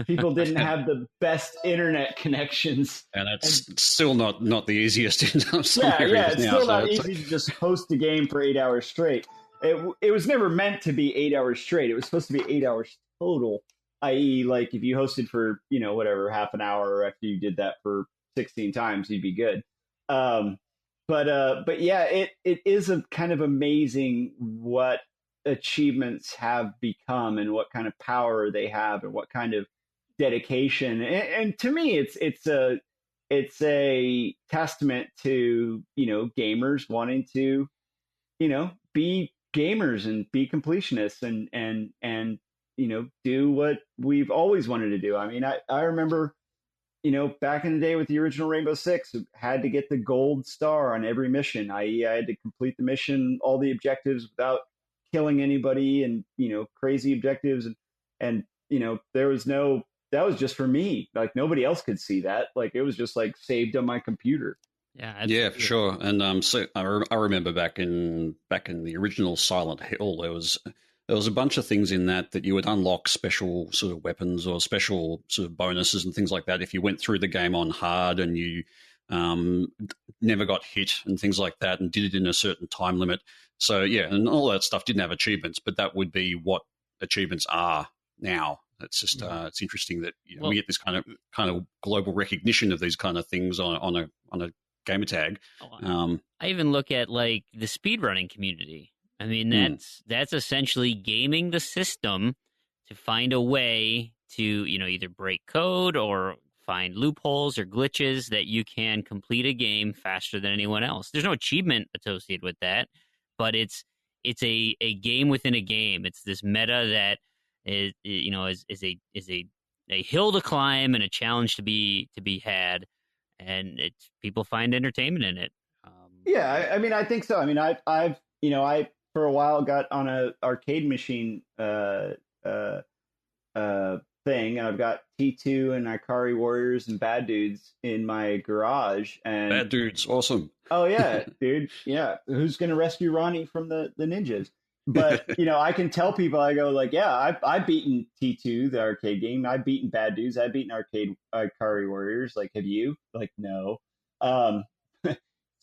People didn't have the best internet connections, and it's still not the easiest in some areas. Yeah, it's still not easy to just host a game for 8 hours straight. It was never meant to be 8 hours straight. It was supposed to be 8 hours total, i.e., like if you hosted for whatever half an hour, after you did that for 16 times, you'd be good. But yeah, it is a kind of amazing what achievements have become and what kind of power they have and what kind of dedication. And to me, it's a testament to gamers wanting to be gamers and be completionists and do what we've always wanted to do. I mean, I remember back in the day with the original Rainbow Six, had to get the gold star on every mission, i.e. I had to complete the mission, all the objectives without killing anybody, and crazy objectives, and there was that was just for me. Like nobody else could see that. Like it was just like saved on my computer. Yeah, for sure. And so I remember back in the original Silent Hill, there was a bunch of things in that you would unlock special sort of weapons or special sort of bonuses and things like that if you went through the game on hard and you never got hit and things like that, and did it in a certain time limit. So yeah, and all that stuff didn't have achievements, but that would be what achievements are now. It's just it's interesting that we get this kind of global recognition of these kind of things on a gamer tag. I even look at like the speedrunning community. I mean, that's essentially gaming the system to find a way to, either break code or find loopholes or glitches that you can complete a game faster than anyone else. There's no achievement associated with that, but it's a game within a game. It's this meta that is a hill to climb and a challenge to be had, and people find entertainment in it. Yeah, I mean, I think so. I mean, I for a while got on a arcade machine thing, and I've got T2 and Ikari Warriors and Bad Dudes in my garage. And Bad Dudes, awesome. Oh yeah, dude. Yeah, who's gonna rescue Ronnie from the ninjas? But I can tell people, I go like, yeah, I've beaten T2, the arcade game. I've beaten Bad Dudes. I've beaten arcade Ikari Warriors. Like, have you? Like, no.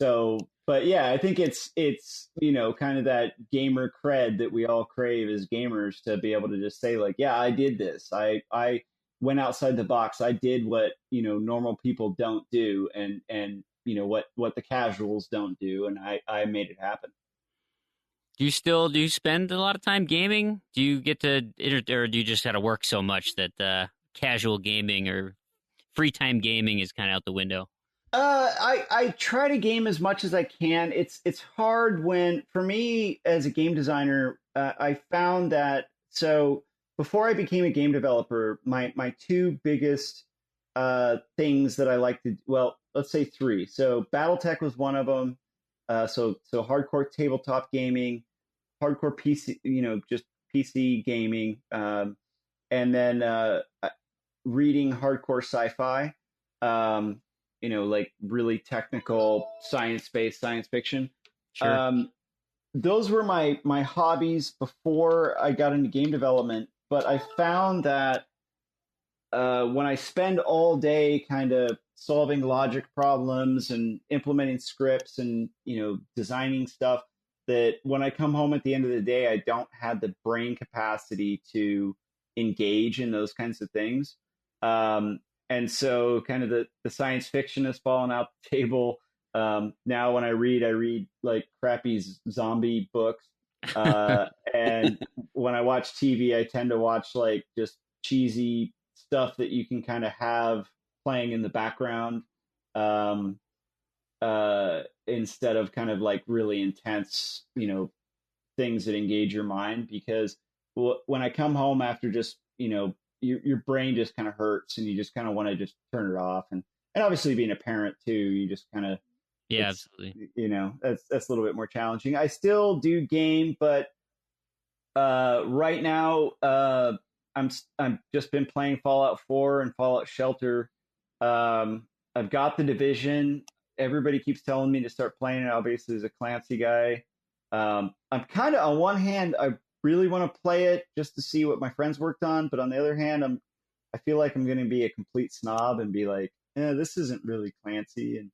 So, but yeah, I think it's kind of that gamer cred that we all crave as gamers, to be able to just say like, yeah, I did this. I went outside the box. I did what normal people don't do, and what the casuals don't do, and I made it happen. Do you spend a lot of time gaming? Do you get to, or do you just got to work so much that casual gaming or free time gaming is kind of out the window? I try to game as much as I can. It's hard for me as a game designer. I found that, so before I became a game developer, my two biggest things that I like to, well, let's say three. So BattleTech was one of them. So hardcore tabletop gaming, hardcore PC, just PC gaming, and then reading hardcore sci-fi. Like really technical science-based science fiction. Sure. Those were my hobbies before I got into game development. But I found that when I spend all day kind of solving logic problems and implementing scripts and designing stuff, that when I come home at the end of the day, I don't have the brain capacity to engage in those kinds of things. And so kind of the science fiction has fallen out the table. Now when I read like crappy zombie books. And when I watch TV, I tend to watch like just cheesy stuff that you can kind of have playing in the background, instead of kind of like really intense, things that engage your mind. Because when I come home after just, your brain just kind of hurts and you just kind of want to just turn it off. And obviously being a parent too, you just kind of, yeah, absolutely. That's a little bit more challenging. I still do game, but right now I'm just been playing Fallout 4 and Fallout Shelter. I've got The Division. Everybody keeps telling me to start playing it. Obviously, as a Clancy guy, I'm kind of, on one hand, I really want to play it just to see what my friends worked on, but on the other hand, I feel like I'm going to be a complete snob and be like, this isn't really Clancy, and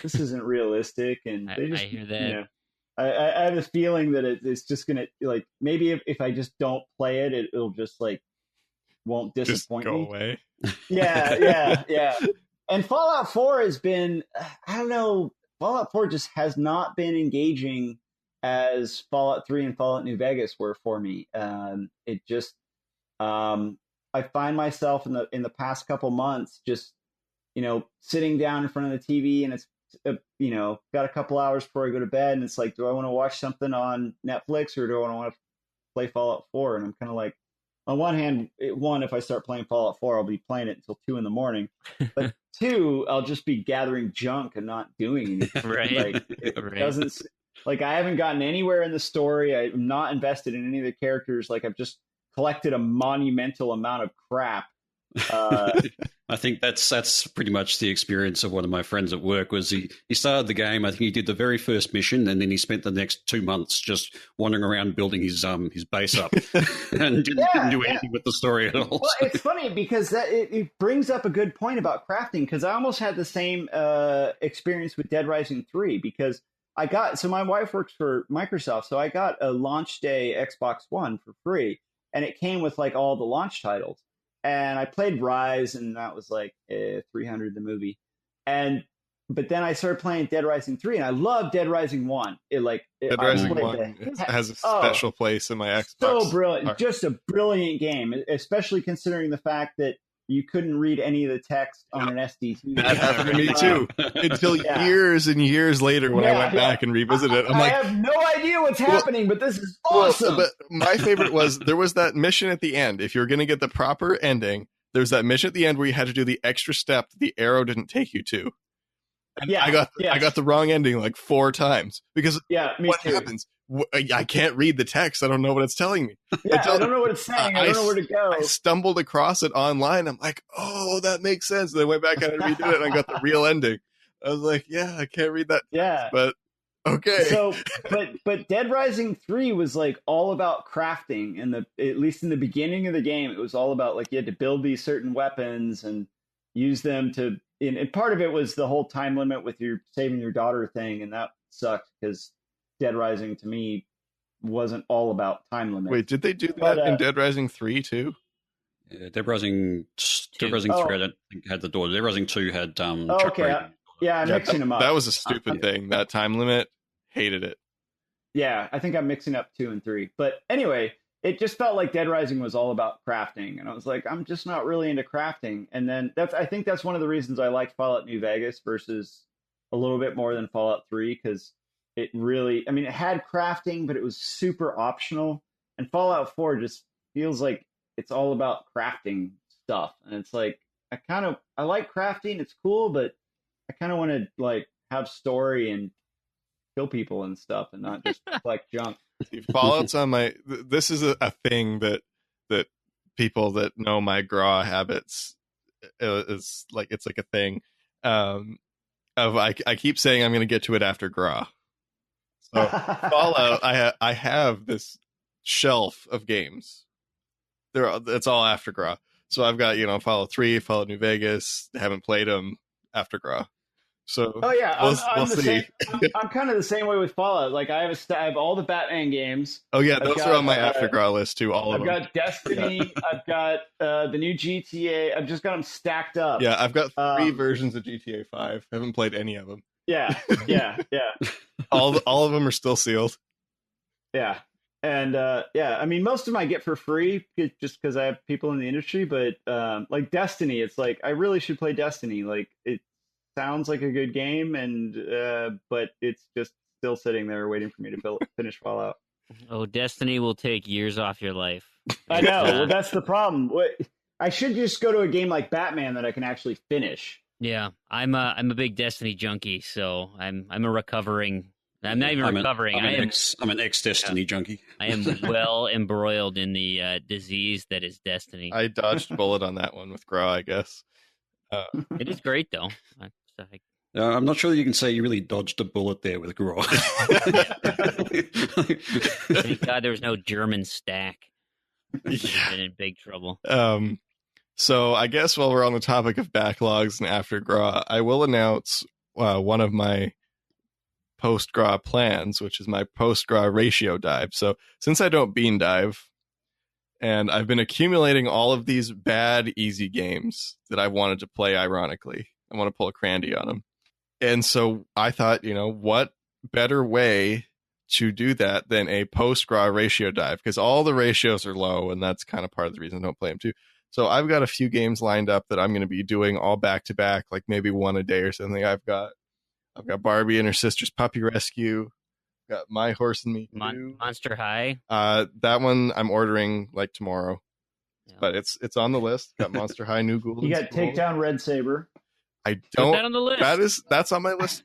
this isn't realistic, and they just, I hear that. I have a feeling that it's just gonna, like, maybe if I just don't play it, it'll just like won't disappoint just go me. away. Yeah. And Fallout 4 has been, I don't know, Fallout 4 just has not been engaging as Fallout 3 and Fallout New Vegas were for me. It just, I find myself in the past couple months just, sitting down in front of the TV, and it's, got a couple hours before I go to bed, and it's like, do I want to watch something on Netflix or do I want to play Fallout 4? And I'm kind of like, on one hand, if I start playing Fallout 4, I'll be playing it until 2 a.m. But 2, I'll just be gathering junk and not doing anything. Right. Like, it doesn't, like, I haven't gotten anywhere in the story. I'm not invested in any of the characters. Like, I've just collected a monumental amount of crap. I think that's pretty much the experience of one of my friends at work. Was he started the game, I think he did the very first mission, and then he spent the next 2 months just wandering around building his base up and didn't do anything with the story at all. Well, it's funny because it brings up a good point about crafting, because I almost had the same experience with Dead Rising 3, because my wife works for Microsoft, so I got a launch day Xbox One for free, and it came with like all the launch titles. And I played Rise, and that was like 300 the movie. But then I started playing Dead Rising 3, and I love Dead Rising 1. Dead Rising 1 has a special place in my Xbox. So brilliant. Just a brilliant game, especially considering the fact that you couldn't read any of the text on an SDT. That happened to me too. Until years and years later when I went back and revisited it. I have no idea what's happening, but this is awesome. But my favorite was, there was that mission at the end. If you're going to get the proper ending, there's that mission at the end where you had to do the extra step that the arrow didn't take you to. And I got the wrong ending like 4 times, because what happens? I can't read the text. I don't know what it's telling me. I don't know what it's saying. I don't know where to go. I stumbled across it online. I'm like, oh, that makes sense. And I went back and I redid it, and I got the real ending. I was like, I can't read that. Yeah. But okay. So, but Dead Rising 3 was like all about crafting, and at least in the beginning of the game, it was all about like you had to build these certain weapons and use them to. And part of it was the whole time limit with your saving your daughter thing, and that sucked because Dead Rising to me wasn't all about time limit. Wait, did they do that in Dead Rising 3 too? Yeah, Dead Rising 3 I don't think had the daughter. Dead Rising 2 had Chuck okay. I'm mixing them up. That was a stupid thing. That time limit, hated it. Yeah, I think I'm mixing up 2 and 3. But anyway, it just felt like Dead Rising was all about crafting, and I was like, I'm just not really into crafting. And then I think that's one of the reasons I liked Fallout New Vegas versus a little bit more than Fallout 3, because it really, it had crafting, but it was super optional. And Fallout 4 just feels like it's all about crafting stuff. And it's like, I like crafting. It's cool, but I kind of want to like have story and kill people and stuff and not just collect junk. Fallout's on my, this is a thing that people that know my GRAW habits is like, it's like a thing I keep saying I'm going to get to it after GRAW. So Fallout, I have this shelf of games. It's all after GRAW. So I've got, Fallout 3, Fallout New Vegas. Haven't played them after GRAW. So we'll see. I'm kind of the same way with Fallout. Like I have all the Batman games. Oh yeah, those are on my after GRAW list too. All of them. I've got Destiny. I've got the new GTA. I've just got them stacked up. Yeah, I've got 3 versions of GTA 5. Haven't played any of them. Yeah. All of them are still sealed. Yeah. And yeah, I mean, most of them I get for free just because I have people in the industry. But like Destiny, it's like I really should play Destiny. Like it sounds like a good game, and but it's just still sitting there waiting for me to finish Fallout. Oh, Destiny will take years off your life. I know. Well, that's the problem. I should just go to a game like Batman that I can actually finish. Yeah, I'm a big Destiny junkie, so I'm a recovering. I'm not even recovering. I'm an ex-Destiny junkie. I am well embroiled in the disease that is Destiny. I dodged a bullet on that one with Gra, I guess. It is great though. I'm not sure that you can say you really dodged a bullet there with Gra. Thank God there was no German stack. Yeah. Been in big trouble. So I guess while we're on the topic of backlogs and after Gra, I will announce one of my post-Gra plans, which is my post-Gra ratio dive. So since I don't bean dive, and I've been accumulating all of these bad, easy games that I wanted to play ironically. I want to pull a Crandy on them. And so I thought, what better way to do that than a post-Gra ratio dive? Because all the ratios are low, and that's kind of part of the reason I don't play them too. So I've got a few games lined up that I'm going to be doing all back-to-back, like maybe one a day or something. I've got Barbie and her sister's Puppy Rescue. Got My Horse and Me Too. Monster High. That one I'm ordering like tomorrow, Yeah. but it's on the list. Got Monster High, New Ghoul. You got Takedown Red Saber. I don't. Put that on the list. That's on my list.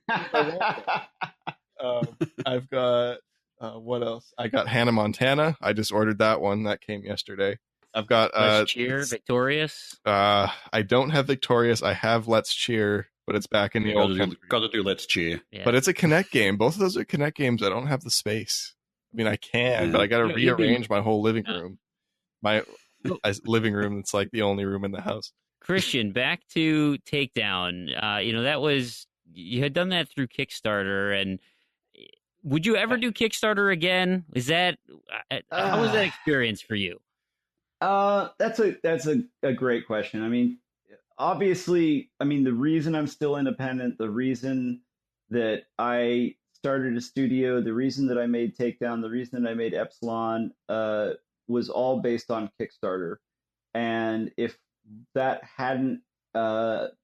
I've got what else? I got Hannah Montana. I just ordered that one. That came yesterday. I've got Let's Cheer, Victorious. I don't have Victorious. I have Let's Cheer, but it's back in the old country. Got to do Let's Cheer. Yeah. But it's a Kinect game. Both of those are Kinect games. I don't have the space. I mean, I can, but I got to rearrange my whole living room. My living room. It's like the only room in the house. Christian, back to Takedown. That was, you had done that through Kickstarter, and would you ever do Kickstarter again? Is that how was that experience for you? That's a great question. I mean, obviously, the reason I'm still independent, the reason that I started a studio, the reason that I made Takedown, the reason that I made Epsilon, was all based on Kickstarter. And if that hadn't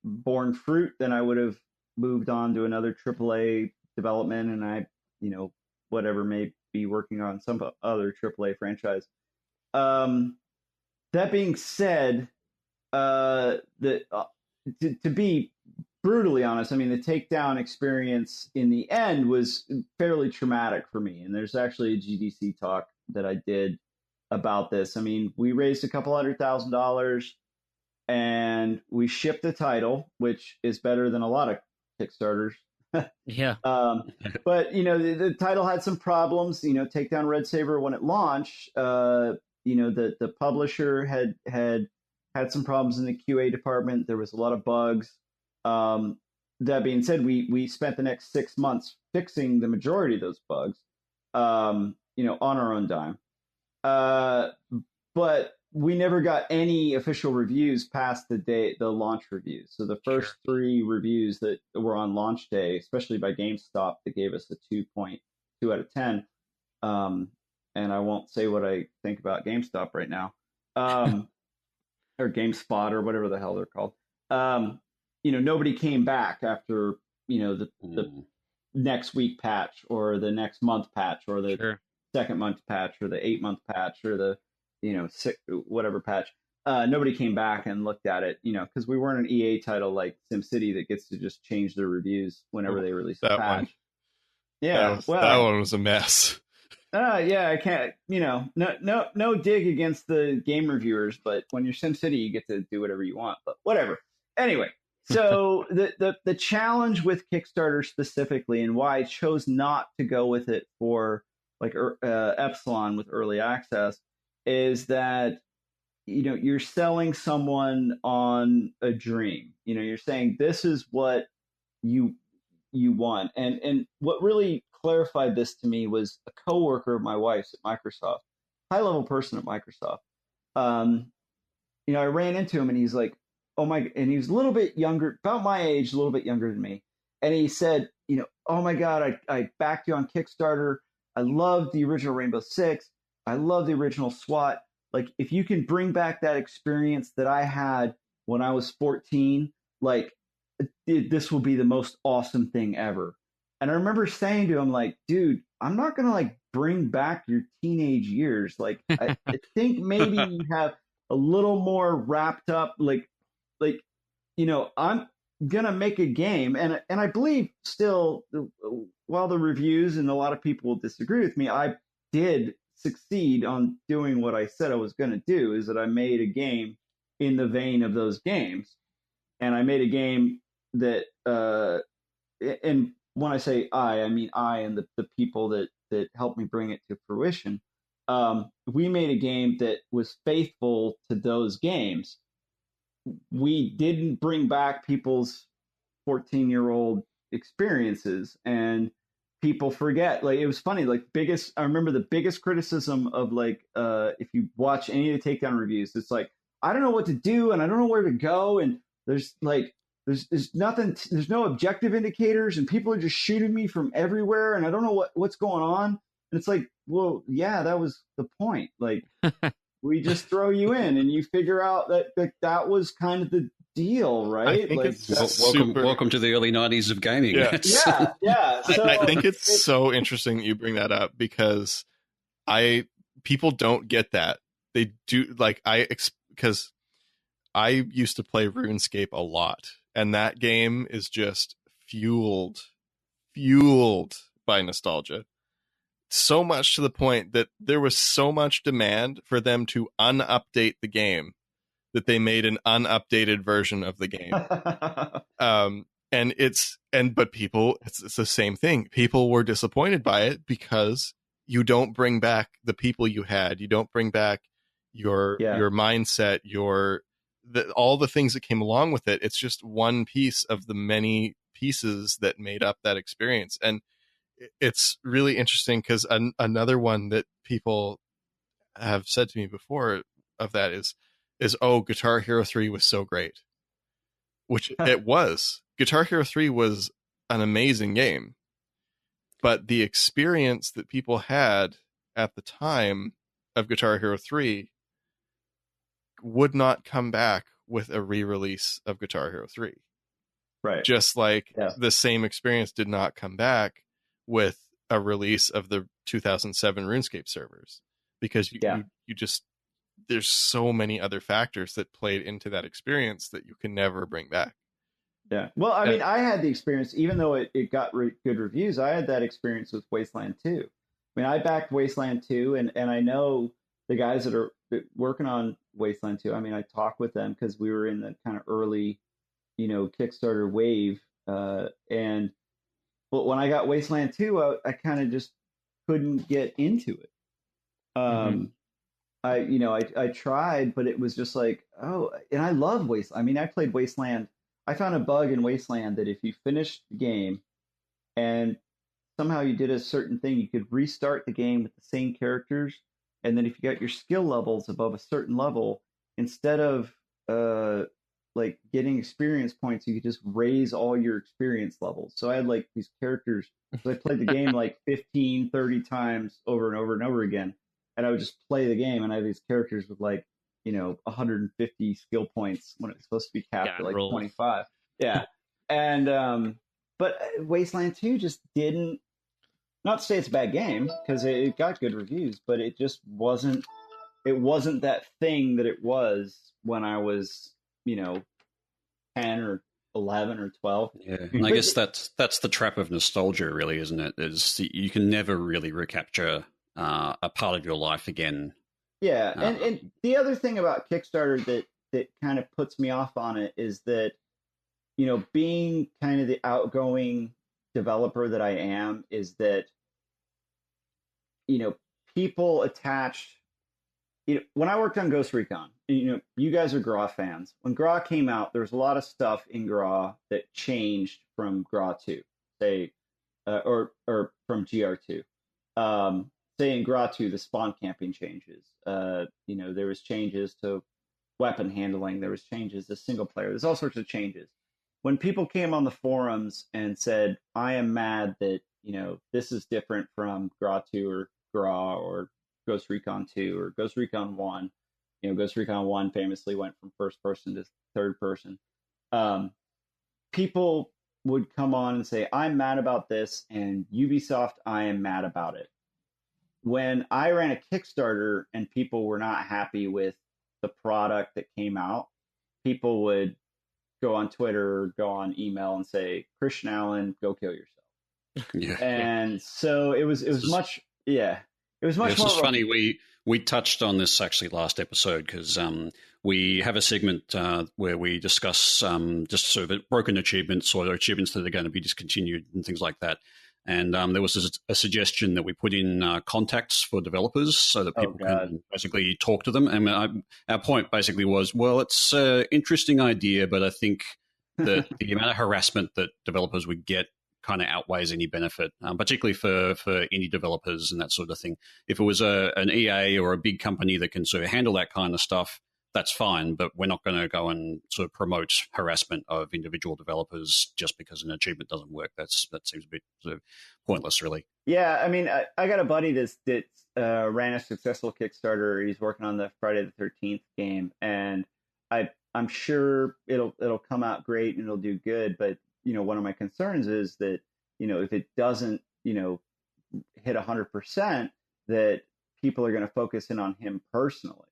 borne fruit, then I would have moved on to another AAA development, and I, whatever, may be working on some other AAA franchise. That being said, to be brutally honest, the Takedown experience in the end was fairly traumatic for me. And there's actually a GDC talk that I did about this. We raised a couple $100,000 and we shipped the title, which is better than a lot of Kickstarters. Yeah. But, the title had some problems. Takedown Red Saber, when it launched, the publisher had some problems in the QA department. There was a lot of bugs. That being said, we spent the next 6 months fixing the majority of those bugs, on our own dime. But we never got any official reviews past the launch reviews. So the first 3 reviews that were on launch day, especially by GameStop, that gave us a 2.2 out of 10. And I won't say what I think about GameStop right now, or GameSpot or whatever the hell they're called. Nobody came back after, the next week patch or the next month patch or the second month patch or the 8-month patch or the, whatever patch. Nobody came back and looked at it, because we weren't an EA title like SimCity that gets to just change their reviews whenever they release a patch. One. Yeah, that one was a mess. Yeah, I can't, no dig against the game reviewers, but when you're SimCity, you get to do whatever you want, but whatever. Anyway, so the challenge with Kickstarter specifically, and why I chose not to go with it for like Epsilon with early access, is that, you're selling someone on a dream. You're saying this is what you want. And what really clarified this to me was a coworker of my wife's at Microsoft, high-level person at Microsoft. I ran into him and he's like, oh my, and he was a little bit younger, about my age, a little bit younger than me. And he said, oh my God, I backed you on Kickstarter. I loved the original Rainbow Six. I love the original SWAT. Like, if you can bring back that experience that I had when I was 14, like, this will be the most awesome thing ever. And I remember saying to him, like, dude, I'm not going to like bring back your teenage years. Like, I think maybe you have a little more wrapped up, like, I'm going to make a game. And I believe still, while the reviews and a lot of people will disagree with me, I did succeed on doing what I said I was going to do, is that I made a game in the vein of those games. And I made a game that, and when I say I mean I and the people that helped me bring it to fruition. We made a game that was faithful to those games. We didn't bring back people's 14-year-old experiences, and people forget. Like, it was funny. Like, I remember the biggest criticism of, like, if you watch any of the takedown reviews, it's like, I don't know what to do and I don't know where to go, and there's nothing, there's no objective indicators, and people are just shooting me from everywhere, and I don't know what's going on. And it's like, well, yeah, that was the point. Like, we just throw you in and you figure out that was kind of the deal, right? I think like, it's welcome to the early 90s of gaming. Yeah. yeah. So, I think it's so interesting that you bring that up, because people don't get that. They do, like, because I used to play RuneScape a lot, and that game is just fueled by nostalgia. So much to the point that there was so much demand for them to unupdate the game that they made an unupdated version of the game. But people, it's the same thing. People were disappointed by it because you don't bring back the people you had. You don't bring back your mindset, all the things that came along with it. It's just one piece of the many pieces that made up that experience. And it's really interesting because another one that people have said to me before of that is, oh, Guitar Hero 3 was so great, which it was. Guitar Hero 3 was an amazing game, but the experience that people had at the time of Guitar Hero 3 would not come back with a re-release of Guitar Hero 3. Right. Just like the same experience did not come back with a release of the 2007 RuneScape servers, because you just, there's so many other factors that played into that experience that you can never bring back. Yeah. Well, I mean, I had the experience, even though it got good reviews, I had that experience with Wasteland 2. I mean, I backed Wasteland 2, and I know the guys that are working on Wasteland 2. I mean, I talked with them because we were in the kind of early, Kickstarter wave. But when I got Wasteland 2, I kind of just couldn't get into it. I tried, but it was just like, oh, and I love Wasteland. I mean, I played Wasteland. I found a bug in Wasteland that if you finished the game and somehow you did a certain thing, you could restart the game with the same characters. And then if you got your skill levels above a certain level, instead of like getting experience points, you could just raise all your experience levels. So I had like these characters. So I played the game like 15, 30 times over and over and over again. And I would just play the game, and I have these characters with like, 150 skill points when it's supposed to be capped at like 25. Yeah. And, but Wasteland 2 just didn't, not to say it's a bad game, because it got good reviews, but it just wasn't that thing that it was when I was, 10 or 11 or 12. Yeah, and I guess that's the trap of nostalgia, really, isn't it? Is you can never really recapture a part of your life again. Yeah, and the other thing about Kickstarter that kind of puts me off on it is that, being kind of the outgoing developer that I am, is that, people attached, when I worked on Ghost Recon, you guys are GRAW fans. When GRAW came out, there was a lot of stuff in GRAW that changed from GRAW 2, say, or from GR2. Say in GRAW 2, the spawn camping changes. There was changes to weapon handling. There was changes to single player. There's all sorts of changes. When people came on the forums and said, I am mad that, this is different from GRAW 2 or GRAW or Ghost Recon 2 or Ghost Recon 1. Ghost Recon 1 famously went from first person to third person. People would come on and say, I'm mad about this, and Ubisoft, I am mad about it. When I ran a Kickstarter and people were not happy with the product that came out, people would go on Twitter or go on email and say, Christian Allen, go kill yourself. Yeah. And so it was much more. It's just funny. We touched on this actually last episode because we have a segment where we discuss just sort of broken achievements or achievements that are going to be discontinued and things like that. And there was a suggestion that we put in contacts for developers so that people can basically talk to them. And our point basically was, well, it's an interesting idea, but I think that the amount of harassment that developers would get kind of outweighs any benefit, particularly for indie developers and that sort of thing. If it was an EA or a big company that can sort of handle that kind of stuff, that's fine, but we're not going to go and sort of promote harassment of individual developers just because an achievement doesn't work. That seems a bit sort of pointless, really. Yeah, I mean, I got a buddy that ran a successful Kickstarter. He's working on the Friday the 13th game, and I'm sure it'll come out great and it'll do good. But one of my concerns is that if it doesn't hit 100%, that people are going to focus in on him personally.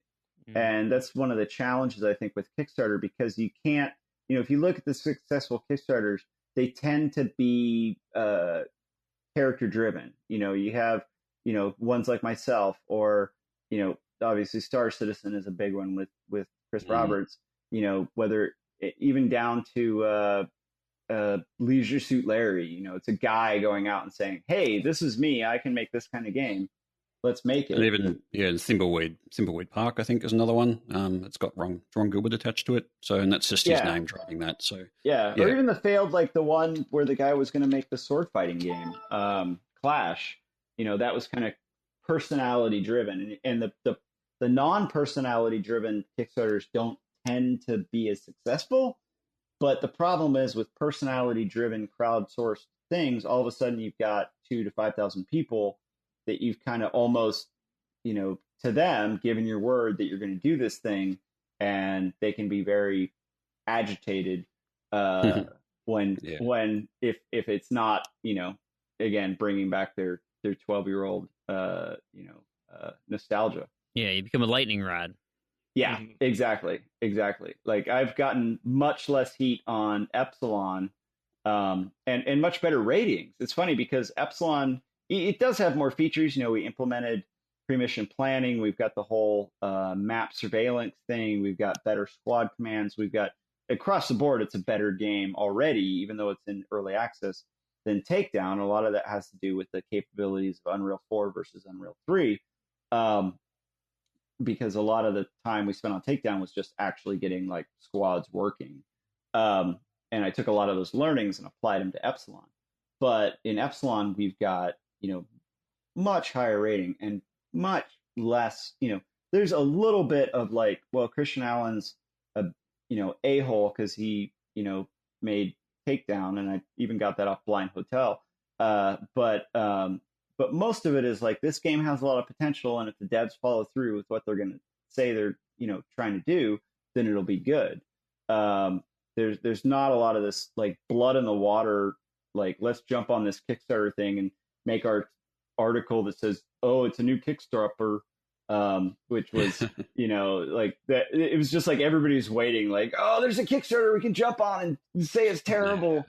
And that's one of the challenges, I think, with Kickstarter, because you can't, if you look at the successful Kickstarters, they tend to be character driven. You have, ones like myself, or, obviously Star Citizen is a big one with Chris Roberts, whether even down to Leisure Suit Larry, it's a guy going out and saying, hey, this is me. I can make this kind of game. Let's make it. And even Thimbleweed Park, I think, is another one. It's got Ron Gilbert attached to it, and that's just his name driving that. So or even the failed, like the one where the guy was going to make the sword fighting game, Clash. That was kind of personality driven, and the non-personality driven Kickstarters don't tend to be as successful. But the problem is with personality driven crowdsourced things, all of a sudden you've got 2,000 to 5,000 people that you've kind of almost, to them, given your word that you're going to do this thing, and they can be very agitated when if it's not, again, bringing back their 12-year-old, nostalgia. Yeah, you become a lightning rod. Yeah, exactly. Like I've gotten much less heat on Epsilon, and much better ratings. It's funny because Epsilon, it does have more features. We implemented pre-mission planning. We've got the whole map surveillance thing. We've got better squad commands. We've got, across the board, it's a better game already, even though it's in early access, than Takedown. A lot of that has to do with the capabilities of Unreal 4 versus Unreal 3, because a lot of the time we spent on Takedown was just actually getting like squads working. And I took a lot of those learnings and applied them to Epsilon. But in Epsilon, we've got much higher rating and much less, there's a little bit of like, well, Christian Allen's a-hole because he, made Takedown, and I even got that off Blind Hotel. But most of it is like, this game has a lot of potential, and if the devs follow through with what they're going to say they're, trying to do, then it'll be good. There's not a lot of this like blood in the water, like, let's jump on this Kickstarter thing and make our article that says, oh, it's a new Kickstarter, which was, like that. It was just like everybody's waiting, like, oh, there's a Kickstarter we can jump on and say it's terrible.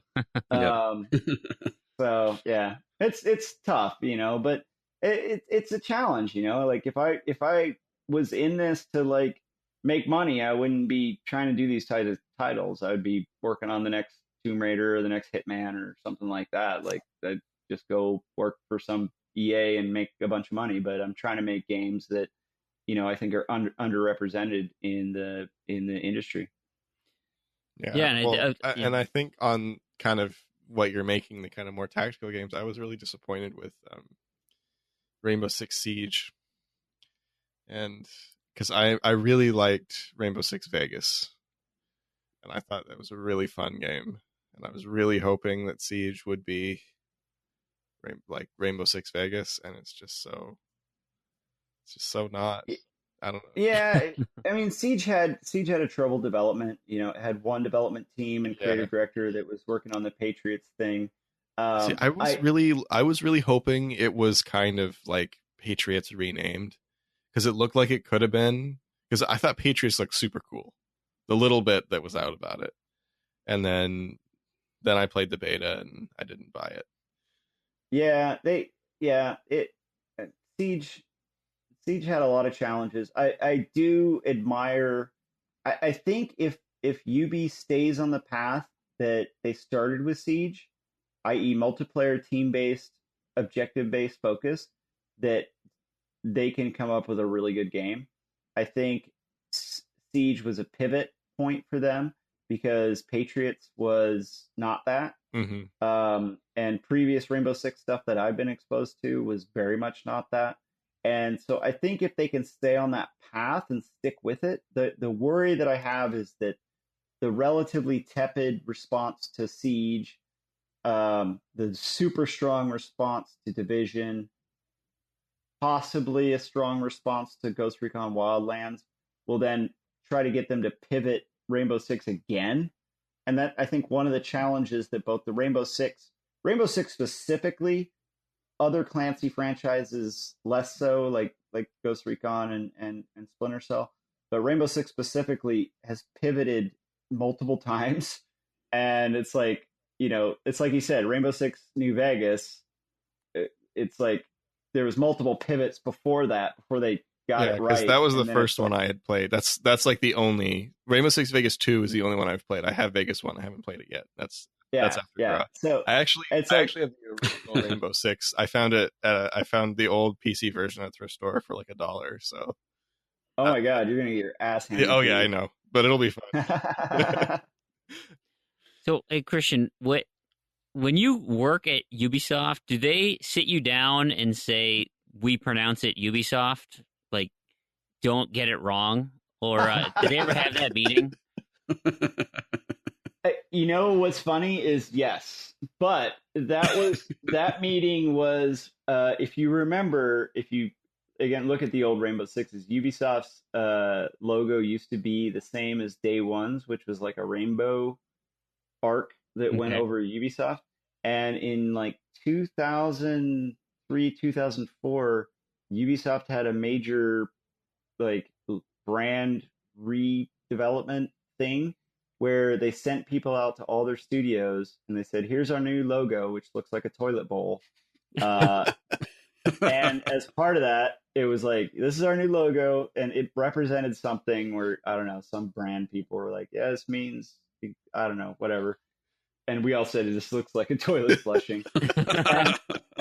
So yeah, it's tough, but it's a challenge, like if I was in this to like make money, I wouldn't be trying to do these types of titles. I would be working on the next Tomb Raider or the next Hitman or something like that. Like I'd just go work for some EA and make a bunch of money. But I'm trying to make games that, I think are underrepresented in the industry. Yeah. And I think on kind of what you're making, the kind of more tactical games, I was really disappointed with Rainbow Six Siege. And because I really liked Rainbow Six Vegas, and I thought that was a really fun game, and I was really hoping that Siege would be like Rainbow Six Vegas, and it's just so It's just so not. I don't know. Yeah, I mean, Siege had a troubled development. It had one development team and creative director that was working on the Patriots thing. See, I was really hoping it was kind of like Patriots renamed, because it looked like it could have been, because I thought Patriots looked super cool, the little bit that was out about it, and then I played the beta and I didn't buy it. Siege had a lot of challenges. I do admire. I think if UB stays on the path that they started with Siege, i.e., multiplayer, team-based, objective-based focus, that they can come up with a really good game. I think Siege was a pivot point for them because Patriots was not that. Mm-hmm. And previous Rainbow Six stuff that I've been exposed to was very much not that. And so I think if they can stay on that path and stick with it, the worry that I have is that the relatively tepid response to Siege, the super strong response to Division, possibly a strong response to Ghost Recon Wildlands, will then try to get them to pivot Rainbow Six again. And that, I think, one of the challenges that both the Rainbow Six specifically, other Clancy franchises less so, like Ghost Recon and Splinter Cell, but Rainbow Six specifically has pivoted multiple times. And it's like, it's like you said, Rainbow Six New Vegas, it's like there was multiple pivots before they got it right. Because that was the first one I had played. That's like the only Rainbow Six Vegas 2 is the only one I've played. I have Vegas 1. I haven't played it yet. That's after Grau. So I actually have the original Rainbow Six. I found it. I found the old PC version at thrift store for like $1. So. Oh my God, you're gonna get your ass handed. Oh yeah, I know, but it'll be fun. So, hey Christian, when you work at Ubisoft, do they sit you down and say, "We pronounce it Ubisoft"? Like, don't get it wrong, or did they ever have that meeting? What's funny is yes, but that meeting was, if you remember, if you again look at the old Rainbow Sixes, Ubisoft's logo used to be the same as Day One's, which was like a rainbow arc that went over Ubisoft. And in like 2003, 2004, Ubisoft had a major like brand redevelopment thing where they sent people out to all their studios and they said, "Here's our new logo, which looks like a toilet bowl." And as part of that, it was like, "This is our new logo," and it represented something where, I don't know, some brand people were like, "Yeah, this means, I don't know, whatever." And we all said, "This looks like a toilet flushing."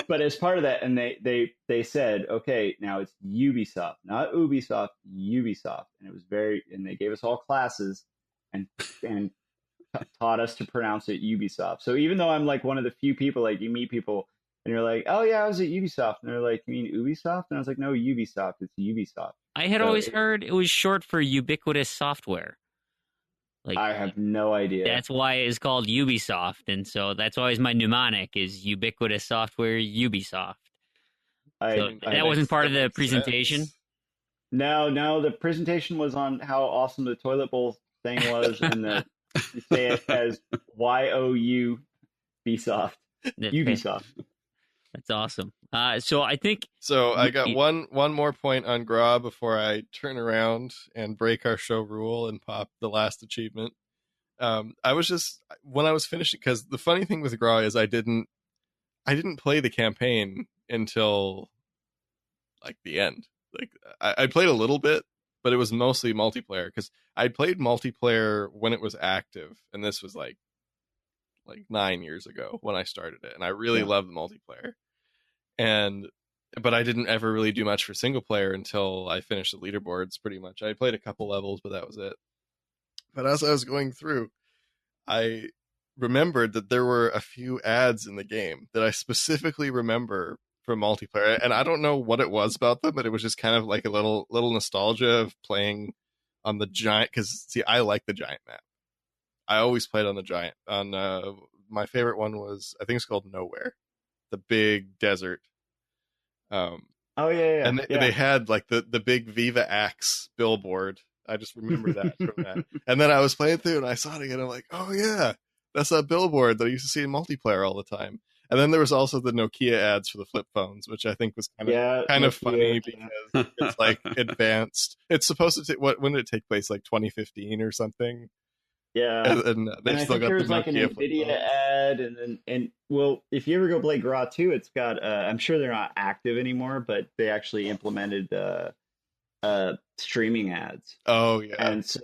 But as part of that, and they said, "Okay, now it's Ubisoft, not Ubisoft, Ubisoft." And it was and they gave us all classes and taught us to pronounce it Ubisoft. So even though I'm like one of the few people, like you meet people and you're like, "Oh yeah, I was at Ubisoft," and they're like, "You mean Ubisoft?" And I was like, "No, Ubisoft, it's Ubisoft." I had always heard it was short for ubiquitous software. Like, I have no idea. That's why it's called Ubisoft, and so that's always my mnemonic is ubiquitous software Ubisoft. That wasn't part of the presentation? No, the presentation was on how awesome the toilet bowl thing was, and you say it as YOU Ubisoft. Ubisoft. That's awesome. So I think... So I got one more point on Grau before I turn around and break our show rule and pop the last achievement. I was just, when I was finishing, because the funny thing with Grau is I didn't play the campaign until like the end. Like I played a little bit, but it was mostly multiplayer, because I played multiplayer when it was active, and this was like 9 years ago when I started it, and I really loved the multiplayer. But I didn't ever really do much for single player until I finished the leaderboards, pretty much. I played a couple levels, but that was it. But as I was going through, I remembered that there were a few ads in the game that I specifically remember from multiplayer, and I don't know what it was about them, but it was just kind of like a little nostalgia of playing on the giant, because see, I like the giant map. I always played on the giant. My favorite one was, I think it's called Nowhere, the big desert. Oh yeah, And they had like the big Viva Axe billboard. I just remember that from that. And then I was playing through and I saw it again. I'm like, oh yeah, that's that billboard that I used to see in multiplayer all the time. And then there was also the Nokia ads for the flip phones, which I think was kind of funny because it's like advanced. It's supposed to take when did it take place? Like 2015 or something. Yeah, and they and I still think got there the was like an Nokia flip Nvidia phones. ad, and well, if you ever go play Gra 2, it's got. I'm sure they're not active anymore, but they actually implemented streaming ads, Oh yeah, and so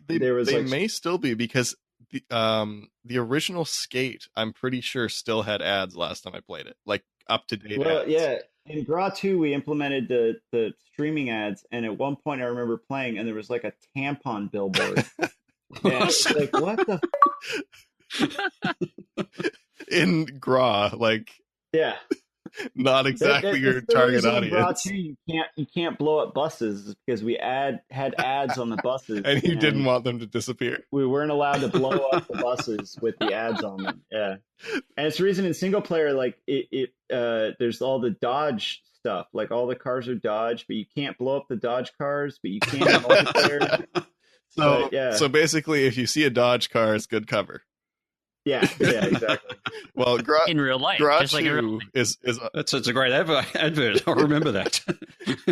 they there was like may still be because the original Skate, I'm pretty sure, still had ads last time I played it, like up to date well, ads. yeah. In Gra 2, we implemented the streaming ads, and at one point I remember playing, and there was like a tampon billboard. And it's like, what the? In Gra, like Yeah, not exactly your That's the target reason in Gra audience. 2 you can't blow up buses is because we had ads on the buses, And you didn't want them to disappear. we weren't allowed to blow up the buses with the ads on them. Yeah, and it's the reason in single player, like there's all the Dodge stuff, like all the cars are Dodge, but you can't blow up the Dodge cars, but you can in multiplayer. So But, yeah. so basically, if you see a Dodge car, it's good cover. Yeah, exactly. Well, in real life, Gra just like in real 2 is It's a great advert. I'll remember that.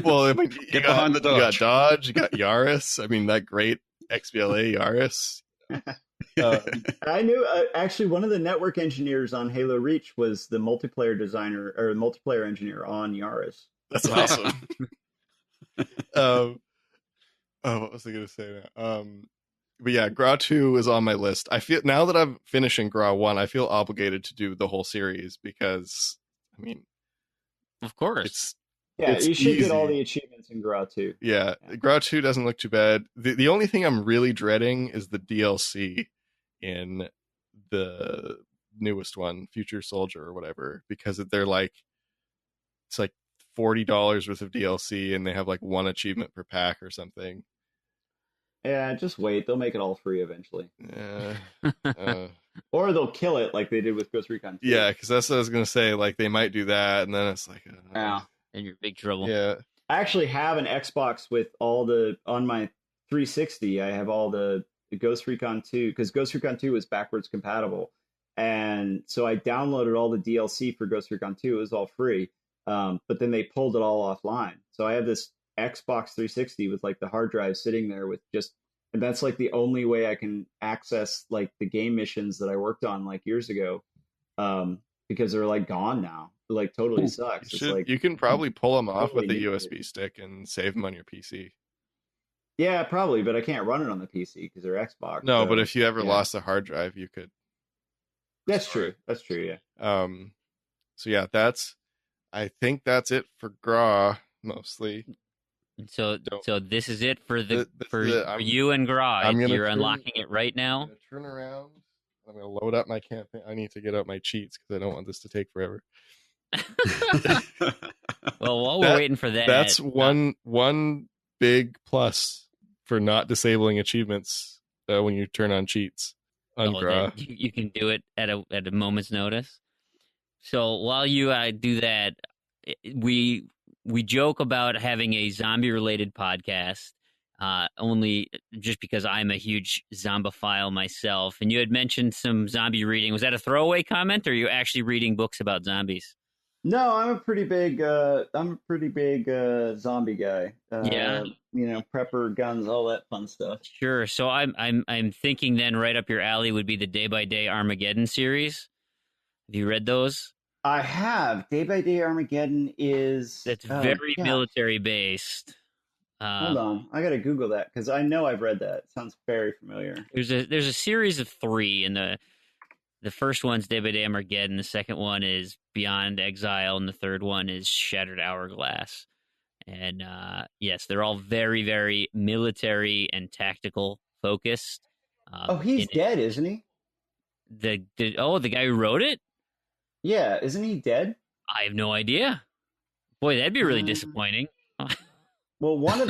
well. I mean, Get behind the You got Dodge. Dodge. You got Yaris. I mean, that great XBLA Yaris. I knew actually one of the network engineers on Halo Reach was the multiplayer designer or multiplayer engineer on Yaris. That's awesome. Oh, what was I going to say now? But yeah, Gra 2 is on my list. I feel now that I'm finishing Gra 1, I feel obligated to do the whole series because, I mean, Of course. it's Yeah, It's you should get all easy. the achievements in Gra 2. yeah. Yeah. Gra 2 doesn't look too bad. The only thing I'm really dreading is the DLC in the newest one, Future Soldier or whatever, because they're like, it's like $40 worth of DLC and they have like one achievement per pack or something. Yeah, just wait. They'll make it all free eventually. Uh, Or they'll kill it like they did with Ghost Recon 2. yeah, because that's what I was gonna say. Like they might do that, and then it's like, Yeah. And you're in big trouble. yeah, I actually have an Xbox with all on my 360. I have all the Ghost Recon 2 because Ghost Recon 2 was backwards compatible, and so I downloaded all the DLC for Ghost Recon 2. It was all free, but then they pulled it all offline. So I have this Xbox 360 with like the hard drive sitting there with just, and that's like the only way I can access like the game missions that I worked on like years ago, because they're like gone now. It, like totally sucks. It's like you can probably pull them off totally with a need USB stick and save them on your PC. yeah, probably, but I can't run it on the PC because they're Xbox. No, so, but if you ever yeah. lost a hard drive, you could. That's true. That's true. Yeah. So yeah, I think that's it for Gra mostly. So this is it for for I'm you and Gra. I'm gonna You're turn- unlocking it right I'm now. gonna turn around. I'm gonna load up my campaign. I need to get out my cheats because I don't want this to take forever. Well, while we're waiting for that, That's one big plus for not disabling achievements when you turn on cheats on Gra. you can do it at a moment's notice. So while you do that, we joke about having a zombie related podcast. Only just because I'm a huge zombophile myself, and you had mentioned some zombie reading. Was that a throwaway comment, or are you actually reading books about zombies? No, I'm a pretty big zombie guy. Yeah. Prepper, guns, all that fun stuff. Sure. So I'm thinking then right up your alley would be the Day by Day Armageddon series. Have you read those? I have. Day by Day Armageddon is That's very military based. Hold on, I gotta Google that because I know I've read that. It sounds very familiar. There's a series of 3, and the first one's Day by Day Armageddon. The second one is Beyond Exile, and the third one is Shattered Hourglass. And yes, they're all very, very military and tactical focused. He's dead, isn't he? The guy who wrote it? Yeah, isn't he dead? I have no idea. Boy, that'd be really disappointing. Well, one of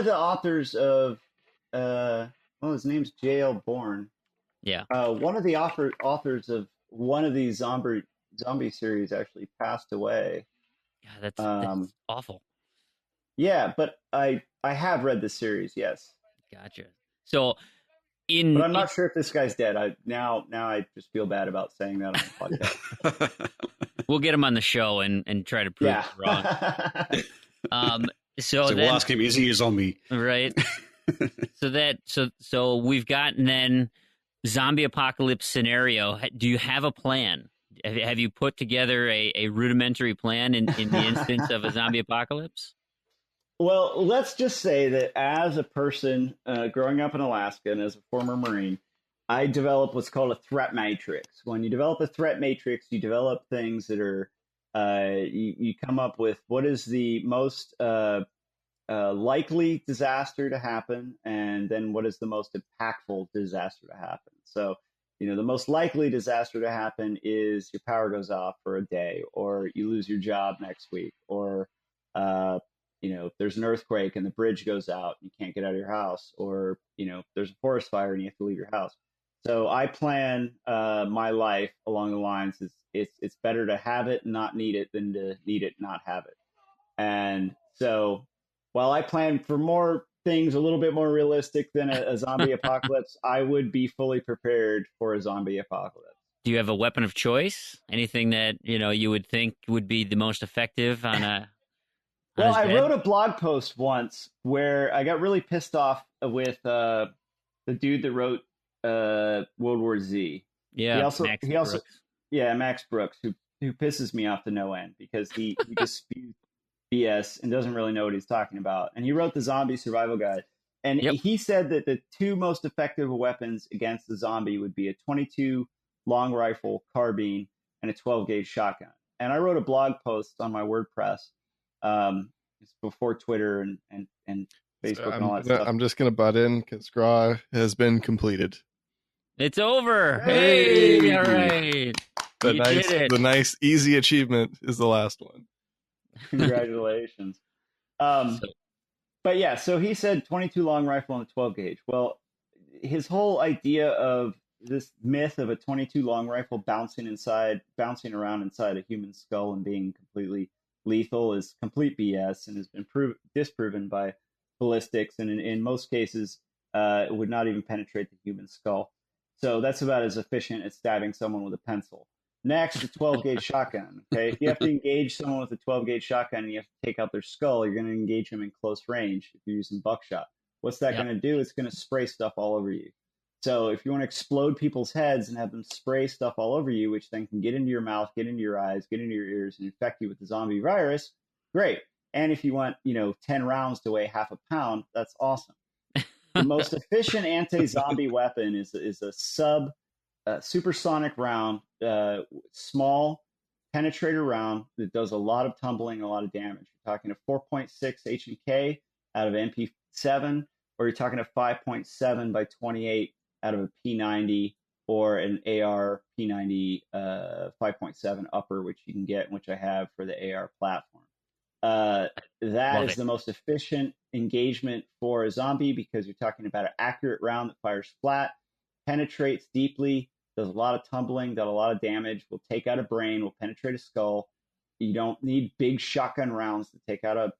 the authors of his name's J.L. Bourne. Yeah. One of the authors of one of these zombie series actually passed away. God, that's awful. Yeah, but I have read the series, yes. Gotcha. So but I'm not sure if this guy's dead. Now I just feel bad about saying that on the podcast. We'll get him on the show and try to prove it wrong. So we'll ask him, is he a zombie? Right. So we've gotten then zombie apocalypse scenario. Do you have a plan? Have you put together a rudimentary plan in the instance of a zombie apocalypse? Well, let's just say that as a person growing up in Alaska and as a former Marine, I developed what's called a threat matrix. When you develop a threat matrix, you develop things that are, you come up with what is the most likely disaster to happen, and then what is the most impactful disaster to happen. So, the most likely disaster to happen is your power goes off for a day, or you lose your job next week, or there's an earthquake and the bridge goes out and you can't get out of your house, or there's a forest fire and you have to leave your house. So I plan my life along the lines it's better to have it and not need it than to need it and not have it. And so while I plan for more things a little bit more realistic than a zombie apocalypse, I would be fully prepared for a zombie apocalypse. Do you have a weapon of choice? Anything that you would think would be the most effective on a Well, I wrote a blog post once where I got really pissed off with the dude that wrote World War Z. Yeah, Max Brooks, who pisses me off to no end because he just spews BS and doesn't really know what he's talking about. And he wrote the Zombie Survival Guide. And he said that the two most effective weapons against the zombie would be a 22 long rifle carbine and a 12 gauge shotgun. And I wrote a blog post on my WordPress. It's before Twitter and Facebook and all that stuff. I'm just going to butt in because Graw has been completed. It's over. Hey, all right. The nice, easy achievement is the last one. Congratulations. But yeah, so he said 22 long rifle and a 12 gauge. Well, his whole idea of this myth of a 22 long rifle bouncing around inside a human skull and being completely lethal is complete BS and has been disproven by ballistics, and in most cases it would not even penetrate the human skull. So that's about as efficient as stabbing someone with a pencil. Next, a 12 gauge shotgun. Okay, if you have to engage someone with a 12 gauge shotgun and you have to take out their skull, you're going to engage them in close range if you're using buckshot. What's that going to do? It's going to spray stuff all over you. So if you want to explode people's heads and have them spray stuff all over you, which then can get into your mouth, get into your eyes, get into your ears, and infect you with the zombie virus, great. And if you want, 10 rounds to weigh half a pound, that's awesome. The most efficient anti-zombie weapon is a supersonic round, small penetrator round that does a lot of tumbling, a lot of damage. You're talking a 4.6 H&K out of MP7, or you're talking a 5.7 by 28 out of a P90 or an AR P90 5.7 upper, which you can get, which I have for the AR platform. That is the most efficient engagement for a zombie because you're talking about an accurate round that fires flat, penetrates deeply, does a lot of tumbling, does a lot of damage, will take out a brain, will penetrate a skull. You don't need big shotgun rounds to take out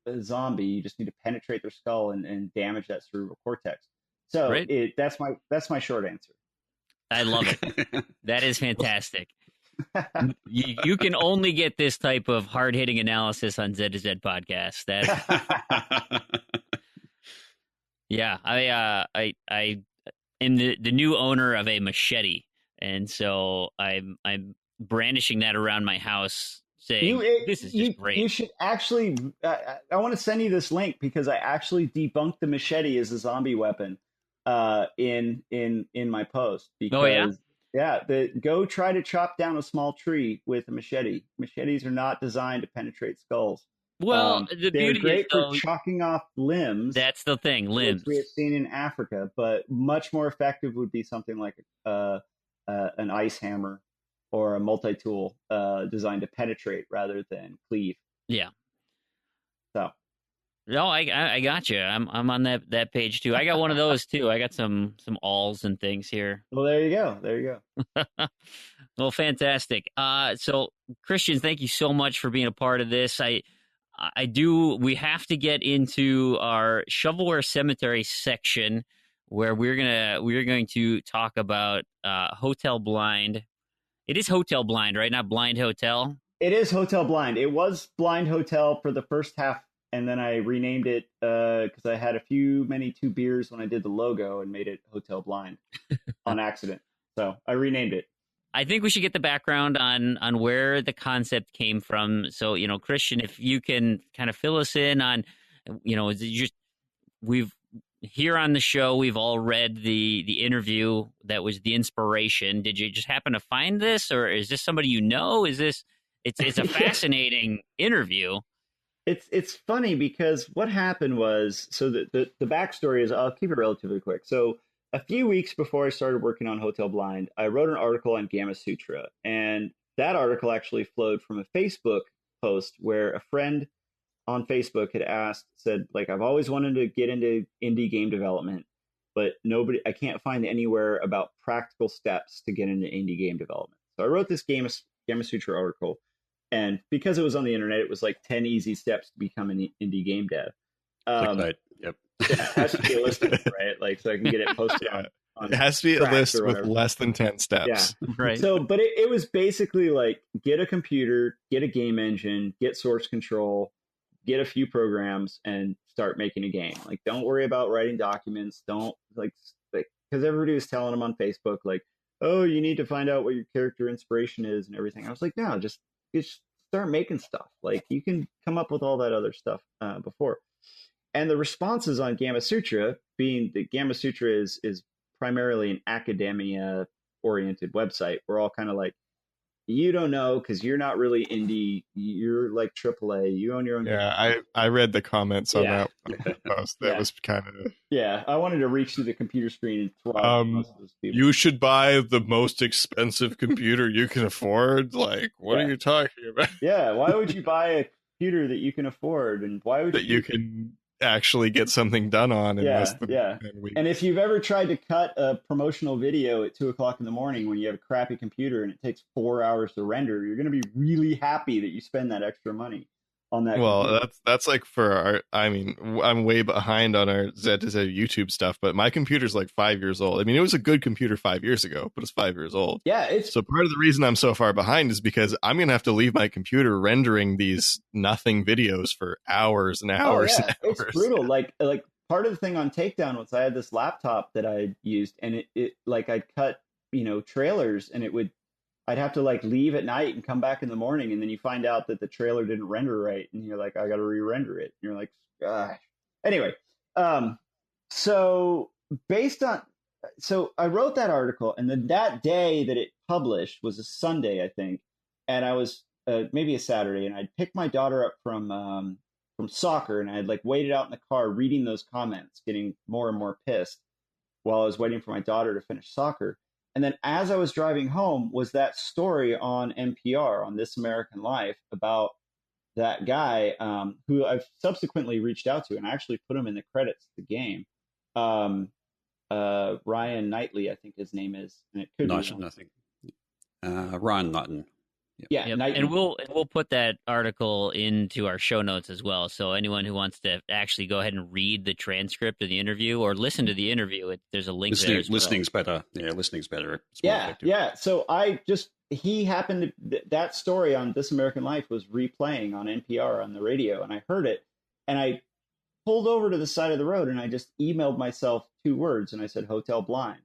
a zombie. You just need to penetrate their skull and damage that cerebral cortex. So that's my short answer. I love it. That is fantastic. You can only get this type of hard-hitting analysis on Z to Z podcast. Yeah, I am the new owner of a machete, and so I'm brandishing that around my house, saying this is just great. You should actually. I want to send you this link because I actually debunked the machete as a zombie weapon in my post. Because, go try to chop down a small tree with a machete. Machetes are not designed to penetrate skulls. Well, they're great for chopping off limbs. That's the thing, limbs. Which we have seen in Africa, but much more effective would be something like an ice hammer or a multi-tool designed to penetrate rather than cleave. Yeah. So No, I got you. I'm on that page too. I got one of those too. I got some alls and things here. Well, there you go. There you go. Well, fantastic. So Christian, thank you so much for being a part of this. We have to get into our Shovelware Cemetery section where we're going to talk about Hotel Blind. It is Hotel Blind, right? Not Blind Hotel. It is Hotel Blind. It was Blind Hotel for the first half, and then I renamed it because I had two beers when I did the logo and made it Hotel Blind on accident. So I renamed it. I think we should get the background on where the concept came from. So, Christian, if you can kind of fill us in on, we've here on the show, we've all read the interview that was the inspiration. Did you just happen to find this, or is this somebody you know? It's a fascinating interview. It's funny because what happened was, so the backstory is, I'll keep it relatively quick. So a few weeks before I started working on Hotel Blind, I wrote an article on Gamasutra, and that article actually flowed from a Facebook post where a friend on Facebook had said, like, I've always wanted to get into indie game development, but I can't find anywhere about practical steps to get into indie game development. So I wrote this Gamasutra article, and because it was on the internet, it was like 10 easy steps to become an indie game dev. Yep. Yeah, it has to be a listing, right? Like, so I can get it posted on it has to be a list with less than 10 steps. Yeah. Right. So, but it was basically like, get a computer, get a game engine, get source control, get a few programs, and start making a game. Like, don't worry about writing documents. Don't because everybody was telling them on Facebook, like, oh, you need to find out what your character inspiration is and everything. I was like, no, just start making stuff. Like, you can come up with all that other stuff before. And the responses on Gamasutra, being that Gamasutra is primarily an academia oriented website, we're all kind of like, you don't know because you're not really indie. You're like AAA. You own your own. Yeah, I read the comments on that post. That was kind of. Yeah, I wanted to reach through the computer screen and throw most of those people. You should buy the most expensive computer you can afford. Like, what are you talking about? Yeah, why would you buy a computer that you can afford, and why would you can actually get something done on in less than 10 weeks. And if you've ever tried to cut a promotional video at 2:00 in the morning when you have a crappy computer and it takes 4 hours to render, you're going to be really happy that you spend that extra money on that. Well, computer. that's like for I'm way behind on our Z2Z YouTube stuff, but my computer's like 5 years old. I mean, it was a good computer 5 years ago, but it's 5 years old. Yeah, so part of the reason I'm so far behind is because I'm gonna have to leave my computer rendering these nothing videos for hours and hours. Oh, yeah. And hours. It's brutal. Like part of the thing on Takedown was I had this laptop that I used, and it like I'd cut trailers, and I'd have to like leave at night and come back in the morning, and then you find out that the trailer didn't render right, and you're like, I got to re-render it. And you're like, gosh. Anyway, so I wrote that article, and then that day that it published was a Sunday, I think, and I was maybe a Saturday, and I'd picked my daughter up from soccer, and I had like waited out in the car reading those comments, getting more and more pissed while I was waiting for my daughter to finish soccer. And then as I was driving home was that story on NPR, on This American Life, about that guy who I've subsequently reached out to, and I actually put him in the credits of the game. Ryan Knightley, I think his name is. And it could be nothing. Ryan Knighton. Yep. And we'll put that article into our show notes as well. So anyone who wants to actually go ahead and read the transcript of the interview or listen to the interview, there's a link there as well. Listening's better. Yeah, listening's better. Yeah. So he happened to, that story on This American Life was replaying on NPR on the radio, and I heard it, and I pulled over to the side of the road, and I just emailed myself 2 words, and I said Hotel Blind,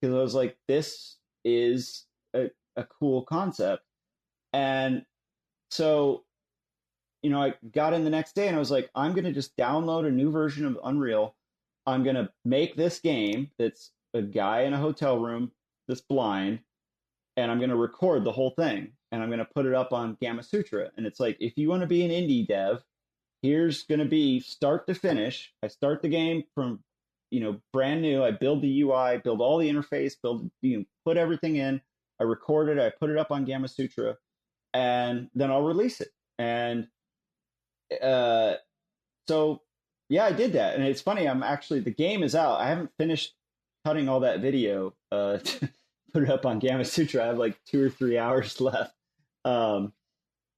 because I was like, this is a cool concept. And so, I got in the next day and I was like, I'm going to just download a new version of Unreal. I'm going to make this game that's a guy in a hotel room that's blind, and I'm going to record the whole thing, and I'm going to put it up on Gamasutra. And it's like, if you want to be an indie dev, here's going to be start to finish. I start the game from, brand new. I build the UI, build all the interface, put everything in. I record it. I put it up on Gamasutra. And then I'll release it. And so Yeah, I did that, and it's funny. The game is out. I haven't finished cutting all that video to put it up on Gamma Sutra. I have like 2 or 3 hours left. Um,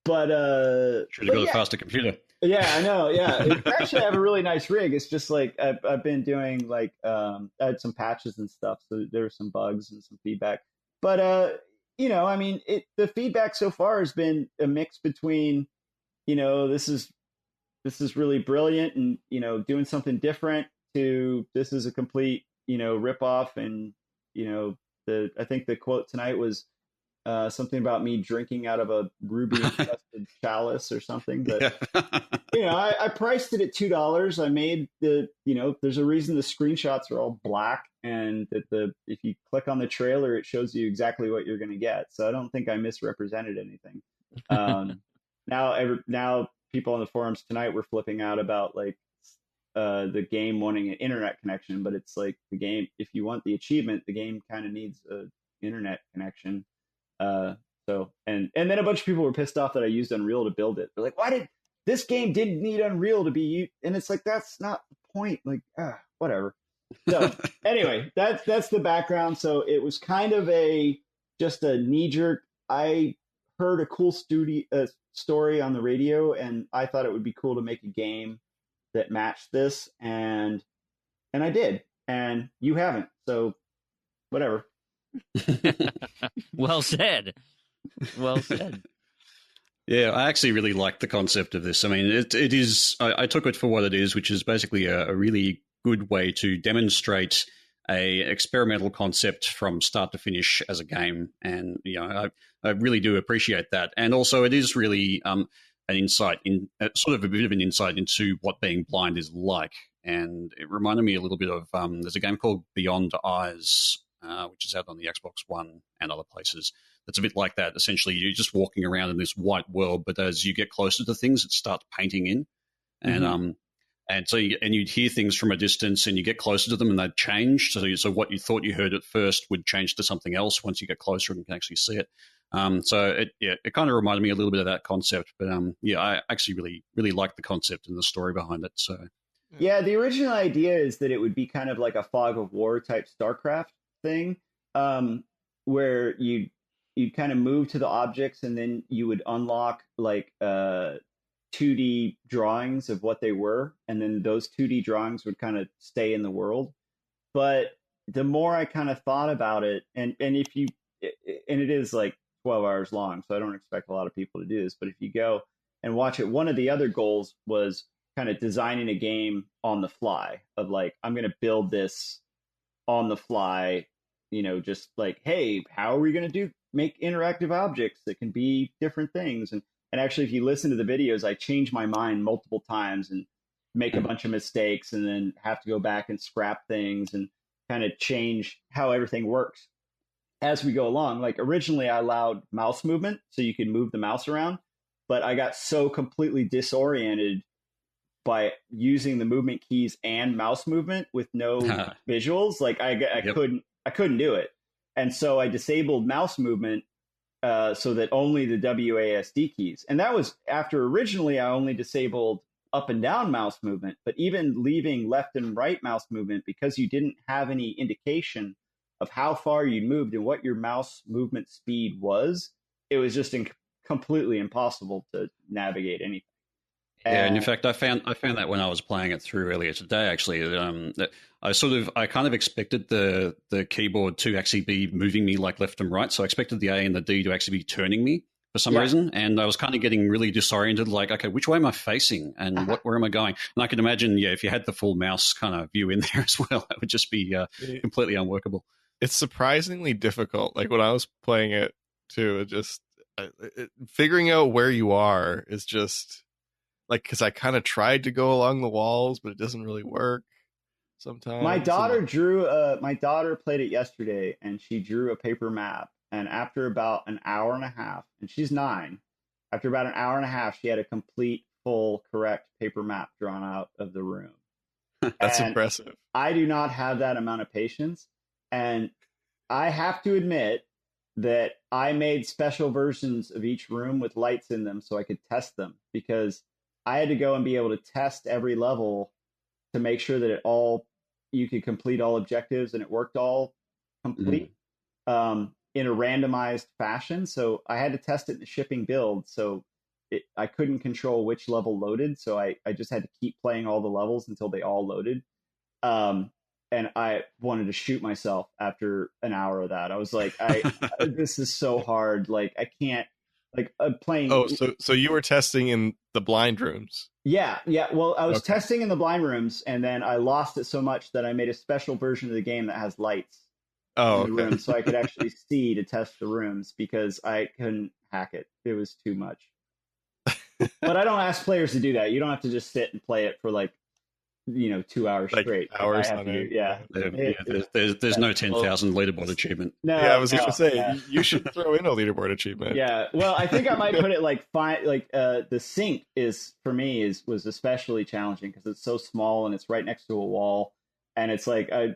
Should have got yeah, a faster computer. yeah, I know. Yeah, actually, I have a really nice rig. It's just like I've been doing like I had some patches and stuff, so there were some bugs and some feedback. But I mean, the feedback so far has been a mix between, this is really brilliant and doing something different, to this is a complete rip off. And I think the quote tonight was something about me drinking out of a ruby encrusted chalice or something. But I priced it at $2. I made there's a reason the screenshots are all black, and that if you click on the trailer, it shows you exactly what you're going to get. So I don't think I misrepresented anything. Now people on the forums tonight were flipping out about like the game wanting an internet connection, but it's like the game, if you want the achievement, the game kind of needs an internet connection. And then a bunch of people were pissed off that I used Unreal to build it. They're like, why did this game didn't need Unreal to be used? And it's like, that's not the point. Like, whatever. So anyway, that's the background. So it was kind of just a knee jerk. I heard a cool story on the radio, and I thought it would be cool to make a game that matched this, and I did, and you haven't. So whatever. Well said. Well said. Yeah, I actually really like the concept of this. I mean, it is. I took it for what it is, which is basically a really good way to demonstrate a experimental concept from start to finish as a game, and I really do appreciate that. And also, it is really an insight sort of a bit of an insight into what being blind is like. And it reminded me a little bit of there's a game called Beyond Eyes, which is out on the Xbox One and other places. It's a bit like that. Essentially, you're just walking around in this white world, but as you get closer to things, it starts painting in, and so you'd hear things from a distance, and you get closer to them, and they'd change. So what you thought you heard at first would change to something else once you get closer and you can actually see it. So it kind of reminded me a little bit of that concept. But I actually really really like the concept and the story behind it. So yeah, the original idea is that it would be kind of like a Fog of War type StarCraft thing, where you'd kind of move to the objects, and then you would unlock like 2D drawings of what they were, and then those 2D drawings would kind of stay in the world. But the more I kind of thought about it, and it is like 12 hours long, so I don't expect a lot of people to do this, but if you go and watch it, one of the other goals was kind of designing a game on the fly, of like, I'm going to build this on the fly, just like, hey, how are we going to make interactive objects that can be different things? And actually, if you listen to the videos, I change my mind multiple times and make a bunch of mistakes, and then have to go back and scrap things and kind of change how everything works as we go along. Like originally I allowed mouse movement, so you could move the mouse around, but I got so completely disoriented by using the movement keys and mouse movement with no visuals. Like I couldn't do it. And so I disabled mouse movement so that only the WASD keys. And that was after originally I only disabled up and down mouse movement, but even leaving left and right mouse movement, because you didn't have any indication of how far you moved and what your mouse movement speed was, it was just completely impossible to navigate anything. Yeah, and in fact, I found that when I was playing it through earlier today, actually, that I kind of expected the keyboard to actually be moving me like left and right. So I expected the A and the D to actually be turning me for some reason, and I was kind of getting really disoriented. Like, okay, which way am I facing, and where am I going? And I could imagine, if you had the full mouse kind of view in there as well, that would just be completely unworkable. It's surprisingly difficult. Like when I was playing it too, figuring out where you are is just. Like, because I kind of tried to go along the walls, but it doesn't really work sometimes. My daughter my daughter played it yesterday, and she drew a paper map. And after about an hour and a half, and she's 9, after about an hour and a half, she had a complete, full, correct paper map drawn out of the room. That's impressive. I do not have that amount of patience. And I have to admit that I made special versions of each room with lights in them so I could test them, because I had to go and be able to test every level to make sure that you could complete all objectives and it worked all complete in a randomized fashion. So I had to test it in the shipping build. So I couldn't control which level loaded. So I just had to keep playing all the levels until they all loaded. And I wanted to shoot myself after an hour of that. I was like, this is so hard. Like, I can't, like, playing. Oh, so you were testing in the blind rooms? Yeah. Well, I was testing in the blind rooms, and then I lost it so much that I made a special version of the game that has lights in the room, so I could actually see to test the rooms, because I couldn't hack it. It was too much. But I don't ask players to do that. You don't have to just sit and play it for 2 hours like straight. Hours on it. There's no 10,000 leaderboard achievement. No, I was going to say, you should throw in a leaderboard achievement. Yeah, well, I think I might put it the sink was especially challenging because it's so small and it's right next to a wall, and it's like I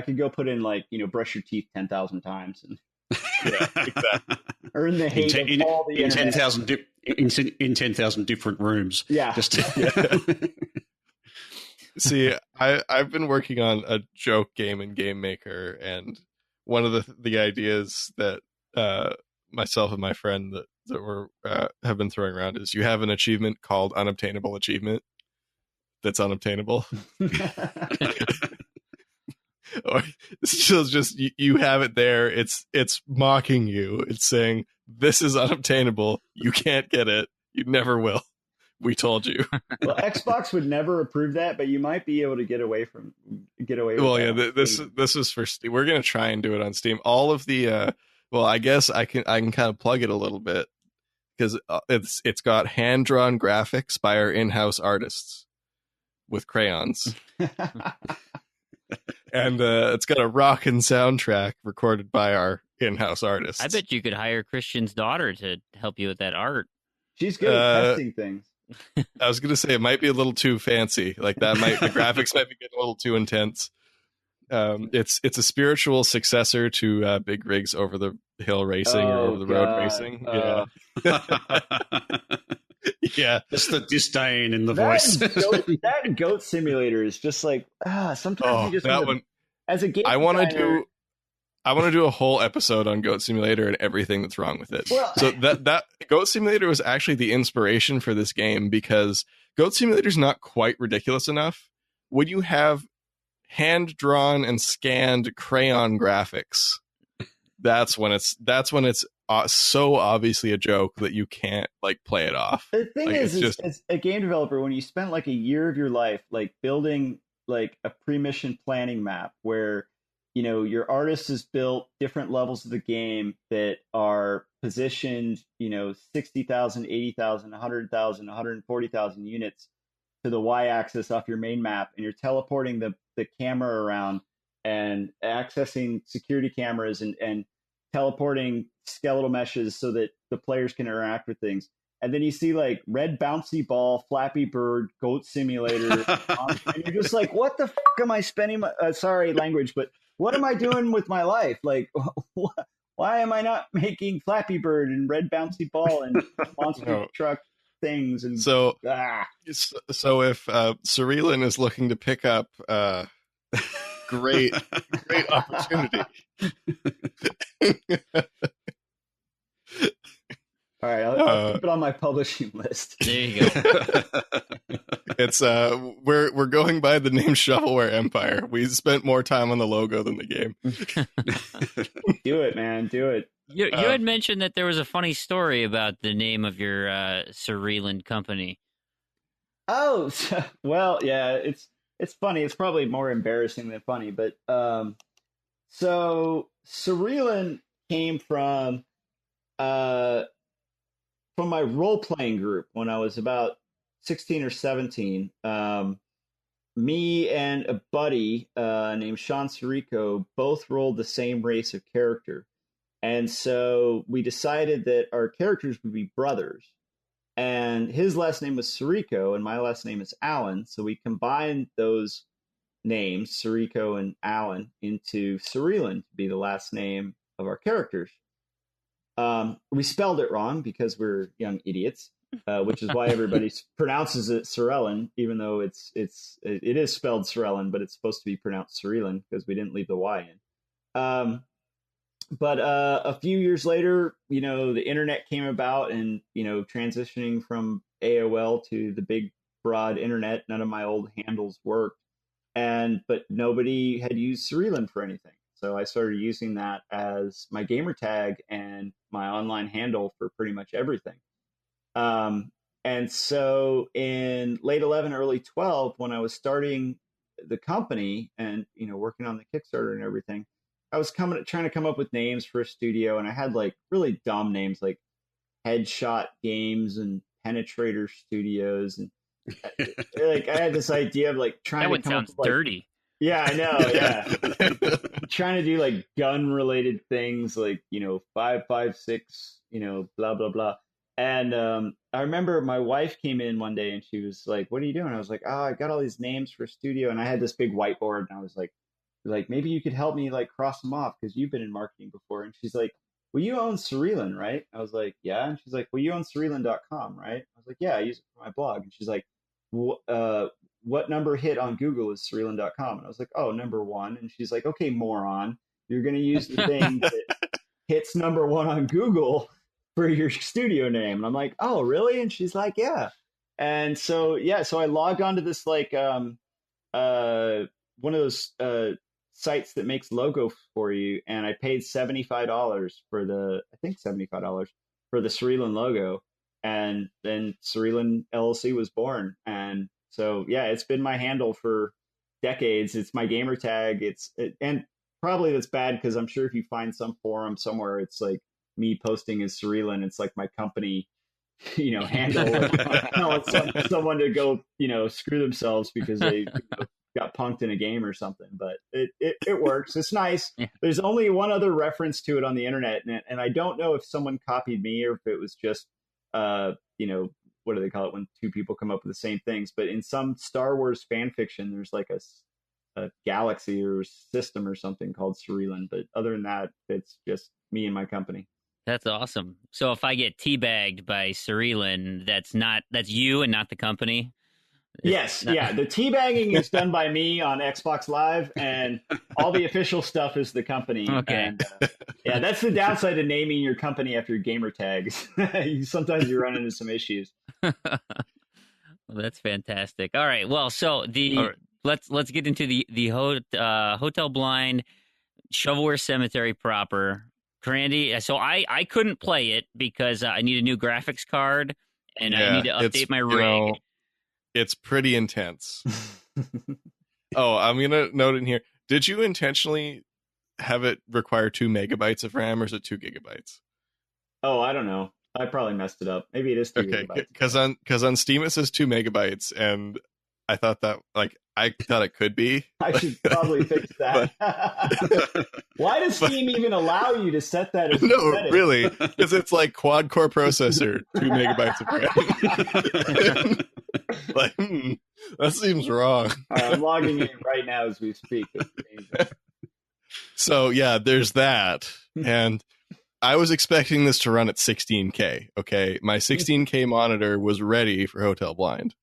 could go put in brush your teeth 10,000 times and exactly. earn the hate of all the in internet. 10,000 different rooms. Yeah. See, I've been working on a joke game in Game Maker, and one of the ideas that myself and my friend that we're have been throwing around is you have an achievement called Unobtainable Achievement that's unobtainable. Or it's just you have it there. It's mocking you. It's saying, this is unobtainable. You can't get it. You never will. We told you. Well, Xbox would never approve that, but you might be able to get away with Well, that. yeah, this is for Steam. We're gonna try and do it on Steam. All of the I guess I can kind of plug it a little bit, because it's got hand drawn graphics by our in-house artists with crayons. And it's got a rockin' soundtrack recorded by our in-house artists. I bet you could hire Christian's daughter to help you with that art. She's good at testing things. I was going to say it might be a little too fancy. Like the graphics might be getting a little too intense. It's a spiritual successor to Big Rigs Over the Hill Racing or Over the Road Racing. Yeah. Just the disdain in the voice. That Goat Simulator is just like, sometimes you just that one. As a game I want to do a whole episode on Goat Simulator and everything that's wrong with it. Well, so that Goat Simulator was actually the inspiration for this game, because Goat Simulator is not quite ridiculous enough. When you have hand drawn and scanned crayon graphics, that's when it's so obviously a joke that you can't play it off. The thing is as a game developer, when you spent a year of your life building a pre-mission planning map where your artist has built different levels of the game that are positioned 60,000, 80,000, 100,000, 140,000 units to the y-axis off your main map, and you're teleporting the camera around and accessing security cameras and teleporting skeletal meshes so that the players can interact with things. And then you see Red Bouncy Ball, Flappy Bird, Goat Simulator, and you're just like, what the f*** am I spending my, sorry language, but what am I doing with my life? Why am I not making Flappy Bird and Red Bouncy Ball and monster truck things? And so if Cerealin is looking to pick up great opportunity. All right, I'll keep it on my publishing list. There you go. It's we're going by the name Shovelware Empire. We spent more time on the logo than the game. Do it, man. Do it. You had mentioned that there was a funny story about the name of your Cerealin company. Oh, well, yeah, it's funny. It's probably more embarrassing than funny, but so Cerealin came from my role-playing group when I was about 16 or 17. Me and a buddy named Sean Sirico both rolled the same race of character. And so we decided that our characters would be brothers. And his last name was Sirico, and my last name is Allen. So we combined those names, Sirico and Allen, into Cerealin to be the last name of our characters. We spelled it wrong because we're young idiots. which is why everybody pronounces it Sorellen, even though it is spelled Sorellen, but it's supposed to be pronounced Cerealin because we didn't leave the Y in. But a few years later, the internet came about, and transitioning from AOL to the big broad internet, none of my old handles worked, but nobody had used Cerealin for anything. So I started using that as my gamer tag and my online handle for pretty much everything. And so in late 11, early 12, when I was starting the company and, working on the Kickstarter and everything, I was trying to come up with names for a studio, and I had like really dumb names like Headshot Games and Penetrator Studios, and like I had this idea of like trying That to come sounds up with, dirty. Yeah, I know. Yeah, trying to do like gun related things, like 556, blah blah blah. And I remember my wife came in one day and she was like, "What are you doing?" I was like, "Oh, I got all these names for a studio," and I had this big whiteboard, and I was like, maybe you could help me like cross them off because you've been in marketing before. And she's like, "Well, you own Cerealin, right?" I was like, "Yeah." And she's like, "Well, you own Cerealin.com, right?" I was like, "Yeah, I use it for my blog." And she's like, "What number hit on Google is Cerealin.com?" And I was like, "Oh, number 1." And she's like, "Okay, moron, you're going to use the thing that hits number 1 on Google for your studio name." And I'm like, "Oh, really?" And she's like, "Yeah." And so I logged onto this like one of those sites that makes logos for you, and I paid $75 for the Cerealin logo, and then Cerealin LLC was born. And so it's been my handle for decades. It's my gamer tag. And probably that's bad because I'm sure if you find some forum somewhere, it's like me posting as Cerealin. It's like my company handle. I don't want someone to go screw themselves because they got punked in a game or something, but it works. It's nice. Yeah. There's only one other reference to it on the internet, and I don't know if someone copied me or if it was just what do they call it when two people come up with the same things. But in some Star Wars fan fiction, there's like a galaxy or system or something called Cerealin, but other than that, it's just me and my company. That's awesome. So if I get teabagged by Cerealin, that's you and not the company? Yes, yeah. The teabagging is done by me on Xbox Live, and all the official stuff is the company. Okay. And, that's the downside of naming your company after gamer tags. Sometimes you run into some issues. Well, that's fantastic. All right. Well, so let's get into the Hotel Blind Shovelware Cemetery proper. Randy, so I couldn't play it because I need a new graphics card and I need to update my rig. It's pretty intense. Oh, I'm going to note in here. Did you intentionally have it require 2 megabytes of RAM, or is it 2 gigabytes? Oh, I don't know. I probably messed it up. Maybe it is 2 gigabytes. Because on Steam it says 2 megabytes, and I thought it could be. I should probably fix that. Why does Steam even allow you to set that as no, really? Because it's like quad core processor, 2 megabytes of RAM. Like, that seems wrong. I'm logging in right now as we speak. So yeah, there's that. And I was expecting this to run at 16K. Okay, my 16K monitor was ready for Hotel Blind.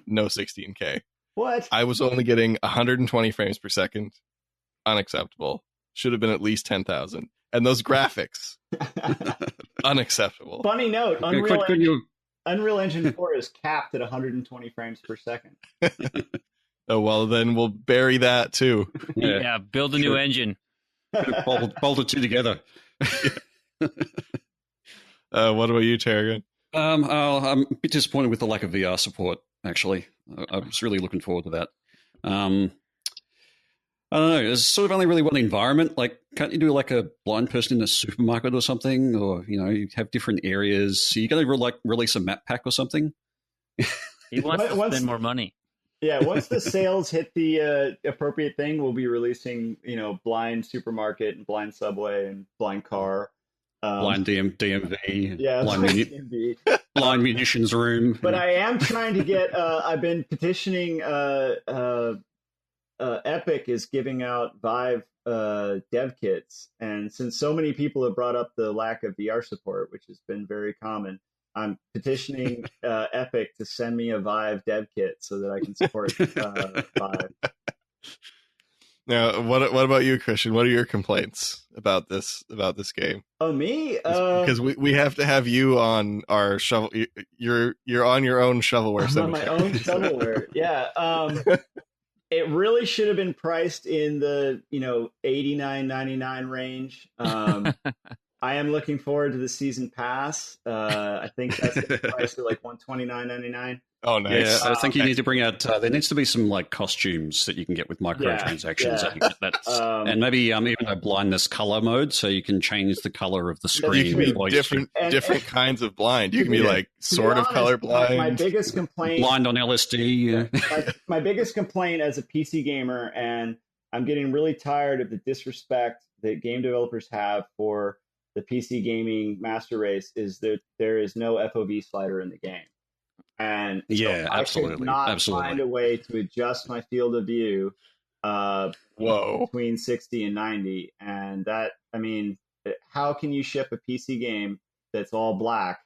No 16K. What? I was only getting 120 frames per second. Unacceptable. Should have been at least 10,000. And those graphics, unacceptable. Funny note, Unreal Engine 4 is capped at 120 frames per second. Oh, well, then we'll bury that too. Yeah, build a new engine. Bolted two together. What about you, Tarragon? I'm a bit disappointed with the lack of VR support, actually. I was really looking forward to that. I don't know. There's sort of only really one environment. Like, can't you do like a blind person in a supermarket or something? Or, you have different areas. So you're going to release a map pack or something? He wants to spend more money. Yeah, once the sales hit the appropriate thing, we'll be releasing, blind supermarket and blind subway and blind car. Blind DMV. Yeah, blind munitions room. But I am trying to get, I've been petitioning Epic is giving out Vive dev kits. And since so many people have brought up the lack of VR support, which has been very common, I'm petitioning Epic to send me a Vive dev kit so that I can support Vive. Now, what about you, Christian? What are your complaints about this game? Oh, me? Because we have to have you on our shovel. You're on your own shovelware. I'm on my own shovelware. Yeah. It really should have been priced in the $89.99 range. I am looking forward to the season pass. I think that's priced at like $129.99. Oh, nice. Yeah, I think you need to bring out. There needs to be some like costumes that you can get with microtransactions. Yeah. And maybe even a blindness color mode, so you can change the color of the screen. You can be different kinds of blind. You can be like sort of color blind. My biggest complaint. Blind on LSD. My biggest complaint as a PC gamer, and I'm getting really tired of the disrespect that game developers have for the PC gaming master race, is that there is no FOV slider in the game. And so absolutely. I could not find a way to adjust my field of view between 60 and 90. And that, I mean, how can you ship a PC game that's all black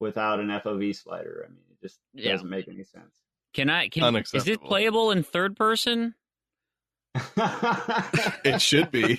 without an FOV slider? I mean, it just doesn't make any sense. Is this playable in third person? It should be.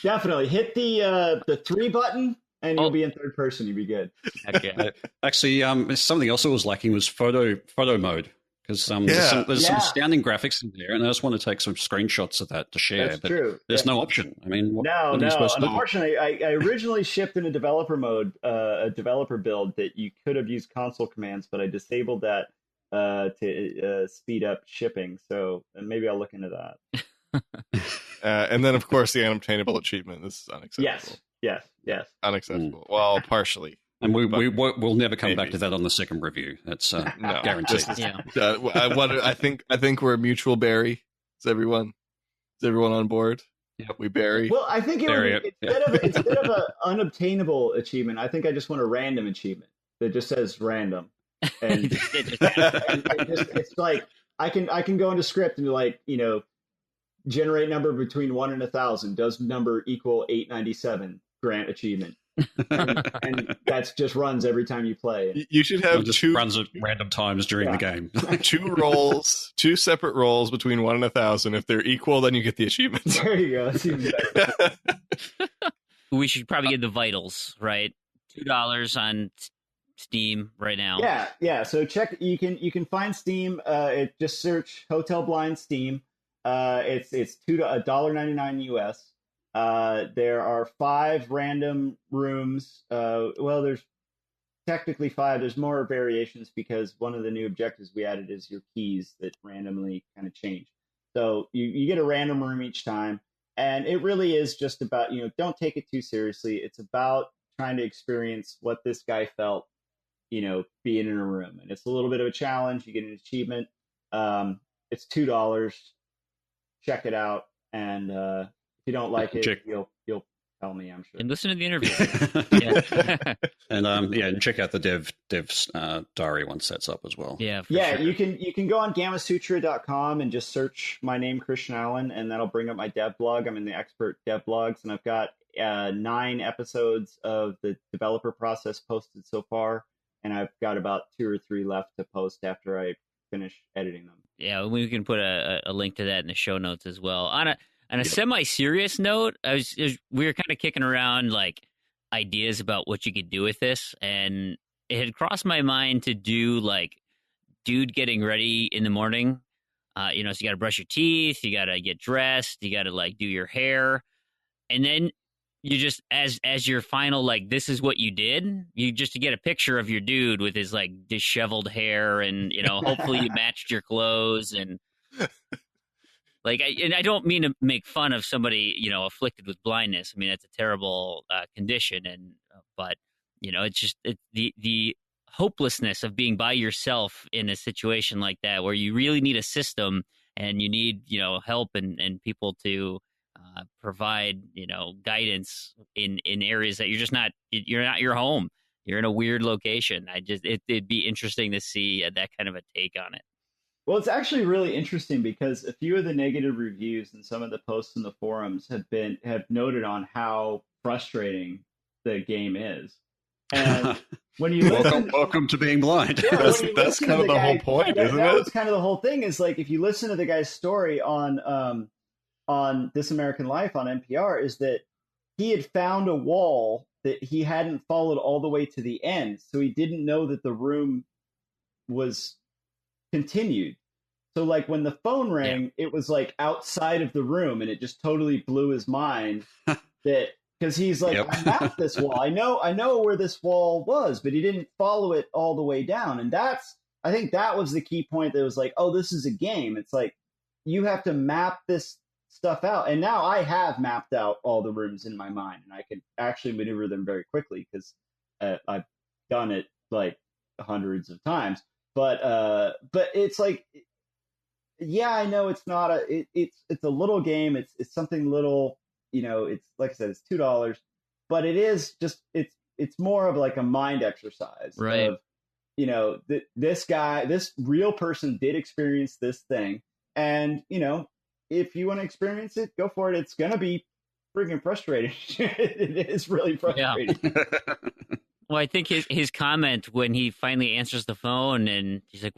Definitely. Hit the 3 button. And you'll be in third person. You'll be good. Okay. Actually, something else that was lacking was photo mode, because there's some astounding graphics in there, and I just want to take some screenshots of that to share. That's true. There's no option. I mean, what are you supposed to do? Unfortunately, I originally shipped in a developer mode, a developer build that you could have used console commands, but I disabled that to speed up shipping. So maybe I'll look into that. And then, of course, the unobtainable achievement. This is unacceptable. Yes. Unacceptable. Well, partially. And we'll never come back to that on the second review. That's guaranteed. I think we're a mutual bury. Is everyone on board? Yep. We bury. Well, I think instead of an unobtainable achievement, I think I just want a random achievement that just says random, and it's like I can go into script and be like, generate number between 1 and 1,000. Does number equal 897? Grant achievement. and that just runs every time you play. You should have runs at random times during the game. two separate rolls between 1 and 1,000. If they're equal, then you get the achievement. There you go. That's even better. We should probably get the vitals, right? $2 on Steam right now. Yeah. So check. You can find Steam. Just search Hotel Blind Steam. It's $1.99 US. There are 5 random rooms. Well, there's technically 5. There's more variations because one of the new objectives we added is your keys that randomly kind of change. So you get a random room each time, and it really is just about, don't take it too seriously. It's about trying to experience what this guy felt, being in a room. And it's a little bit of a challenge. You get an achievement. It's $2. Check it out. And if you don't like it, you'll tell me, I'm sure. And listen to the interview. And check out the dev's diary once that's up as well. Yeah. Sure. You can go on gamasutra.com and just search my name, Christian Allen, and that'll bring up my dev blog. I'm in the expert dev blogs, and I've got 9 episodes of the developer process posted so far, and I've got about 2 or 3 left to post after I finish editing them. Yeah, we can put a link to that in the show notes as well. On a semi-serious note, we were kind of kicking around like ideas about what you could do with this, and it had crossed my mind to do like dude getting ready in the morning. So you got to brush your teeth, you got to get dressed, you got to like do your hair, and then you just as your final like this is what you did. You just to get a picture of your dude with his like disheveled hair, and hopefully you matched your clothes and. Like, I don't mean to make fun of somebody, afflicted with blindness. I mean, that's a terrible condition, but it's just the hopelessness of being by yourself in a situation like that, where you really need a system and you need help and people to provide guidance in areas that you're not your home. You're in a weird location. It'd be interesting to see that kind of a take on it. Well, it's actually really interesting because a few of the negative reviews and some of the posts in the forums have noted on how frustrating the game is. And when you listen, welcome to being blind. Yeah, that's kind of the whole point, isn't that it? was kind of the whole thing. Is like if you listen to the guy's story on This American Life on NPR, is that he had found a wall that he hadn't followed all the way to the end, so he didn't know that the room was continued. So like when the phone rang, it was like outside of the room, and it just totally blew his mind that because he's like, I mapped this wall. I know where this wall was, but he didn't follow it all the way down. And I think that was the key point that was like, oh, this is a game. It's like you have to map this stuff out. And now I have mapped out all the rooms in my mind, and I can actually maneuver them very quickly because I've done it like hundreds of times. But it's like, yeah, I know it's not it's a little game. It's something little, it's like I said, it's $2, but it is just, it's more of like a mind exercise. Right. Of, this real person did experience this thing. And, if you want to experience it, go for it. It's going to be freaking frustrating. It is really frustrating. Yeah. Well, I think his comment when he finally answers the phone and he's like,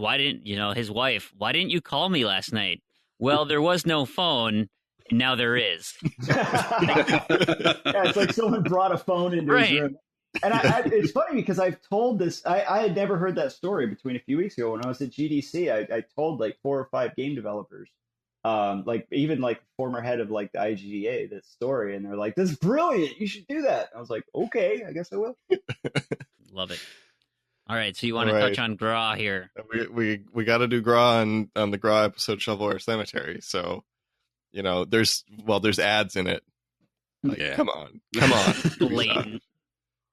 his wife, why didn't you call me last night? Well, there was no phone, and now there is. Yeah, it's like someone brought a phone into his room. And it's funny because I've told this, I had never heard that story between a few weeks ago when I was at GDC. I told like 4 or 5 game developers, like even like former head of like the IGA, this story, and they're like, "This is brilliant! You should do that." I was like, "Okay, I guess I will." Love it. All right, so you want to touch on Gra here? We got to do Gra on the Gra episode, Shovelware Cemetery. So, there's ads in it. Like, come on, Blatant.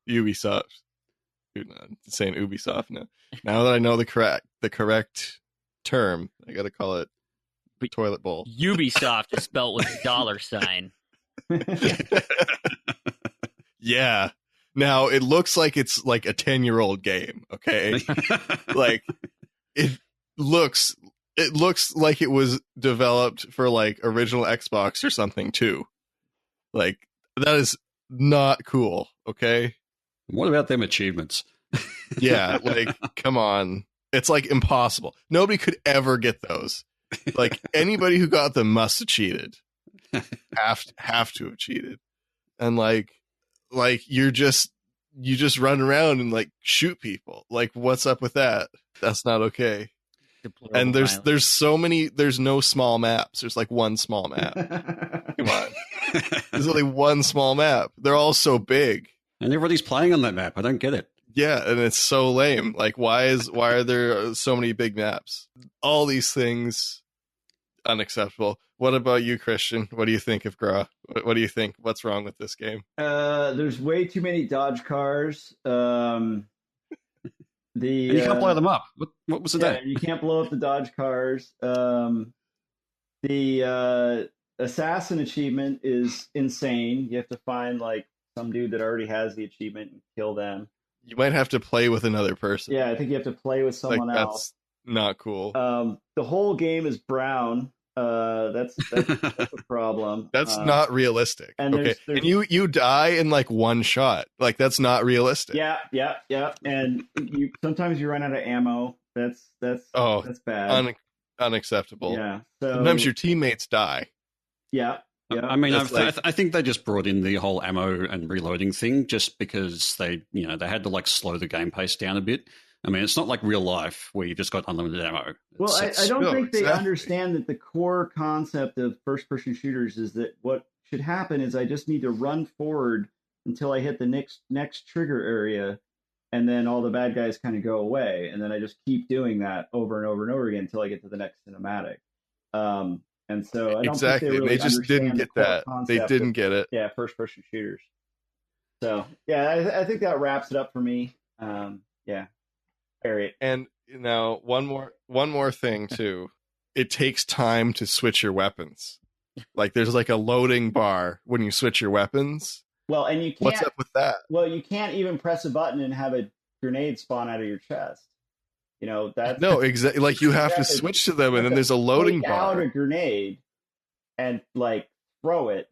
Ubisoft. Dude, no, I'm saying Ubisoft now. Now that I know the correct term, I got to call it toilet bowl. Ubisoft is spelled with $. Yeah. Now it looks like it's like a 10-year-old game. Okay. Like it looks like it was developed for like original Xbox or something too. Like that is not cool. Okay. What about them achievements? Yeah. Like, come on. It's like impossible. Nobody could ever get those. Like anybody who got them must have cheated. Have to have cheated. And like you just run around and like shoot people. Like what's up with that? That's not okay. And there's so many, there's no small maps. There's like one small map. Come on. There's only one small map. They're all so big. And everybody's playing on that map. I don't get it. Yeah, and it's so lame. Like, why are there so many big maps? All these things, unacceptable. What about you, Christian? What do you think of Gra? What do you think? What's wrong with this game? There's way too many Dodge cars. You can't blow them up. What was it? You can't blow up the Dodge cars. The assassin achievement is insane. You have to find like some dude that already has the achievement and kill them. You might have to play with another person. Yeah, I think you have to play with someone else. That's not cool. The whole game is brown. That's a problem. That's not realistic. And okay, and you die in like one shot. Like that's not realistic. Yeah. And sometimes you run out of ammo. That's bad. Unacceptable. Yeah. So, sometimes your teammates die. Yeah. Yeah. I mean, I think they just brought in the whole ammo and reloading thing just because they had to like slow the game pace down a bit. I mean, it's not like real life where you've just got unlimited ammo. Well, I don't think they understand that the core concept of first-person shooters is that what should happen is I just need to run forward until I hit the next trigger area, and then all the bad guys kind of go away, and then I just keep doing that over and over and over again until I get to the next cinematic. And so I don't think they really just didn't get that. They didn't get it. Yeah, first-person shooters. So yeah, I think that wraps it up for me. Yeah. Harriet. And now one more thing too. It takes time to switch your weapons. Like there's like a loading bar when you switch your weapons. Well, and you can't. What's up with that? Well, you can't even press a button and have a grenade spawn out of your chest. That's no, exactly. Like you have to switch to them, and then there's a loading bar. Out a grenade and like throw it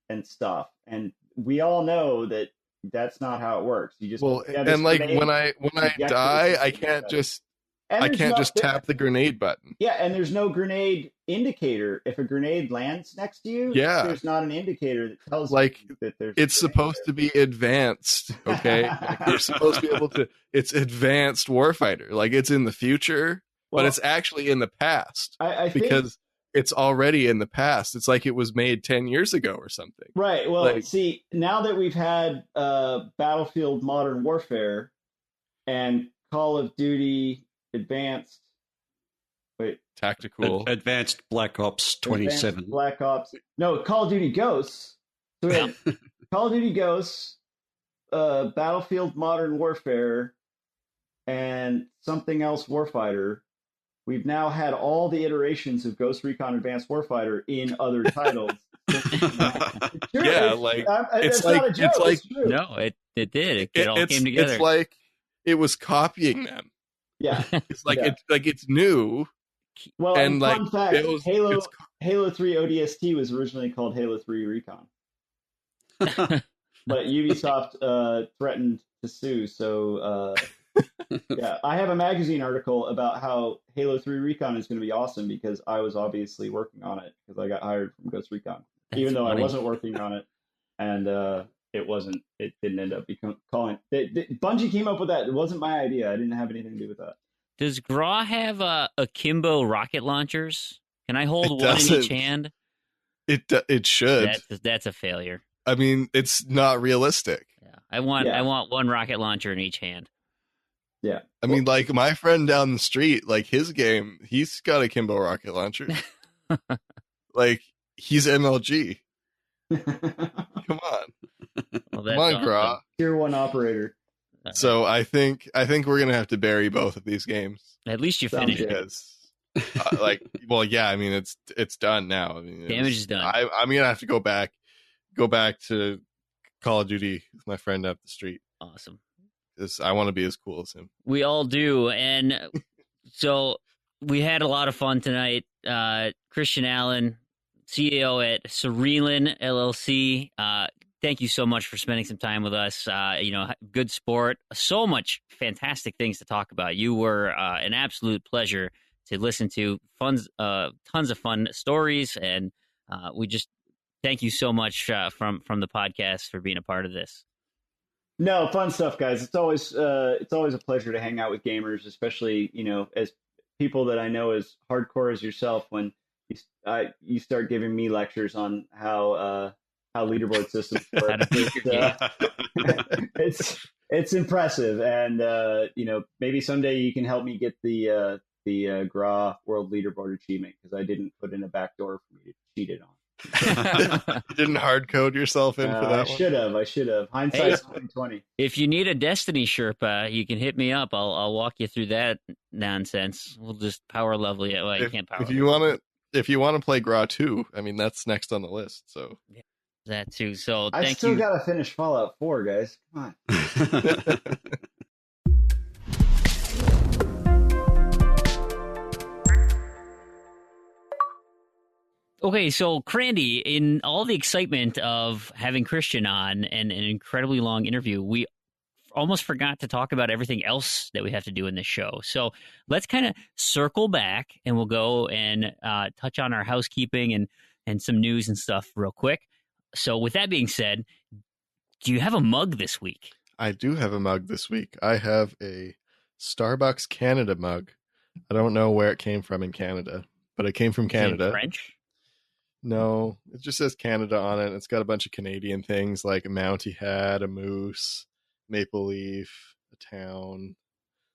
and stuff. And we all know that that's not how it works. You just and like when I die, I can't just tap the grenade button. Yeah, and there's no grenade indicator. If a grenade lands next to you, there's not an indicator that tells you that there's. It's supposed to be advanced, okay? Like you're supposed to be able to. It's advanced warfighter, like it's in the future, but it's actually in the past. I because it's already in the past. It's like it was made 10 years ago or something. Right. Well, see, now that we've had Battlefield Modern Warfare and Call of Duty Advanced Advanced Black Ops 27. Black Ops. No, Call of Duty Ghosts. So we had Call of Duty Ghosts, Battlefield Modern Warfare, and something else Warfighter. We've now had all the iterations of Ghost Recon Advanced Warfighter in other titles. It's like no, it did. It all came together. It's like it was copying them. Yeah, it's like it's new. Well, and fun fact, Halo 3 ODST was originally called Halo 3 Recon, but Ubisoft threatened to sue. So I have a magazine article about how Halo 3 Recon is going to be awesome because I was obviously working on it because I got hired from Ghost Recon, even though I wasn't working on it, and it didn't end up calling. Bungie came up with that. It wasn't my idea. I didn't have anything to do with that. Does Graw have akimbo rocket launchers? Can I hold one in each hand? It should. That's a failure. I mean, it's not realistic. Yeah. I want one rocket launcher in each hand. Yeah. I mean, like my friend down the street, like his game, he's got a Kimbo rocket launcher. Like he's MLG. Come on. Well, come on, Graw. Tier 1 operator. So I think we're gonna have to bury both of these games. At least you finished it. I mean, it's done now. I mean, damage is done. I'm gonna have to go back to Call of Duty with my friend up the street. Awesome. Because I want to be as cool as him. We all do, and so we had a lot of fun tonight. Christian Allen, CEO at Cerealin LLC. Thank you so much for spending some time with us. Good sport. So much fantastic things to talk about. You were an absolute pleasure to listen to. Tons of fun stories, and we just thank you so much from the podcast for being a part of this. No, fun stuff, guys. It's always a pleasure to hang out with gamers, especially as people that I know as hardcore as yourself. When you start giving me lectures on how leaderboard systems work, it's impressive, and maybe someday you can help me get the GRA World Leaderboard achievement because I didn't put in a backdoor for me to cheat it on. You didn't hard code yourself in for that one? I should have. Hindsight's 2020. If you need a Destiny Sherpa, you can hit me up. I'll walk you through that nonsense. We'll just power level you. Well, you can't power. If you want to play GRA 2, I mean that's next on the list. So yeah, that too. So I still gotta finish Fallout 4, guys. Come on. Okay, so Crandy, in all the excitement of having Christian on and an incredibly long interview, we almost forgot to talk about everything else that we have to do in this show. So let's kind of circle back and we'll go and touch on our housekeeping and some news and stuff real quick. So with that being said, do you have a mug this week? I do have a mug this week. I have a Starbucks Canada mug. I don't know where it came from in Canada, but it came from Canada. Is it French? No, it just says Canada on it. It's got a bunch of Canadian things like a Mountie hat, a moose, maple leaf, a town,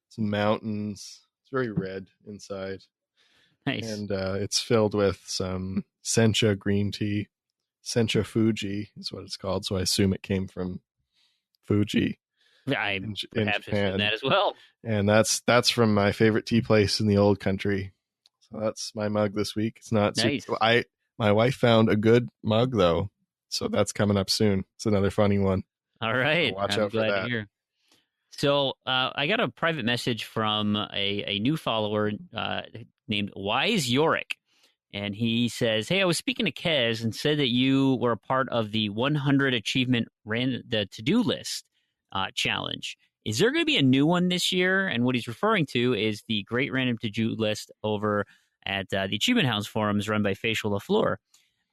some mountains. It's very red inside. Nice. And it's filled with some Sencha green tea. Sencha Fuji is what it's called. So I assume it came from Fuji. I perhaps assume that as well. And that's from my favorite tea place in the old country. So that's my mug this week. It's not nice. My wife found a good mug, though, so that's coming up soon. It's another funny one. All right. So watch out for that. To hear. So I got a private message from a new follower named Wise Yorick. And he says, hey, I was speaking to Kez and said that you were a part of the 100 achievement the to-do list challenge. Is there going to be a new one this year? And what he's referring to is the Great Random To-Do List over at the Achievement House forums run by Facial LaFleur.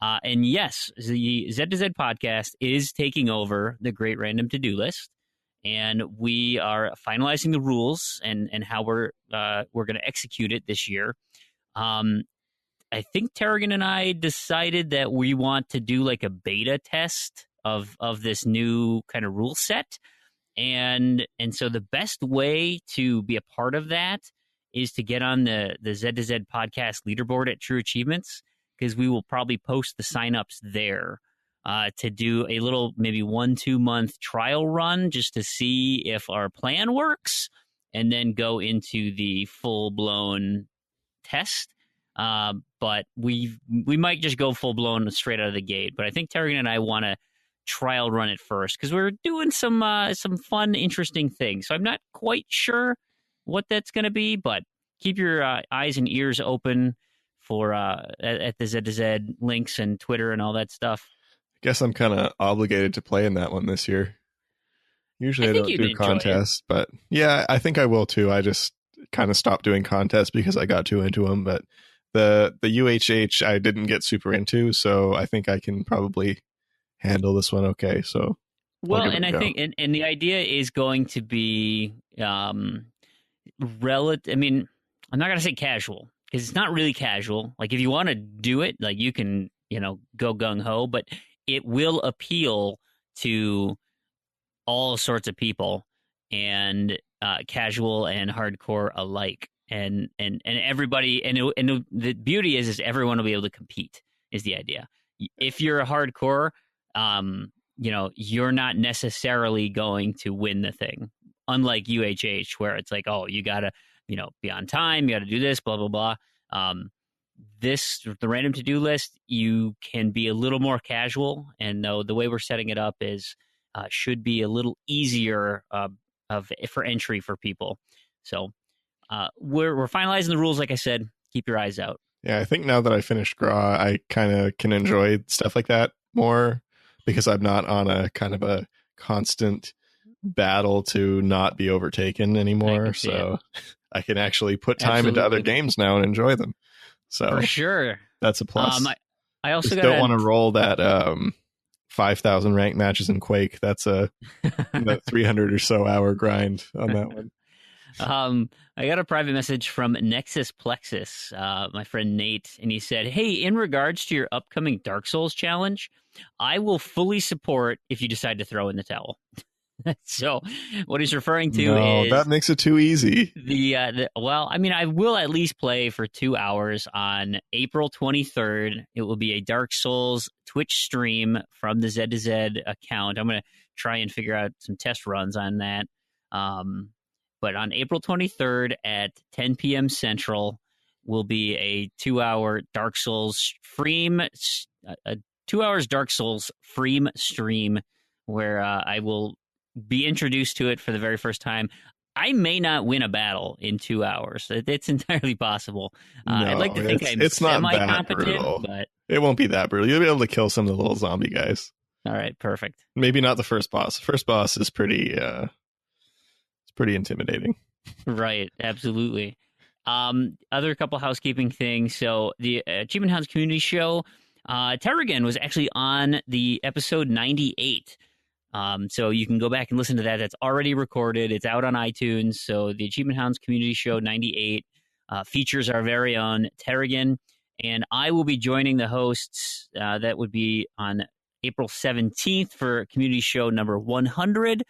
And yes, the Z2Z podcast is taking over the Great Random To-Do List. And we are finalizing the rules and how we're going to execute it this year. I think Terrigan and I decided that we want to do like a beta test of this new kind of rule set. And so the best way to be a part of that is to get on the Z2Z podcast leaderboard at True Achievements, because we will probably post the signups there to do a little maybe 1-2 month trial run just to see if our plan works, and then go into the full-blown test. But we might just go full-blown straight out of the gate. But I think Terrigan and I want to trial run it first, because we're doing some fun, interesting things. So I'm not quite sure what that's going to be, but keep your eyes and ears open for at the Z2Z links and Twitter and all that stuff. I guess I'm kind of obligated to play in that one this year. Usually I don't do contests, but yeah, I think I will too. I just kind of stopped doing contests because I got too into them. But the UHH I didn't get super into, so I think I can probably handle this one okay. So well, and I think and the idea is going to be relative. I mean, I'm not going to say casual, because it's not really casual. Like, if you want to do it, like, you can, go gung-ho, but it will appeal to all sorts of people, and casual and hardcore alike. And everybody, and the beauty is everyone will be able to compete, is the idea. If you're a hardcore, you're not necessarily going to win the thing. Unlike UHH, where it's like, oh, you got to, be on time, you got to do this, blah, blah, blah. The random to-do list, you can be a little more casual, and the way we're setting it up is should be a little easier for entry for people. So we're finalizing the rules. Like I said, keep your eyes out. Yeah, I think now that I finished Gra, I kind of can enjoy stuff like that more, because I'm not on a kind of a constant battle to not be overtaken anymore. So I can actually put time into other games now and enjoy them. So for sure, that's a plus. I also don't want to roll that 5,000 ranked matches in Quake. That's a 300 or so hour grind on that one. I got a private message from Nexus Plexus, my friend Nate, and he said, hey, in regards to your upcoming Dark Souls challenge, I will fully support if you decide to throw in the towel. So what he's referring to is... that makes it too easy. Well, I mean, I will at least play for 2 hours on April 23rd. It will be a Dark Souls Twitch stream from the Z2Z account. I'm going to try and figure out some test runs on that. But on April 23rd at 10 p.m. Central will be a 2-hour Dark Souls Freem, 2 hours Dark Souls Freem stream, where I will be introduced to it for the very first time. I may not win a battle in 2 hours. It's entirely possible. I'd like to think I'm semi-competent, but it won't be that brutal. You'll be able to kill some of the little zombie guys. All right, perfect. Maybe not the first boss. The first boss is pretty intimidating. Right, absolutely. Other couple housekeeping things. So the Achievement Hounds community show, Terrigan was actually on the episode 98. So you can go back and listen to that. That's already recorded. It's out on iTunes. So the Achievement Hounds community show 98 features our very own Terrigan. And I will be joining the hosts. That would be on April 17th for community show number 100.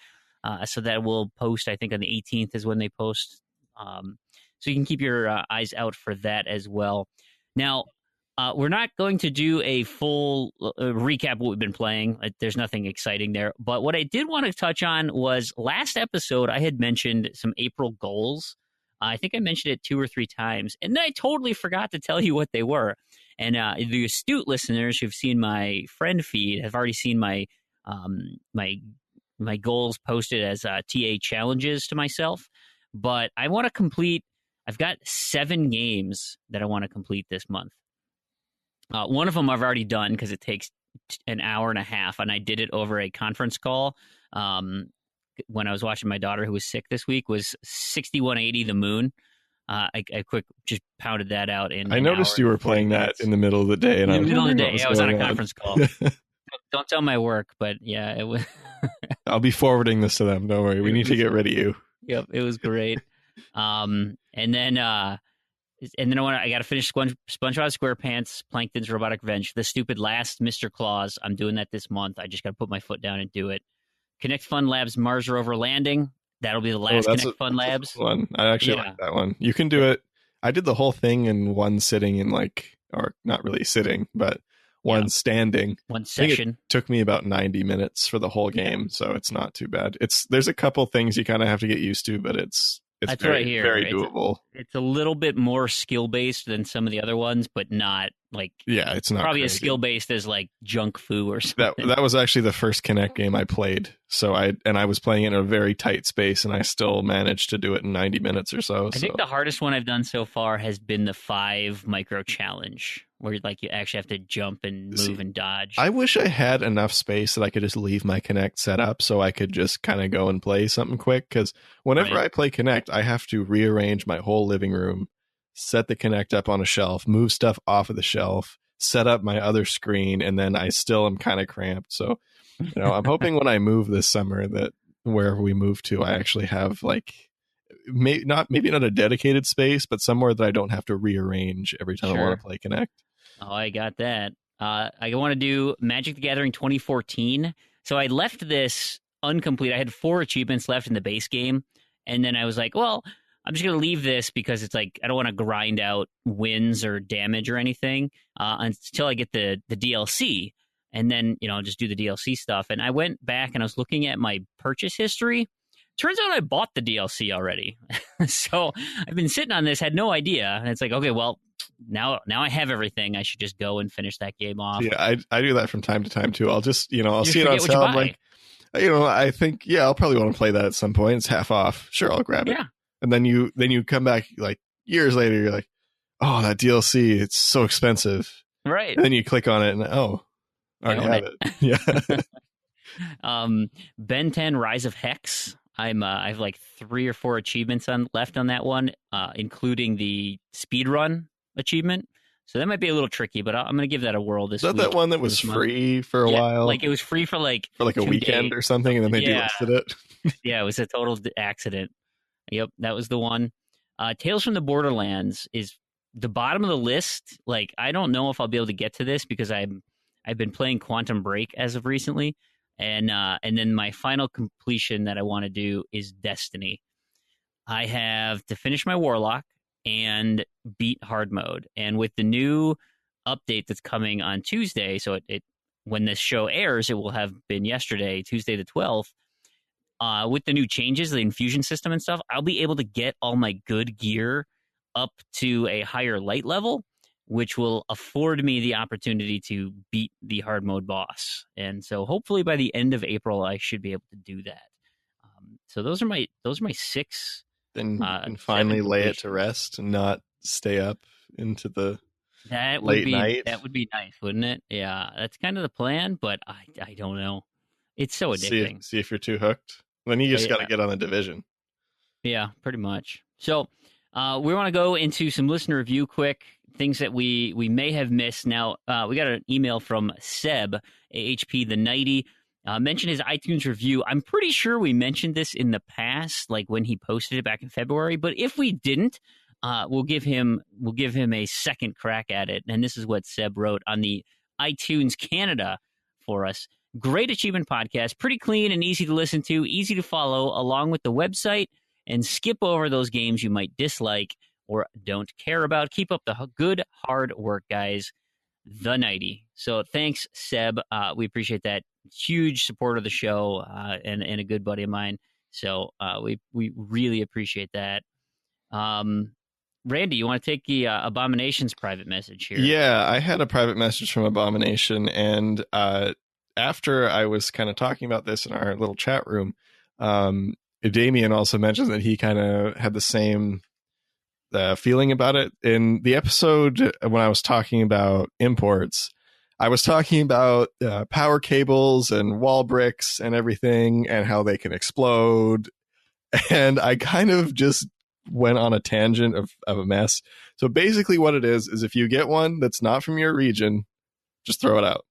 So that will post, I think, on the 18th is when they post. So you can keep your eyes out for that as well. Now, we're not going to do a full recap of what we've been playing. There's nothing exciting there. But what I did want to touch on was last episode, I had mentioned some April goals. I think I mentioned it 2 or 3 times. And then I totally forgot to tell you what they were. And the astute listeners who've seen my friend feed have already seen my goals posted as TA challenges to myself. But I want to complete, I've got 7 games that I want to complete this month. One of them I've already done because it takes an hour and a half, and I did it over a conference call. When I was watching my daughter who was sick this week, was 6180 The Moon. I quick just pounded that out in. I noticed you were playing that in the middle of the day, and in I the was middle of the wondering day. what I was on a going conference call. Don't tell my work, but yeah, it was. I'll be forwarding this to them. Don't worry. We need to get rid of you. Yep, it was great. And then I got to finish SpongeBob SquarePants, Plankton's Robotic Revenge, the stupid last Mr. Claus. I'm doing that this month. I just got to put my foot down and do it. Connect Fun Labs Mars Rover Landing. That'll be the last Connect Fun Labs one. I actually like that one. You can do it. I did the whole thing in one sitting or not really sitting, but one standing. One session. It took me about 90 minutes for the whole game, so it's not too bad. There's a couple things you kind of have to get used to, but it's That's very, right here. very doable. It's a little bit more skill based than some of the other ones, but not like it's not probably crazy. as skill based as like Junk Fu or something. That was actually the first Kinect game I played. So I was playing it in a very tight space, and I still managed to do it in 90 minutes or so. I think the hardest one I've done so far has been the 5 micro challenge, where like you actually have to jump and move and dodge. I wish I had enough space that I could just leave my Kinect set up so I could just kind of go and play something quick. Because whenever I play Kinect, I have to rearrange my whole living room, set the Kinect up on a shelf, move stuff off of the shelf, set up my other screen, and then I still am kind of cramped. So, I'm hoping when I move this summer that wherever we move to, I actually have maybe not a dedicated space, but somewhere that I don't have to rearrange every time I want to play Kinect. Oh, I got that. I want to do Magic the Gathering 2014. So I left this incomplete. I had 4 achievements left in the base game. And then I was like, well, I'm just going to leave this because it's like I don't want to grind out wins or damage or anything until I get the DLC. And then, just do the DLC stuff. And I went back and I was looking at my purchase history. Turns out I bought the DLC already. So I've been sitting on this, had no idea. And it's like, okay, well, now I have everything. I should just go and finish that game off. Yeah, I do that from time to time too. I'll just, I'll You see it on forget sale. what I'm you like, I think, I'll probably want to play that at some point. It's half off. Sure, I'll grab it. Yeah. And then you come back like years later, you're like, oh, that DLC, it's so expensive. Right. And then you click on it and I already have it. Yeah. Ben 10 Rise of Hex. I have like 3 or 4 achievements left on that one, including the speedrun achievement. So that might be a little tricky, but I'm going to give that a whirl this week. Is that one that was free for a while? Like it was free for like a weekend or something, and then they delisted it? Yeah, it was a total accident. Yep, that was the one. Tales from the Borderlands is the bottom of the list. Like, I don't know if I'll be able to get to this because I've been playing Quantum Break as of recently. And then my final completion that I want to do is Destiny. I have to finish my Warlock and beat hard mode. And with the new update that's coming on Tuesday, so it when this show airs, it will have been yesterday, Tuesday the 12th. With the new changes, the infusion system and stuff, I'll be able to get all my good gear up to a higher light level, which will afford me the opportunity to beat the hard mode boss. And so hopefully by the end of April, I should be able to do that. So those are my 6. Then you can finally lay it to rest and not stay up into the late night. That would be nice, wouldn't it? Yeah, that's kind of the plan, but I don't know. It's so addicting. See if you're too hooked. Then you just got to get on the Division. Yeah, pretty much. So we want to go into some listener review quick, things that we may have missed. Now, we got an email from Seb, AHP the 90. Mentioned his iTunes review. I'm pretty sure we mentioned this in the past, like when he posted it back in February. But if we didn't, we'll give him a second crack at it. And this is what Seb wrote on the iTunes Canada for us. Great achievement podcast, pretty clean and easy to listen to, easy to follow along with the website, and skip over those games you might dislike or don't care about. Keep up the good, hard work, guys. The 90. So thanks, Seb. We appreciate that. Huge support of the show and a good buddy of mine. So we really appreciate that. Randy, you want to take the Abomination's private message here? Yeah, I had a private message from Abomination, and after I was kind of talking about this in our little chat room, Damien also mentioned that he kind of had the same feeling about it. In the episode when I was talking about imports, I was talking about power cables and wall bricks and everything and how they can explode. And I kind of just went on a tangent of a mess. So basically what it is if you get one that's not from your region, just throw it out.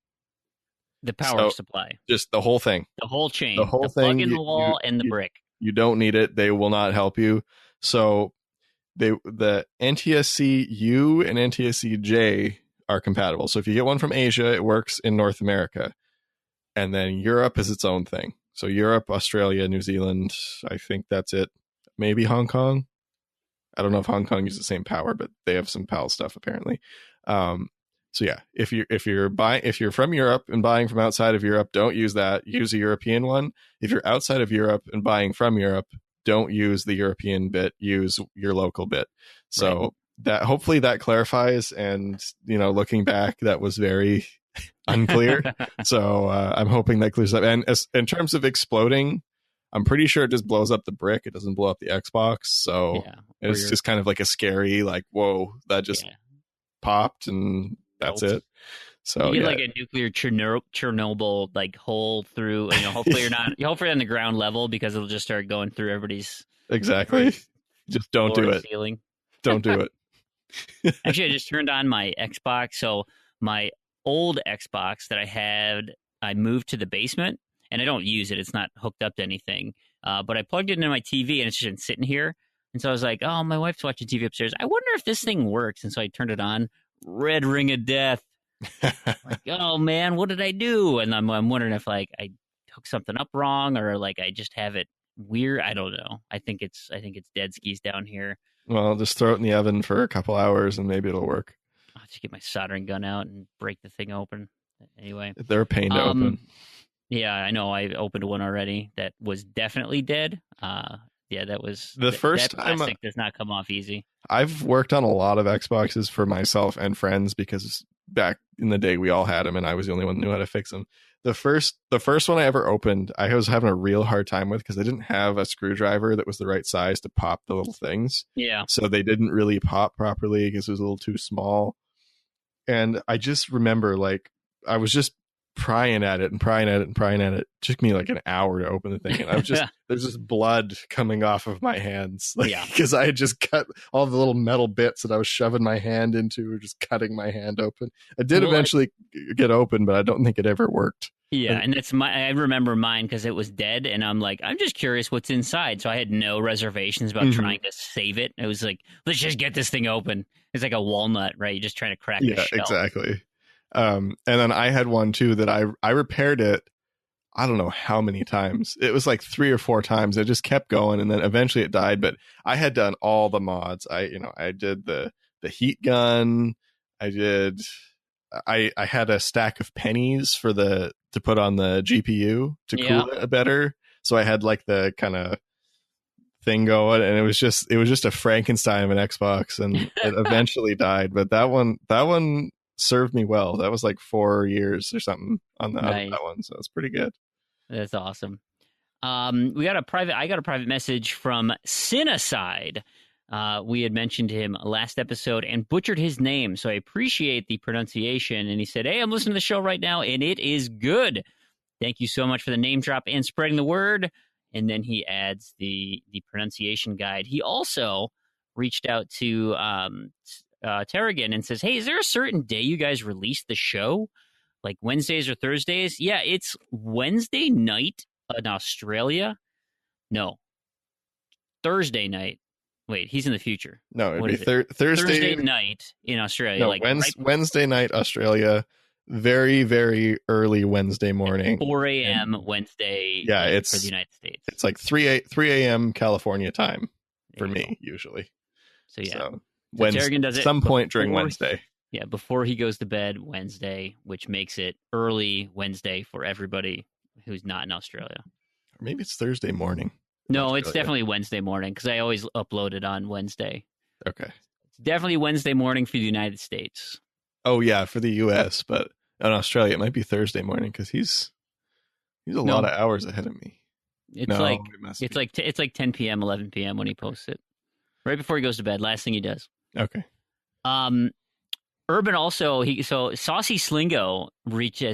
The power supply. Just the whole thing. The whole chain. The whole the thing. Plug in the wall and the brick. You don't need it. They will not help you. So the NTSC U and NTSC J are compatible. So if you get one from Asia, it works in North America. And then Europe is its own thing. So Europe, Australia, New Zealand, I think that's it. Maybe Hong Kong. I don't know if Hong Kong uses the same power, but they have some PAL stuff apparently. So yeah, if you're from Europe and buying from outside of Europe, don't use that. Use a European one. If you're outside of Europe and buying from Europe, don't use the European bit. Use your local bit. So Right. that hopefully that clarifies. And looking back, that was very unclear. So I'm hoping that clears up. And in terms of exploding, I'm pretty sure it just blows up the brick. It doesn't blow up the Xbox. So Yeah. it's just kind of like a scary, like, whoa, that just popped and that's it. So you get like a nuclear Chernobyl like hole through. Hopefully you're on the ground level because it'll just start going through everybody's exactly. Just don't do it. Ceiling. Don't do it. Actually, I just turned on my Xbox. So my old Xbox that I had, I moved to the basement, and I don't use it. It's not hooked up to anything. But I plugged it into my TV, and it's just been sitting here. And so I was like, oh, my wife's watching TV upstairs. I wonder if this thing works. And so I turned it on. Red ring of death. Like, oh man, what did I do? And I'm wondering if like I hooked something up wrong or like I just have it weird. I don't know. I think it's dead skis down here. Well, just throw it in the oven for a couple hours and maybe it'll work. I'll just get my soldering gun out and break the thing open. Anyway, they're a pain to open. Yeah, I know. I opened one already that was definitely dead. Yeah, that was the first that time. Plastic does not come off easy. I've worked on a lot of Xboxes for myself and friends because back in the day we all had them and I was the only one who knew how to fix them. The first one I ever opened, I was having a real hard time with because I didn't have a screwdriver that was the right size to pop the little things. Yeah. So they didn't really pop properly because it was a little too small. And I just remember like I was just prying at it. It took me like an hour to open the thing. And I was just, there's just blood coming off of my hands. Like, because I had just cut all the little metal bits that I was shoving my hand into or just cutting my hand open. It did eventually get open, but I don't think it ever worked. Yeah, and I remember mine because it was dead, and I'm like, I'm just curious what's inside. So I had no reservations about trying to save it. It was like, let's just get this thing open. It's like a walnut, right? You're just trying to crack the shell. Yeah, exactly. And then I had one too that I repaired it. I don't know how many times. It was like 3 or 4 times. It just kept going, and then eventually it died. But I had done all the mods. I did the heat gun. I had a stack of pennies to put on the GPU to cool it better. So I had like the kind of thing going, and it was just a Frankenstein of an Xbox, and it eventually died. But that one served me well. That was like 4 years or something on that one, so it's pretty good. That's awesome. I got a private message from Cinecide. We had mentioned him last episode and butchered his name, so I appreciate the pronunciation. And he said, hey, I'm listening to the show right now, and it is good. Thank you so much for the name drop and spreading the word. And then he adds the pronunciation guide. He also reached out to Terrigan and says, hey, is there a certain day you guys release the show? Like Wednesdays or Thursdays? Yeah, it's Wednesday night in Australia. No. Thursday night. Wait, he's in the future. No, it'd be Thursday night in Australia. No, like Wednesday night, Australia. Very, very early Wednesday morning. 4 a.m. Wednesday it's for the United States. It's like 3 a.m. California time for me, usually. So, yeah. So Terrigan does it some point during Wednesday. Yeah, before he goes to bed Wednesday, which makes it early Wednesday for everybody who's not in Australia. Or maybe it's Thursday morning. No, it's definitely Wednesday morning because I always upload it on Wednesday. Okay. It's definitely Wednesday morning for the United States. Oh, yeah, for the U.S., but in Australia, it might be Thursday morning because he's a lot of hours ahead of me. It's like 10 p.m., 11 p.m. when he posts it. Right before he goes to bed. Last thing he does. Okay. Urban also so Saucy Slingo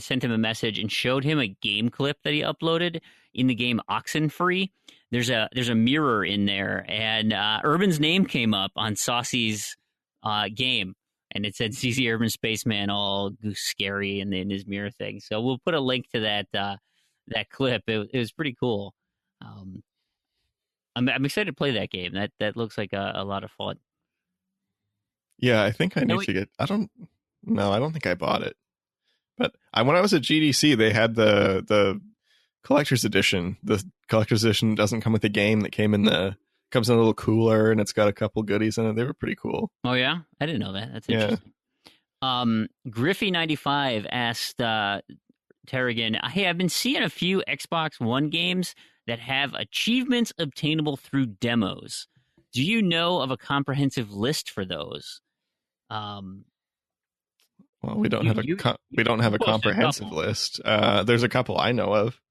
sent him a message and showed him a game clip that he uploaded in the game Oxenfree. There's a mirror in there, and Urban's name came up on Saucy's game, and it said CZ Urban Spaceman, all scary in his mirror thing. So we'll put a link to that clip. It was pretty cool. I'm excited to play that game. That looks like a lot of fun. Yeah, I think I need to get. I don't think I bought it. But when I was at GDC, they had the collector's edition. The collector's edition doesn't come with the game. That comes in a little cooler, and it's got a couple goodies in it. They were pretty cool. Oh yeah, I didn't know that. That's interesting. Griffey95 asked Terrigan, "Hey, I've been seeing a few Xbox One games that have achievements obtainable through demos. Do you know of a comprehensive list for those?" Well, we don't have a comprehensive list. There's a couple I know of.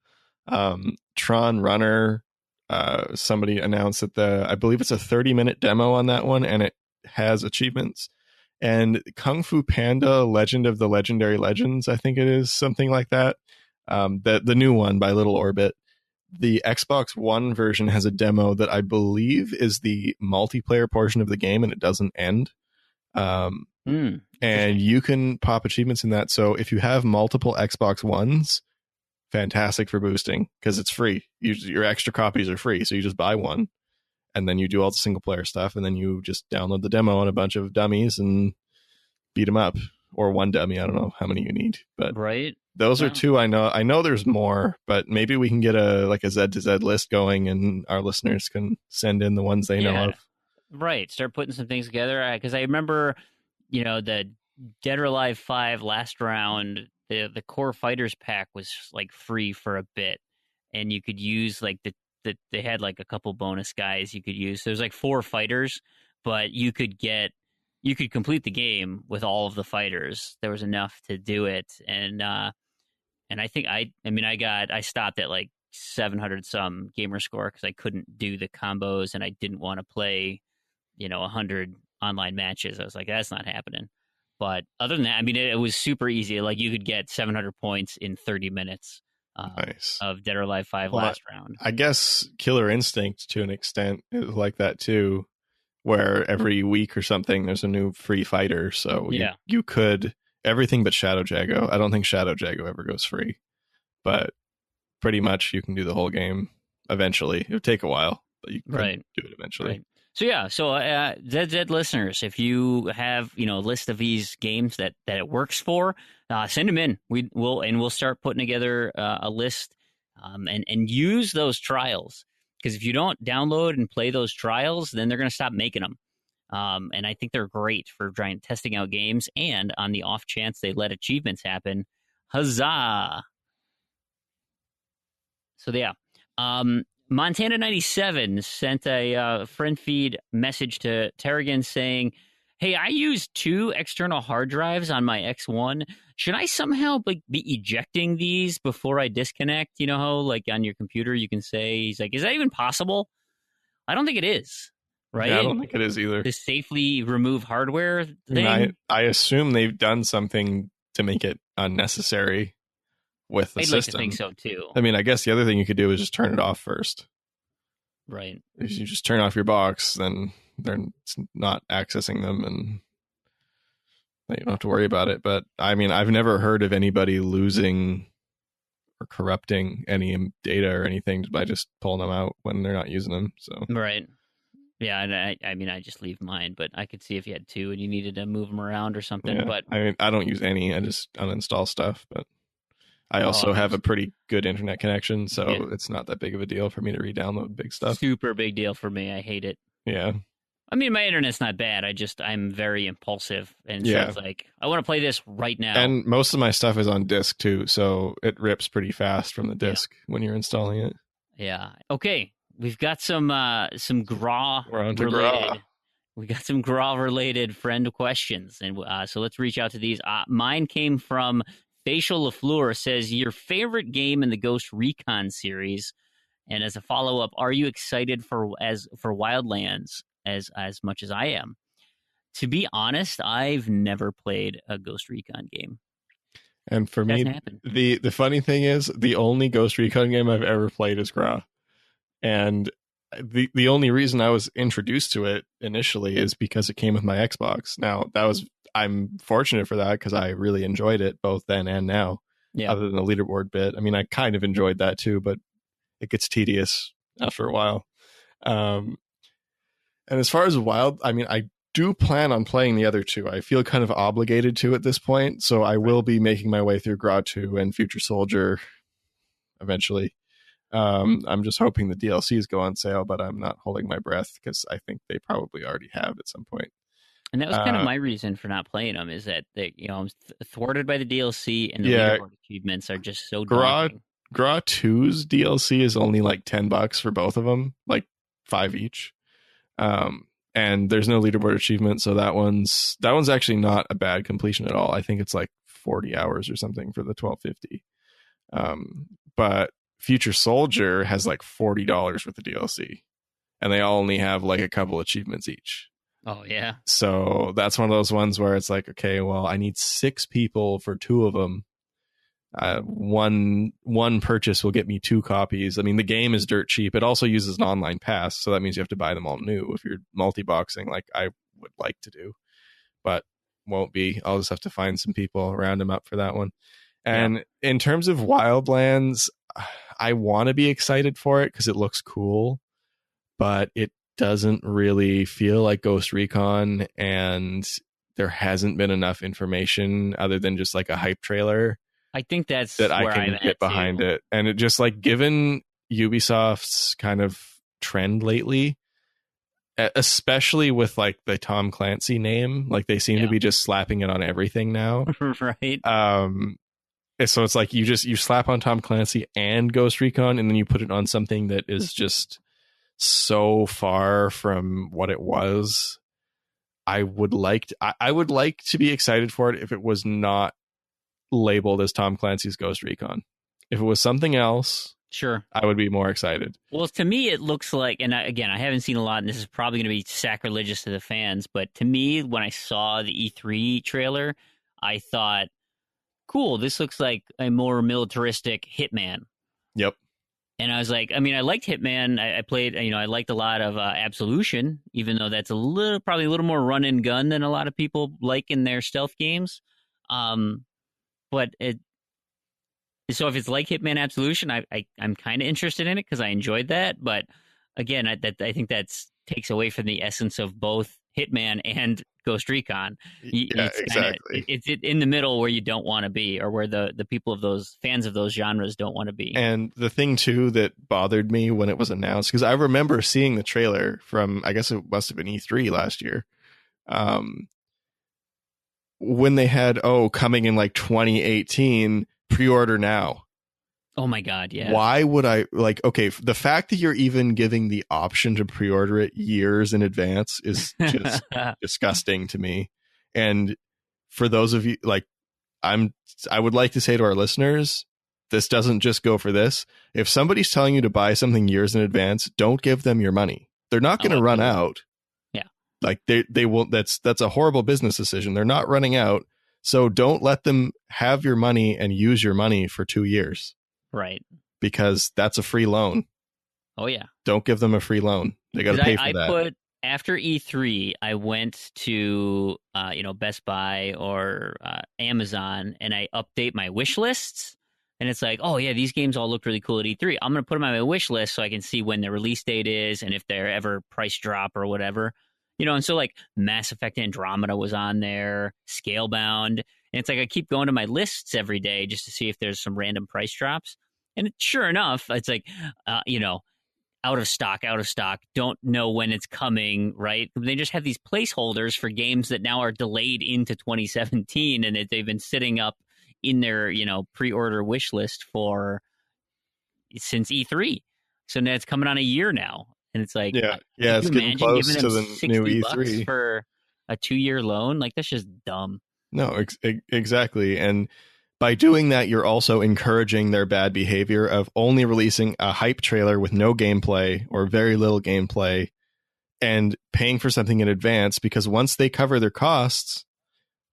Tron Runner. Somebody announced that I believe it's a 30-minute demo on that one, and it has achievements. And Kung Fu Panda: Legend of the Legendary Legends, I think it is something like that. The new one by Little Orbit. The Xbox One version has a demo that I believe is the multiplayer portion of the game, and it doesn't end. And you can pop achievements in that. So if you have multiple Xbox Ones, fantastic for boosting because it's free. Your extra copies are free. So you just buy one and then you do all the single player stuff. And then you just download the demo on a bunch of dummies and beat them up, or one dummy. I don't know how many you need, but right. Those are two I know. I know there's more, but maybe we can get a Z to Z list going and our listeners can send in the ones they know of. Right. Start putting some things together. Because I remember, the Dead or Alive 5 last round, the Core Fighters pack was like free for a bit. And you could use like they had like a couple bonus guys you could use. There's like 4 fighters, but you could complete the game with all of the fighters. There was enough to do it. And I think I stopped at like 700 some gamer score because I couldn't do the combos and I didn't want to play 100 online matches. I was like, that's not happening. But other than that, it was super easy. Like you could get 700 points in 30 minutes nice. Of Dead or Alive 5 last round. I guess Killer Instinct to an extent is like that too, where every week or something there's a new free fighter. So you could everything but Shadow Jago. I don't think Shadow Jago ever goes free, but pretty much you can do the whole game eventually. It'll take a while, but you can do it eventually. Right. So ZZ listeners, if you have a list of these games that it works for, send them in. We'll start putting together a list and use those trials, because if you don't download and play those trials, then they're going to stop making them. And I think they're great for testing out games, and on the off chance they let achievements happen, huzzah! So yeah. Montana 97 sent a friend feed message to Terrigan saying, "Hey, I used 2 external hard drives on my X1. Should I somehow be ejecting these before I disconnect? You know how, like, on your computer you can say," he's like, "Is that even possible?" I don't think it is, right? Yeah, I don't think it is either. To safely remove hardware thing? I assume they've done something to make it unnecessary with the system. I'd like to think so too. I guess the other thing you could do is just turn it off first. Right. If you just turn off your box, then they're not accessing them and you don't have to worry about it. But I've never heard of anybody losing or corrupting any data or anything by just pulling them out when they're not using them. So right. Yeah, and I just leave mine, but I could see if you had 2 and you needed to move them around or something. Yeah. But I don't use any. I just uninstall stuff. But I also have a pretty good internet connection, so it's not that big of a deal for me to re-download big stuff. Super big deal for me. I hate it. Yeah. My internet's not bad. I'm very impulsive. And so it's like, I want to play this right now. And most of my stuff is on disk too, so it rips pretty fast from the disk when you're installing it. Yeah. Okay. We've got some GRAW related. GRAW. We got some GRAW related friend questions. And so let's reach out to these. Mine came from Facial LaFleur, says, your favorite game in the Ghost Recon series. And as a follow-up, are you excited for Wildlands as much as I am. To be honest, I've never played a Ghost Recon game. And for me, the funny thing is, the only Ghost Recon game I've ever played is Gra. And the only reason I was introduced to it initially is because it came with my Xbox. Now, I'm fortunate for that because I really enjoyed it both then and now. Yeah. Other than the leaderboard bit. I mean, I kind of enjoyed that too, but it gets tedious after a while. And as far as Wild, I mean, I do plan on playing the other two. I feel kind of obligated to at this point, so I will be making my way through Gra 2 and Future Soldier eventually. I'm just hoping the DLCs go on sale, but I'm not holding my breath because I think they probably already have at some point. And that was kind of my reason for not playing them, is that I'm thwarted by the DLC, and the leaderboard achievements are just so daunting. Gra 2's DLC is only like $10 for both of them, like $5 each. And there's no leaderboard achievement, so that one's actually not a bad completion at all. I think it's like 40 hours or something for the 1250. But Future Soldier has like $40 worth of DLC, and they all only have like a couple achievements each. Oh yeah. So that's one of those ones where it's like, okay, well, I need 6 people for 2 of them. One purchase will get me 2 copies. I mean, the game is dirt cheap. It also uses an online pass, so that means you have to buy them all new if you're multi-boxing, like I would like to do, but won't be. I'll just have to find some people, round them up for that one. And in terms of Wildlands, I want to be excited for it because it looks cool, but it doesn't really feel like Ghost Recon, and there hasn't been enough information other than just like a hype trailer. I think that I can get behind it. And it just, like, given Ubisoft's kind of trend lately, especially with like the Tom Clancy name, like they seem to be just slapping it on everything now. Right. So it's like you slap on Tom Clancy and Ghost Recon, and then you put it on something that is just so far from what it was. I would like to be excited for it if it was not labeled as Tom Clancy's Ghost Recon. If it was something else, sure, I would be more excited. Well, to me, it looks like, and again, I haven't seen a lot, and this is probably going to be sacrilegious to the fans, but to me, when I saw the E3 trailer, I thought, cool, this looks like a more militaristic Hitman. Yep. And I was like, I mean, I liked Hitman. I played, I liked a lot of Absolution, even though that's probably a little more run and gun than a lot of people like in their stealth games. But so if it's like Hitman Absolution, I'm kind of interested in it because I enjoyed that. But again, I think that takes away from the essence of both Hitman and Ghost Recon. Exactly. It's in the middle where you don't want to be, or where the people of those fans of those genres don't want to be. And the thing too that bothered me when it was announced, because I remember seeing the trailer from, I guess it must have been E3 last year, when they had coming in like 2018, pre-order now. Oh my God, yeah. Why would I, like, okay, the fact that you're even giving the option to pre-order it years in advance is just disgusting to me. And for those of you, like, I would like to say to our listeners, this doesn't just go for this. If somebody's telling you to buy something years in advance, don't give them your money. They're not going to run out. Yeah. Like they won't, that's a horrible business decision. They're not running out. So don't let them have your money and use your money for 2 years. Right. Because that's a free loan. Oh, yeah. Don't give them a free loan. They got to pay for that. After E3, I went to, Best Buy or Amazon, and I update my wish lists. And it's like, oh, yeah, these games all look really cool at E3. I'm going to put them on my wish list so I can see when the release date is and if they're ever price drop or whatever. And so like Mass Effect Andromeda was on there, Scalebound. And it's like I keep going to my lists every day just to see if there's some random price drops. And sure enough, it's like, out of stock, don't know when it's coming, right? They just have these placeholders for games that now are delayed into 2017 and that they've been sitting up in their, pre-order wish list since E3. So now it's coming on a year now. And it's like, it's getting close to the new E3 for a 2-year loan. Like, that's just dumb. No, exactly. And by doing that, you're also encouraging their bad behavior of only releasing a hype trailer with no gameplay or very little gameplay and paying for something in advance, because once they cover their costs,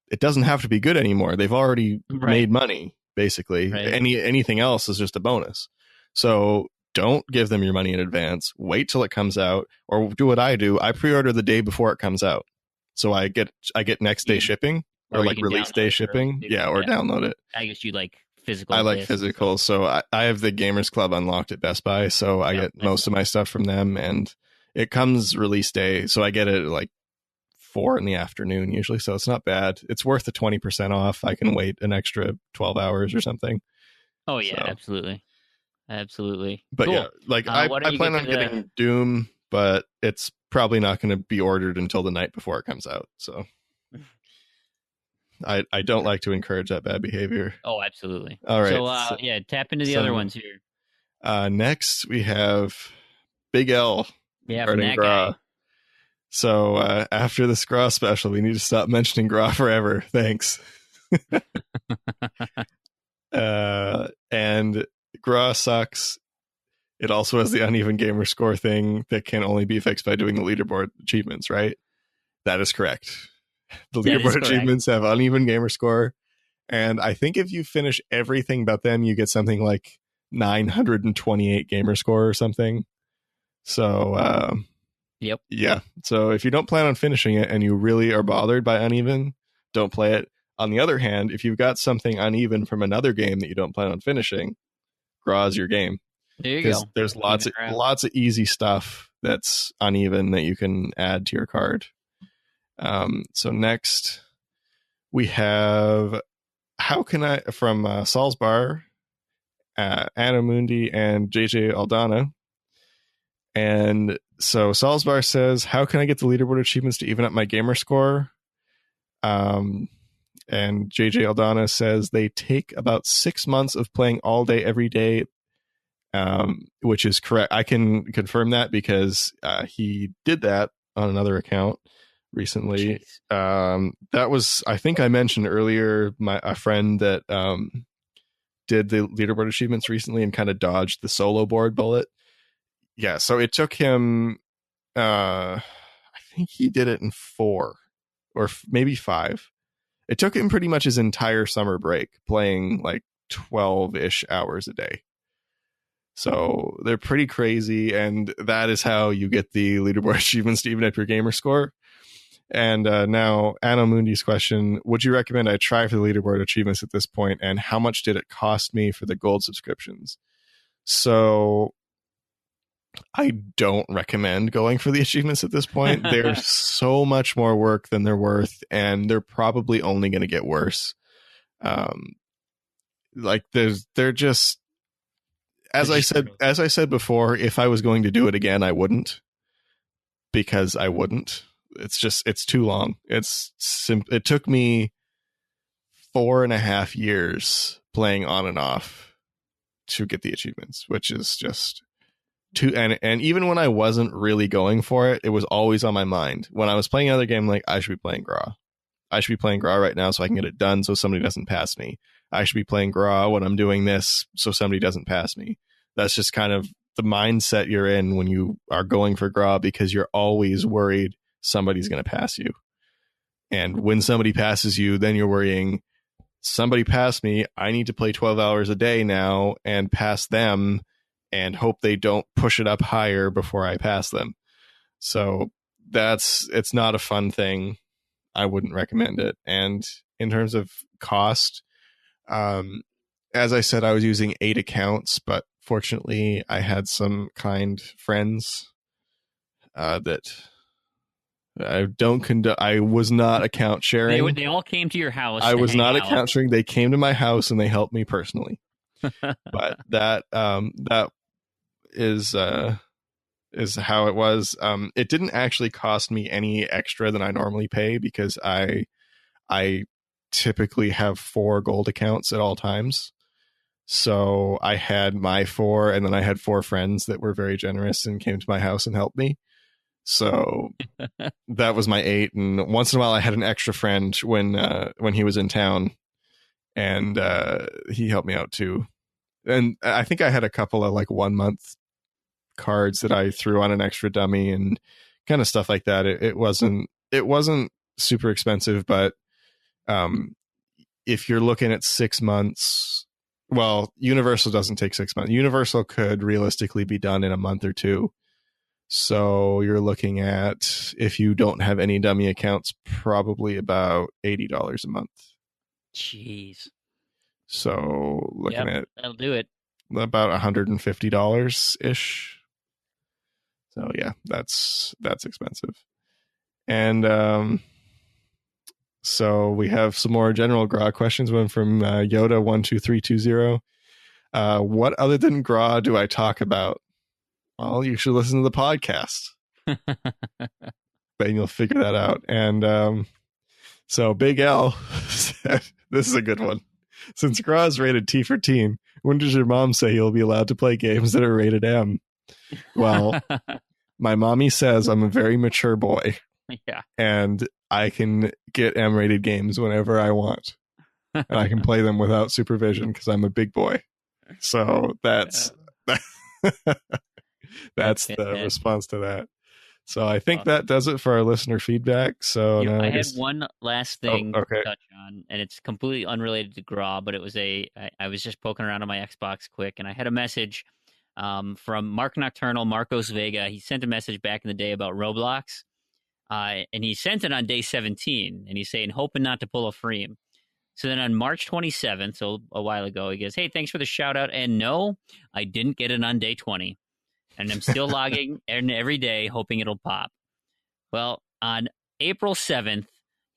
it doesn't have to be good anymore. They've already made money, basically. Right. Anything else is just a bonus. So don't give them your money in advance. Wait till it comes out, or do what I do. I pre-order the day before it comes out. So I get next day shipping, or like release day shipping. Or download it. I guess you like physical. I like physical. So I have the Gamers Club unlocked at Best Buy. So I get most of my stuff from them, and it comes release day. So I get it at like 4 p.m. usually. So it's not bad. It's worth the 20% off. I can wait an extra 12 hours or something. Oh yeah, absolutely. But cool. yeah, like I plan on getting Doom, but it's probably not going to be ordered until the night before it comes out. So I don't like to encourage that bad behavior. Oh, absolutely. All right. So tap into the other ones here. Next we have Big L. Yeah, from that guy. So after this Graw special, we need to stop mentioning Graw forever. Thanks. And Graw sucks. It also has the uneven gamer score thing that can only be fixed by doing the leaderboard achievements, right? That is correct. The leaderboard achievements have uneven gamer score. And I think if you finish everything but them, you get something like 928 gamer score or something. So, yep. Yeah. So if you don't plan on finishing it and you really are bothered by uneven, don't play it. On the other hand, if you've got something uneven from another game that you don't plan on finishing, Graw is your game. There you go. There's lots of easy stuff that's uneven that you can add to your card. So next we have from Salzbar, Anamundi, and JJ Aldana. And so Salzbar says, how can I get the leaderboard achievements to even up my gamer score? And JJ Aldana says they take about 6 months of playing all day, every day, which is correct. I can confirm that because he did that on another account recently. That was, I think I mentioned earlier, a friend that did the leaderboard achievements recently and kind of dodged the solo board bullet. Yeah, so it took him, I think he did it in 4 or maybe 5. It took him pretty much his entire summer break playing like 12-ish hours a day. So they're pretty crazy, and that is how you get the leaderboard achievements to even up your gamer score. And now, Anno Mundi's question, would you recommend I try for the leaderboard achievements at this point, and how much did it cost me for the gold subscriptions? So I don't recommend going for the achievements at this point. They're so much more work than they're worth, and they're probably only going to get worse. They're just, as I said before, if I was going to do it again, I wouldn't, because I wouldn't. It's too long. It took me 4.5 years playing on and off to get the achievements, which is just too. And even when I wasn't really going for it, it was always on my mind. When I was playing another game, like, I should be playing Graw. I should be playing Graw right now so I can get it done so somebody doesn't pass me. I should be playing Graw when I'm doing this so somebody doesn't pass me. That's just kind of the mindset you're in when you are going for Graw, because you're always worried somebody's going to pass you. And when somebody passes you, then you're worrying, somebody passed me. I need to play 12 hours a day now and pass them and hope they don't push it up higher before I pass them. So it's not a fun thing. I wouldn't recommend it. And in terms of cost, as I said, I was using 8 accounts, but fortunately I had some kind friends that I was not account sharing. They all came to your house. I was not account sharing. They came to my house and they helped me personally. But that is how it was. It didn't actually cost me any extra than I normally pay, because I typically have 4 gold accounts at all times. So I had my 4, and then I had 4 friends that were very generous and came to my house and helped me. So that was my 8. And once in a while I had an extra friend when he was in town, and he helped me out too. And I think I had a couple of like 1 month cards that I threw on an extra dummy and kind of stuff like that. It wasn't super expensive, but if you're looking at 6 months, well, Universal doesn't take 6 months. Universal could realistically be done in a month or two. So you're looking at, if you don't have any dummy accounts, probably about $80 a month. Jeez. So looking at that'll do it. About $150 ish. So yeah, that's expensive. And so we have some more general GRA questions. One from Yoda12320. What other than GRA do I talk about? Well, you should listen to the podcast. Then you'll figure that out. And so Big L said, this is a good one. Since GRA is rated T for teen, when does your mom say you'll be allowed to play games that are rated M? Well, my mommy says I'm a very mature boy. Yeah. And I can get M-rated games whenever I want. And I can play them without supervision because I'm a big boy. So that's the response to that. So I think that does it for our listener feedback. So now I had one last thing to touch on, and it's completely unrelated to GRA, but it was I was just poking around on my Xbox quick, and I had a message from Mark Nocturnal, Marcos Vega. He sent a message back in the day about Roblox, and he sent it on day 17, and he's saying, hoping not to pull a Freem. So then on March 27th, so a while ago, he goes, hey, thanks for the shout out. And no, I didn't get it on day 20. And I'm still logging every day, hoping it'll pop. Well, on April 7th,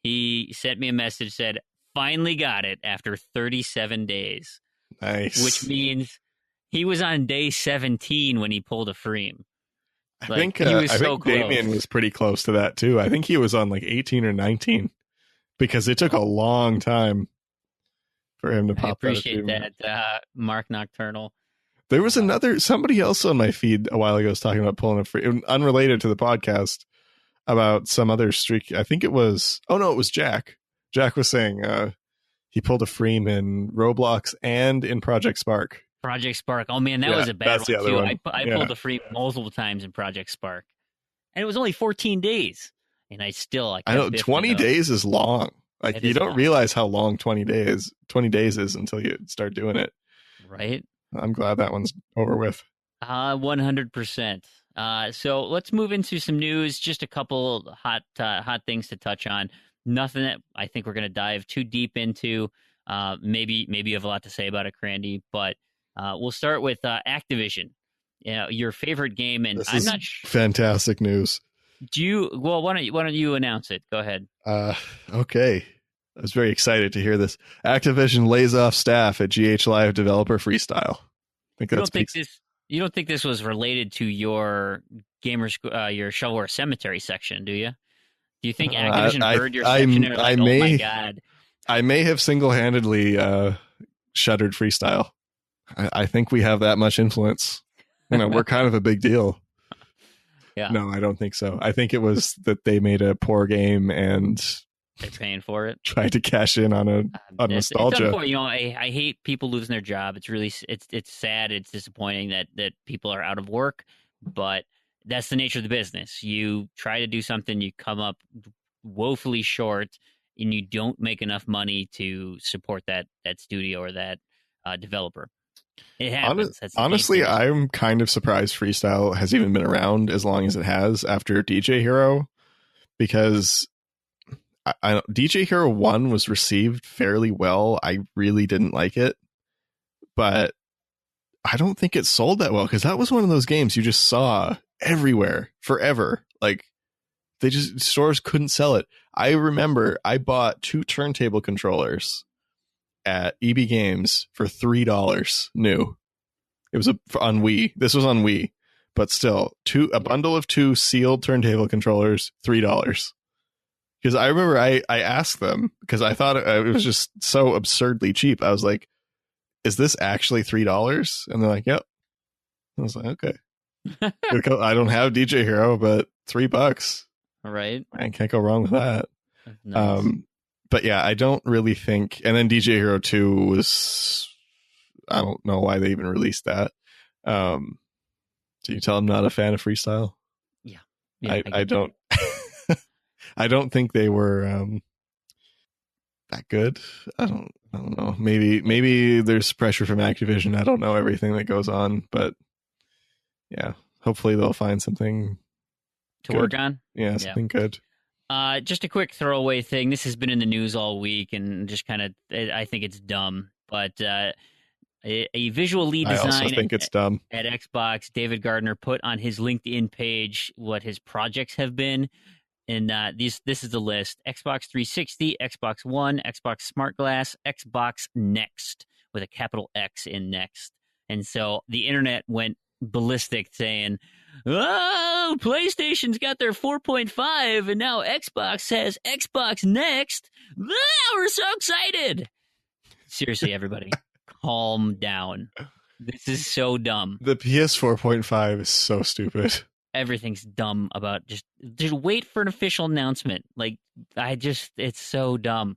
he sent me a message, said, finally got it after 37 days. Nice. Which means he was on day 17 when he pulled a Freem. I think Damien was pretty close to that, too. I think he was on like 18 or 19 because it took a long time for him to pop. I appreciate that, Mark Nocturnal. There was somebody else on my feed a while ago was talking about pulling a free, unrelated to the podcast, about some other streak. I think it was Jack. Jack was saying he pulled a Freem in Roblox and in Project Spark. Project Spark. Oh man, that was a bad one too. One. I pulled a Freem multiple times in Project Spark, and it was only 14 days, and I know 20 days is long. Like you don't realize how long 20 days is until you start doing it. Right. I'm glad that one's over with. 100%. So let's move into some news. Just a couple hot things to touch on. Nothing that I think we're going to dive too deep into. Maybe you have a lot to say about it, Crandy. But we'll start with Activision. Your favorite game, and I'm not sure. Fantastic news. Why don't you announce it? Go ahead. Okay. I was very excited to hear this. Activision lays off staff at GH Live Developer Freestyle. I think you don't think this was related to your your Shovelware Cemetery section, do you? Do you think Activision heard your section and like, oh my god? I may have single-handedly shuttered Freestyle. I think we have that much influence. We're kind of a big deal. Yeah. No, I don't think so. I think it was that they made a poor game and they're paying for it. Tried to cash in on nostalgia. I hate people losing their job. It's really it's sad. It's disappointing that people are out of work, but that's the nature of the business. You try to do something, you come up woefully short, and you don't make enough money to support that studio or that developer. It happens. Honestly, I'm kind of surprised Freestyle has even been around as long as it has after DJ Hero, because DJ Hero 1 was received fairly well. I really didn't like it, but I don't think it sold that well because that was one of those games you just saw everywhere forever. Like stores couldn't sell it. I remember I bought 2 turntable controllers at EB Games for $3 new. It was on Wii. This was on Wii, but still a bundle of 2 sealed turntable controllers, $3. Because I remember I asked them because I thought it was just so absurdly cheap. I was like, is this actually $3? And they're like, yep. I was like, okay. I don't have DJ Hero, but $3. All right. I can't go wrong with that. Nice. But yeah, I don't really think. And then DJ Hero 2 was, I don't know why they even released that. So you tell I'm not a fan of Freestyle? Yeah. Yeah, I don't I don't think they were that good. I don't know. Maybe there's pressure from Activision. I don't know everything that goes on, but yeah, hopefully they'll find something to good. work on. Yeah, something good. Just a quick throwaway thing. This has been in the news all week, and just kind of, I think it's dumb. But a visual lead design I also think it's dumb. At Xbox, David Gardner put on his LinkedIn page what his projects have been. And this is the list: Xbox 360, Xbox One, Xbox Smart Glass, Xbox Next, with a capital X in Next. And so the internet went ballistic saying, oh, PlayStation's got their 4.5, and now Xbox has Xbox Next. Ah, we're so excited. Seriously, everybody, calm down. This is so dumb. The PS4.5 is so stupid. Everything's dumb about just wait for an official announcement. Like, it's so dumb.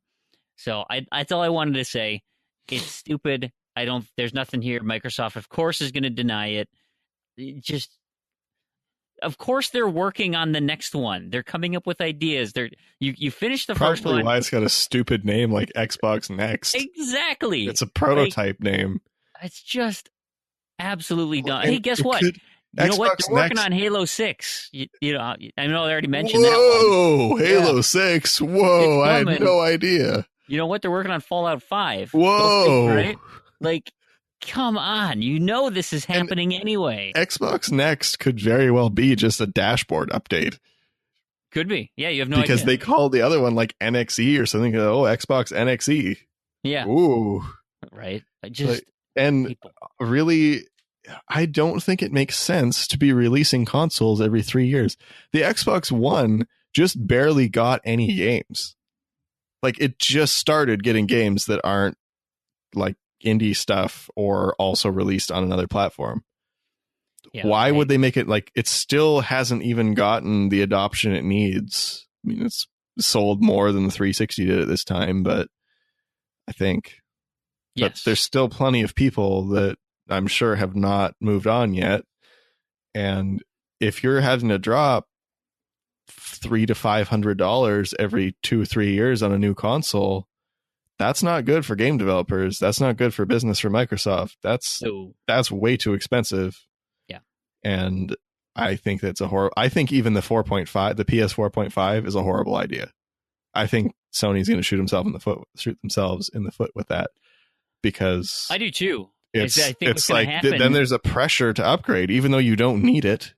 So that's all I wanted to say. It's stupid. There's nothing here. Microsoft, of course, is going to deny it. Of course, they're working on the next one. They're coming up with ideas. You finished the first one. Probably why it's got a stupid name like Xbox Next. Exactly. It's a prototype name. It's just absolutely dumb. And hey, guess what? You know what? They're working on Halo 6. You know, I know I already mentioned that one. Whoa, Halo 6. Whoa, I had no idea. You know what? They're working on Fallout 5. Whoa. Right? Like, come on. You know this is happening anyway. Xbox Next could very well be just a dashboard update. Could be. Yeah, you have no idea. Because they called the other one like NXE or something. Oh, Xbox NXE. Yeah. Ooh. Right. Really, I don't think it makes sense to be releasing consoles every 3 years. The Xbox One just barely got any games. Like, it just started getting games that aren't like indie stuff or also released on another platform. Yeah, why would they make it like it still hasn't even gotten the adoption it needs? I mean, it's sold more than the 360 did at this time, but I think but there's still plenty of people that I'm sure have not moved on yet. And if you're having to drop $300 to $500 every 2 or 3 years on a new console, that's not good for game developers. That's not good for business for Microsoft. That's way too expensive. Yeah. And I think that's I think even the 4.5, the PS 4.5 is a horrible idea. I think Sony's going to shoot themselves in the foot with that, because I do too. It's like then there's a pressure to upgrade even though you don't need it.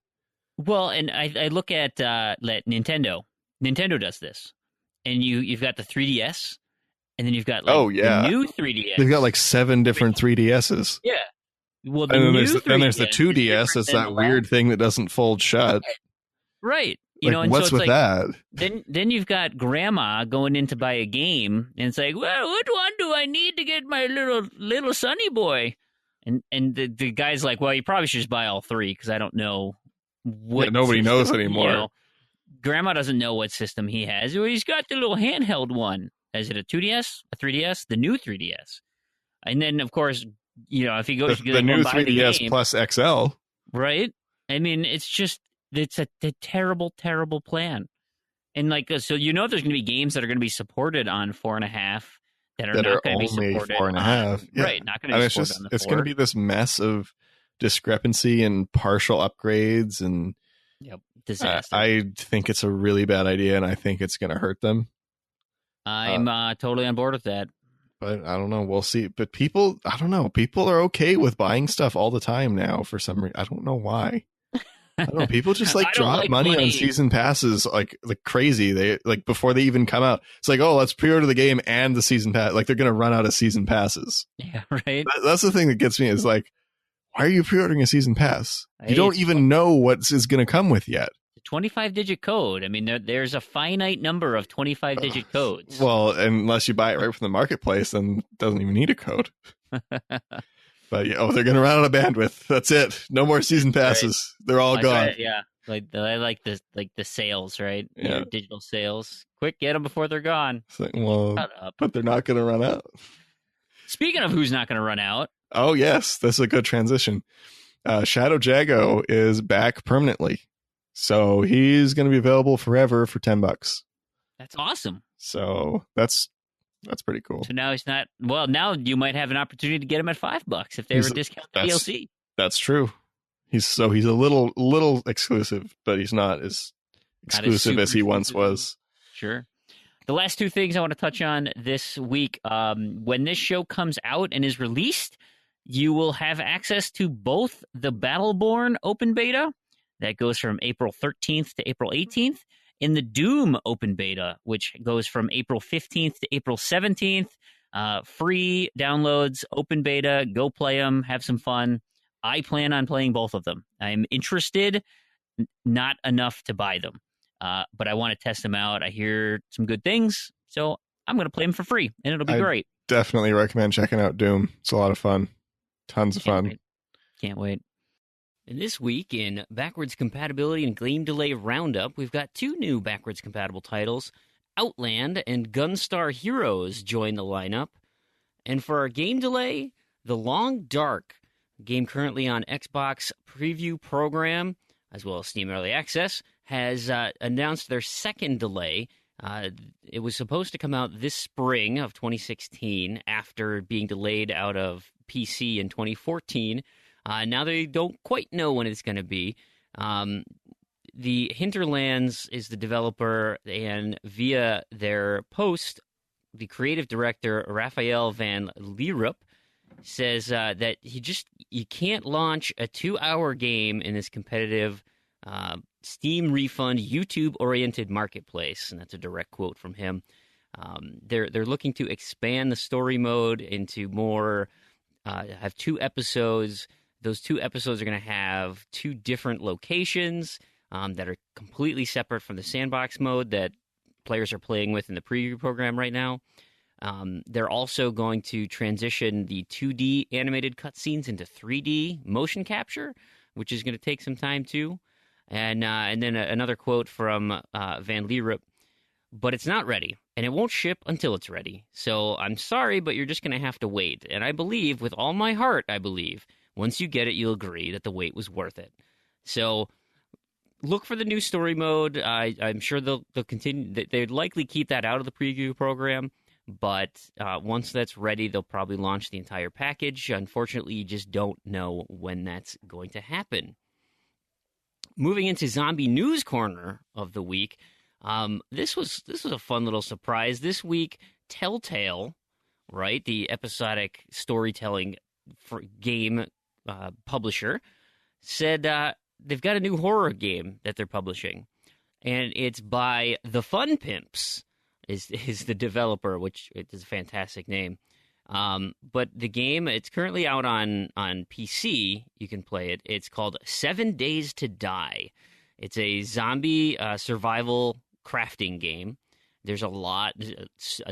Well, and I look at Nintendo. Nintendo does this. And you've got the 3DS, and then you've got the new 3DS. They've got like 7 different 3DSs. Yeah. Well, then there's the 2DS. It's that weird thing that doesn't fold shut. Right. You know, and what's with that? Then you've got grandma going in to buy a game, and it's like, well, what one do I need to get my little sonny boy? And the guy's like, well, you probably should just buy all 3 because I don't know what. Yeah, nobody knows anymore. You know, grandma doesn't know what system he has. Well, he's got the little handheld one. Is it a 2DS, a 3DS, the new 3DS? And then, of course, you know, if he goes the new 3DS plus XL, right? I mean, it's a terrible, terrible plan. And like, so you know, there's going to be games that are going to be supported on 4.5 that are not going to be supported 4.5. Yeah. Right, not going to be supported on the 4. It's going to be this mess of discrepancy and partial upgrades and disaster. I think it's a really bad idea, and I think it's going to hurt them. I'm totally on board with that. But I don't know. We'll see. But people, I don't know. People are okay with buying stuff all the time now for some reason. I don't know why. I don't know. People just like drop money on season passes like crazy. They like before they even come out. It's like, oh, let's pre-order the game and the season pass. Like they're going to run out of season passes. Yeah, right. That's the thing that gets me is like, why are you pre-ordering a season pass? You don't even know what is going to come with yet. 25-digit code. I mean, there's a finite number of 25-digit codes. Well, unless you buy it right from the marketplace, then it doesn't even need a code. But they're going to run out of bandwidth. That's it. No more season passes. Right. They're all gone. Right, yeah, I like the sales, right? Yeah, digital sales. Quick, get them before they're gone. Like, well, but they're not going to run out. Speaking of who's not going to run out. Oh yes, that's a good transition. Shadow Jago is back permanently. So he's going to be available forever for $10. That's awesome. So that's pretty cool. So now he's not. Well, now you might have an opportunity to get him at $5 if they ever discount the DLC. That's true. He's a little exclusive, but he's not as exclusive as he once was. Sure. The last two things I want to touch on this week. When this show comes out and is released, you will have access to both the Battleborn open beta that goes from April 13th to April 18th, and the Doom open beta, which goes from April 15th to April 17th. Free downloads, open beta. Go play them. Have some fun. I plan on playing both of them. I'm interested, not enough to buy them, but I want to test them out. I hear some good things, so I'm going to play them for free, and it'll be great. Definitely recommend checking out Doom. It's a lot of fun. Tons of fun. Can't wait. And this week in Backwards Compatibility and Game Delay Roundup, we've got two new backwards compatible titles. Outland and Gunstar Heroes join the lineup. And for our game delay, The Long Dark, game currently on Xbox Preview Program, as well as Steam Early Access, has announced their second delay. It was supposed to come out this spring of 2016 after being delayed out of PC in 2014. Now they don't quite know when it's going to be. The Hinterlands is the developer, and via their post, the creative director, Raphael van Leerup, says that you can't launch a 2-hour game in this competitive Steam refund YouTube-oriented marketplace, and that's a direct quote from him. They're looking to expand the story mode into more, have 2 episodes. Those 2 episodes are going to have 2 different locations that are completely separate from the sandbox mode that players are playing with in the preview program right now. They're also going to transition the 2D animated cutscenes into 3D motion capture, which is going to take some time too. And then another quote from Van Leerup, but it's not ready, and it won't ship until it's ready. So I'm sorry, but you're just going to have to wait. And I believe, with all my heart, once you get it, you'll agree that the wait was worth it. So look for the new story mode. I'm sure they'll continue. They'd likely keep that out of the preview program, but once that's ready, they'll probably launch the entire package. Unfortunately, you just don't know when that's going to happen. Moving into Zombie News Corner of the week, this was a fun little surprise. This week, Telltale, right, the episodic storytelling game publisher, said they've got a new horror game that they're publishing, and it's by The Fun Pimps is the developer, which is a fantastic name. But the game, it's currently out on PC. You can play it. It's called 7 Days to Die. It's a zombie survival crafting game. There's a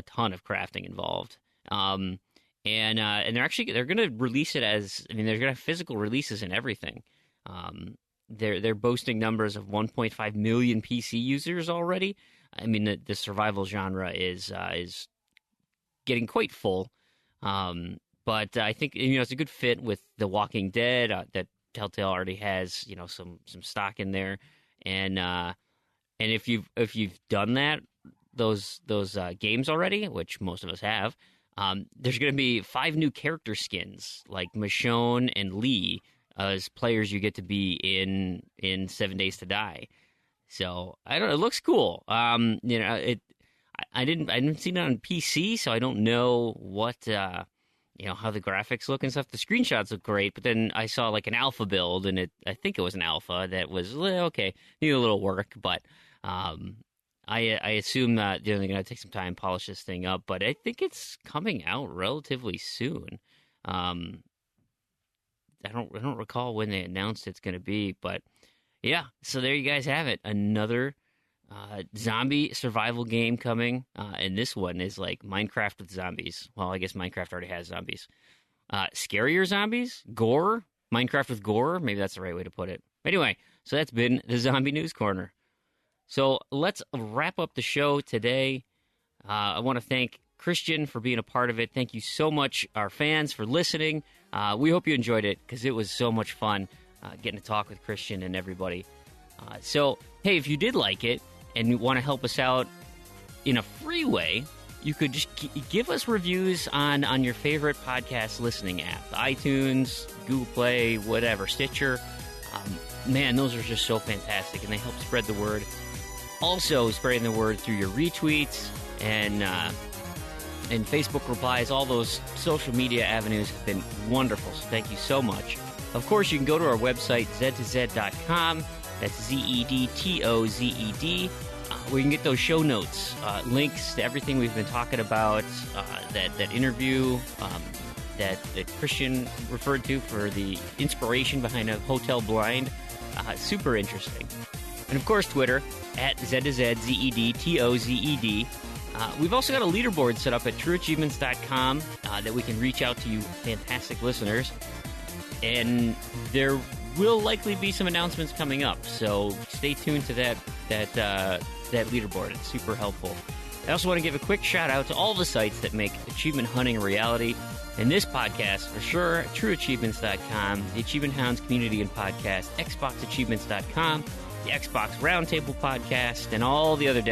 ton of crafting involved. And they're going to release it as, they're going to have physical releases and everything. They're boasting numbers of 1.5 million PC users already. The survival genre is getting quite full. But I think it's a good fit with The Walking Dead that Telltale already has some stock in there, and if you've done those games already, which most of us have, there's going to be 5 new character skins like Michonne and Lee as players you get to be in 7 Days to Die. So I don't know, it looks cool. I didn't see it on PC, so I don't know what how the graphics look and stuff. The screenshots look great, but then I saw like an alpha build, and I think it was an alpha that was okay, need a little work, but I assume that they're going to take some time to polish this thing up. But I think it's coming out relatively soon. I don't recall when they announced it's going to be, but yeah. So there you guys have it, another zombie survival game coming, and this one is like Minecraft with zombies. Well, I guess Minecraft already has zombies. Scarier zombies? Gore? Minecraft with gore? Maybe that's the right way to put it. Anyway, so that's been the Zombie News Corner. So let's wrap up the show today. I want to thank Christian for being a part of it. Thank you so much, our fans, for listening. We hope you enjoyed it, because it was so much fun getting to talk with Christian and everybody. So, hey, if you did like it and you want to help us out in a free way, you could just give us reviews on your favorite podcast listening app, iTunes, Google Play, whatever, Stitcher. Man, those are just so fantastic, and they help spread the word. Also, spreading the word through your retweets and Facebook replies. All those social media avenues have been wonderful, so thank you so much. Of course, you can go to our website, Z2Z.com. That's ZEDTOZED, where you can get those show notes, links to everything we've been talking about, that interview that Christian referred to for the inspiration behind a Hotel Blind. Super interesting. And of course, Twitter, at Z2Z, ZEDTOZED. We've also got a leaderboard set up at trueachievements.com that we can reach out to you fantastic listeners. And there will likely be some announcements coming up, so stay tuned to that leaderboard. It's super helpful. I also want to give a quick shout out to all the sites that make achievement hunting a reality. And this podcast, for sure, trueachievements.com, the Achievement Hounds Community and Podcast, xboxachievements.com, the Xbox Roundtable Podcast, and all the other